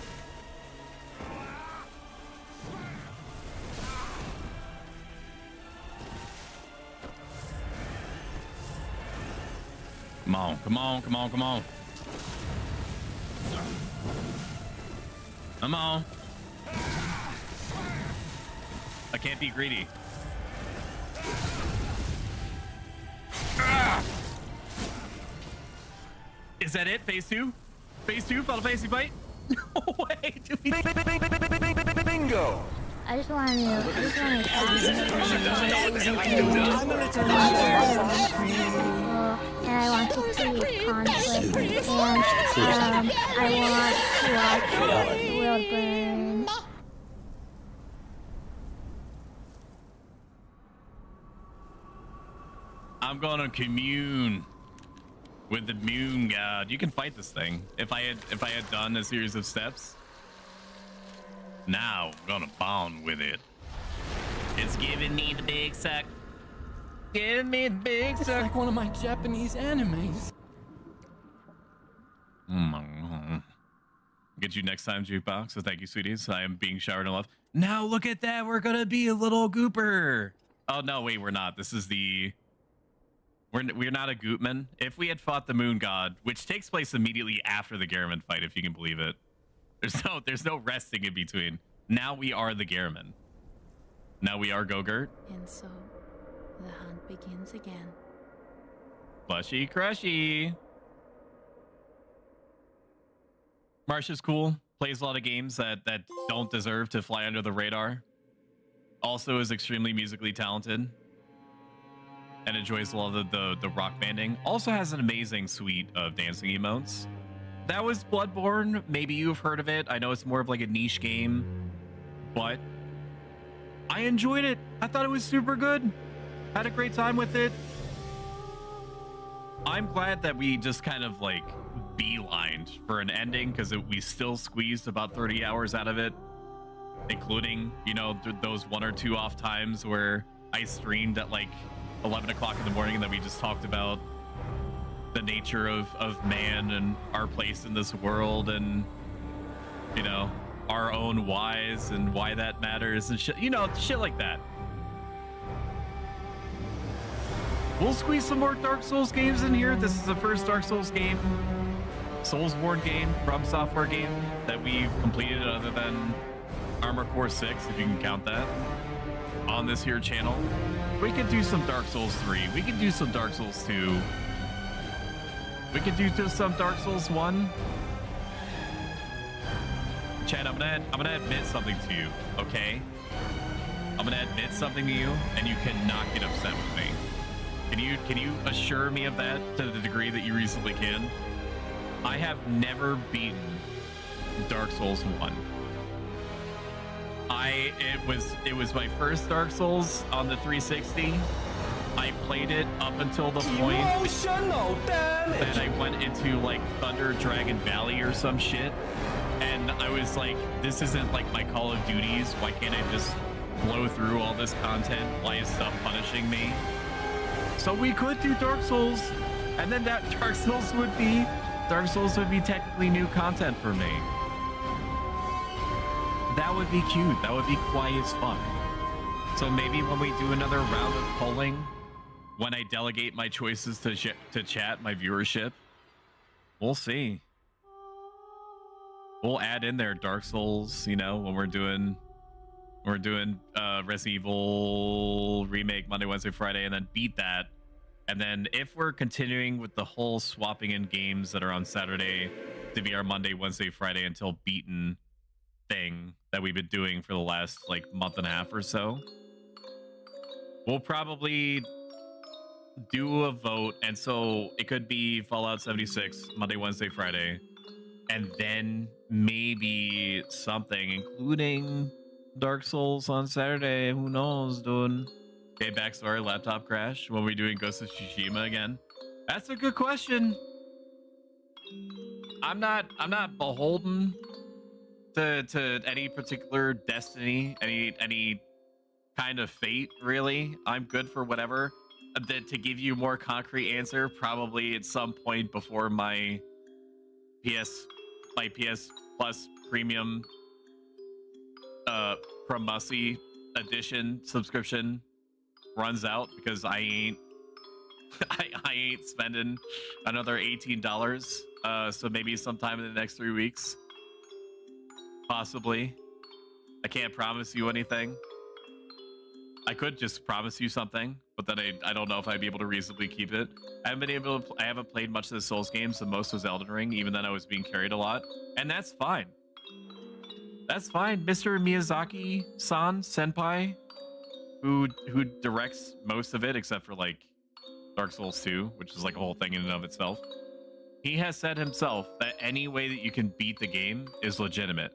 Come on, come on, come on, come on. Come on. I can't be greedy. Ah! Is that it? Phase 2? Phase 2? Final Fantasy fight? No way! Bingo! I just want to. And I want to create conflict. And I want to watch the world burn. I'm gonna commune with the moon god. You can fight this thing. If I had done a series of steps. Now I'm gonna bond with it. It's giving me the big suck. Give me the big It's suck. like one of my Japanese animes. Get you next time, Jukebox. So thank you, sweeties. I am being showered in love. Now look at that. We're gonna be a little gooper. Oh no, wait, we're not. This is the. We're not a Gootman. If we had fought the Moon God, which takes place immediately after the Garamond fight, if you can believe it. There's no resting in between. Now we are the Garamond. Now we are Gogurt. And so the hunt begins again. Plushy crushy. Marsha's cool. Plays a lot of games that don't deserve to fly under the radar. Also is extremely musically talented. And enjoys a lot of the rock banding. Also has an amazing suite of dancing emotes. That was Bloodborne. Maybe you've heard of it. I know it's more of like a niche game, but I enjoyed it. I thought it was super good. Had a great time with it. I'm glad that we just kind of like beelined for an ending because we still squeezed about 30 hours out of it, including, you know, those 1 or 2 off times where I streamed at like 11 o'clock in the morning and then we just talked about the nature of man and our place in this world and, you know, our own whys and why that matters and shit, you know, shit like that. We'll squeeze some more Dark Souls games in here. This is the first Dark Souls game, Soulsborne game, From Software game that we've completed other than Armor Core 6, if you can count that, on this here channel. We could do some Dark Souls 3. We could do some Dark Souls 2. We could do just some Dark Souls 1. Chad, I'm gonna admit something to you, okay? I'm gonna admit something to you, and you cannot get upset with me. Can you assure me of that to the degree that you reasonably can? I have never beaten Dark Souls 1. It was my first Dark Souls on the 360. I played it up until the point that I went into like Thunder Dragon Valley or some shit, and I was like, this isn't like my Call of Duties. Why can't I just blow through all this content? Why is stuff punishing me? So we could do Dark Souls, and then that Dark Souls would be technically new content for me. That would be cute. That would be quiet as fuck. So maybe when we do another round of polling, when I delegate my choices to chat, my viewership, we'll see. We'll add in there Dark Souls, you know, when we're doing Resident Evil Remake Monday, Wednesday, Friday, and then beat that. And then if we're continuing with the whole swapping in games that are on Saturday to be our Monday, Wednesday, Friday until beaten thing that we've been doing for the last like month and a half or so, we'll probably do a vote, and so it could be Fallout 76 Monday, Wednesday, Friday, and then maybe something including Dark Souls on Saturday. Who knows, dude? Okay, backstory: laptop crash. When we're doing Ghost of Tsushima again? That's a good question. I'm not beholden to any particular destiny, any kind of fate, really. I'm good for whatever. To give you a more concrete answer, probably at some point before my PS Plus Premium Promusy edition subscription runs out, because I ain't I ain't spending another $18. So maybe sometime in the next 3 weeks, possibly. I can't promise you anything. I could just promise you something, but then I don't know if I'd be able to reasonably keep it. I haven't played much of the Souls games, so most was Elden Ring, even then I was being carried a lot, and that's fine. That's fine. Mr. Miyazaki-san, senpai, who directs most of it, except for like Dark Souls 2, which is like a whole thing in and of itself. He has said himself that any way that you can beat the game is legitimate.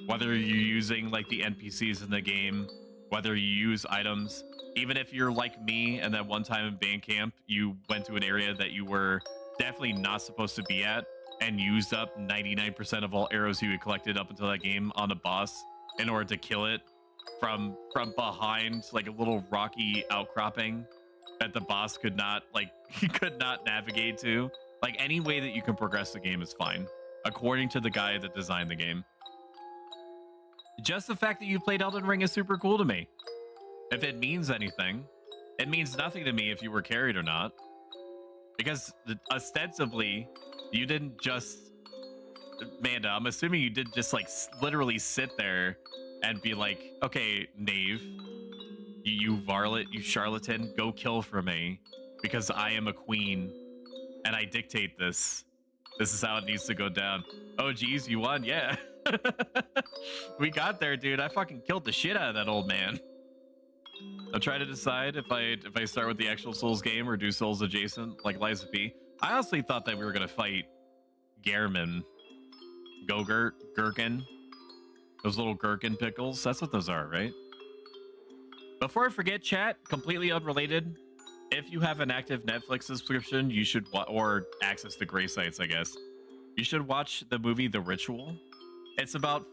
Whether you're using like the NPCs in the game, whether you use items, even if you're like me and that one time in band camp, you went to an area that you were definitely not supposed to be at and used up 99% of all arrows you had collected up until that game on a boss in order to kill it from behind like a little rocky outcropping that the boss could not navigate to. Like, any way that you can progress the game is fine, according to the guy that designed the game. Just the fact that you played Elden Ring is super cool to me. If it means anything, it means nothing to me if you were carried or not. Because ostensibly, you didn't just... Manda, I'm assuming you did just like literally sit there and be like, okay, knave, you varlet, you charlatan, go kill for me because I am a queen and I dictate this. This is how it needs to go down. Oh, geez, you won? Yeah. We got there, dude. I fucking killed the shit out of that old man. I'm trying to decide if I start with the actual Souls game or do Souls adjacent, like Liza P. I honestly thought that we were gonna fight Gehrman. Gherkin. Those little gherkin pickles. That's what those are, right? Before I forget, chat, completely unrelated. If you have an active Netflix subscription, you should, or access to gray sites, I guess, you should watch the movie The Ritual. It's about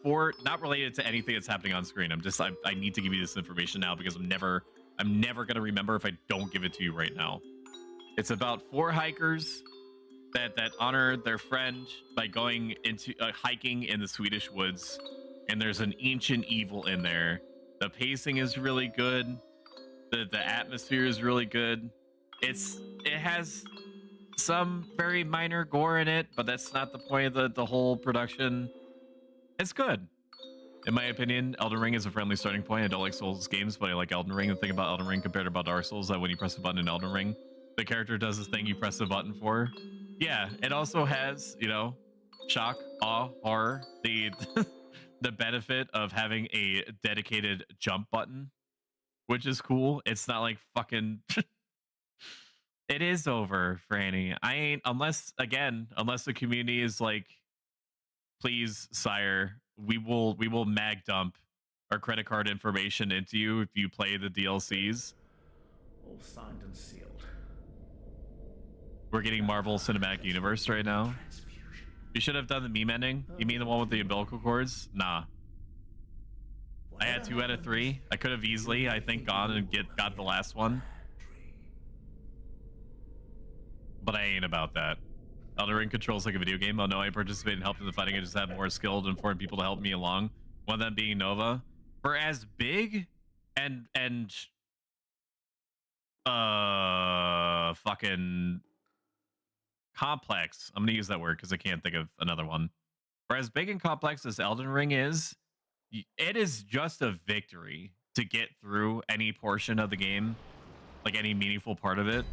not related to anything that's happening on screen. I need to give you this information now because I'm never gonna remember if I don't give it to you right now. It's about 4 hikers that honor their friend by going into hiking in the Swedish woods, and there's an ancient evil in there. The pacing is really good. The atmosphere is really good. It has some very minor gore in it, but that's not the point of the whole production. It's good. In my opinion, Elden Ring is a friendly starting point. I don't like Souls games, but I like Elden Ring. The thing about Elden Ring compared to Dark Souls is that when you press the button in Elden Ring, the character does this thing you press the button for. Yeah, it also has, you know, shock, awe, horror, the the benefit of having a dedicated jump button, which is cool. It's not like fucking... It is over, Franny. I ain't, unless the community is like, please, sire, we will mag dump our credit card information into you if you play the DLCs. All signed and sealed. We're getting Marvel Cinematic Universe right now. You should have done the meme ending. You mean the one with the umbilical cords? Nah. I had 2 out of 3. I could have easily, I think, gone and got the last one. But I ain't about that. Elden Ring controls like a video game. Oh no, I participate in helping the fighting. I just have more skilled and important people to help me along. One of them being Nova. For as big and fucking complex. I'm gonna use that word because I can't think of another one. For as big and complex as Elden Ring is, it is just a victory to get through any portion of the game, like any meaningful part of it.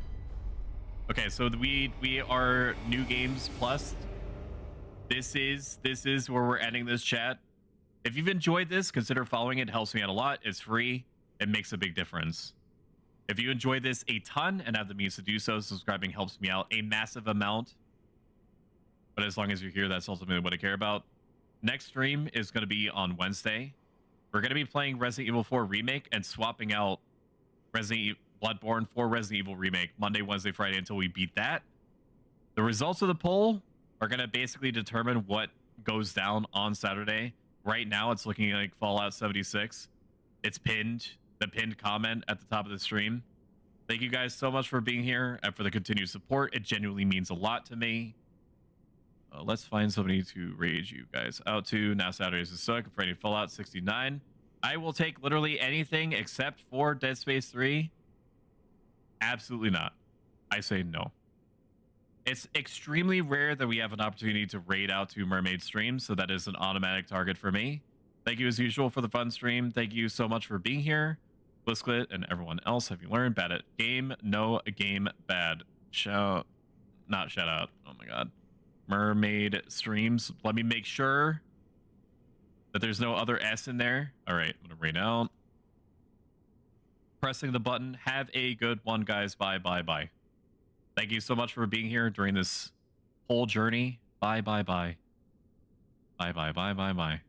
Okay, so we are New Games Plus. This is where we're ending this chat. If you've enjoyed this, consider following it. It helps me out a lot. It's free. It makes a big difference. If you enjoyed this a ton and have the means to do so, subscribing helps me out a massive amount. But as long as you're here, that's ultimately what I care about. Next stream is going to be on Wednesday. We're going to be playing Resident Evil 4 Remake and swapping out Bloodborne for Resident Evil Remake Monday, Wednesday, Friday until we beat that. The results of the poll are going to basically determine what goes down on Saturday. Right now, it's looking like Fallout 76. It's pinned. The pinned comment at the top of the stream. Thank you guys so much for being here and for the continued support. It genuinely means a lot to me. Let's find somebody to rage you guys out to. Now Saturdays is suck. Freddy Fallout 69. I will take literally anything except for Dead Space 3. Absolutely not. I say no. It's extremely rare that we have an opportunity to raid out to Mermaid streams, so that is an automatic target for me. Thank you as usual for the fun stream. Thank you so much for being here. Blisklet and everyone else. Have you learned? Bad at game? No, game bad. Not shout out. Oh my god. Mermaid streams. Let me make sure that there's no other S in there. All right, I'm gonna raid out. Pressing the button. Have a good one, guys. Bye, bye, bye. Thank you so much for being here during this whole journey. Bye, bye, bye. Bye, bye, bye, bye, bye.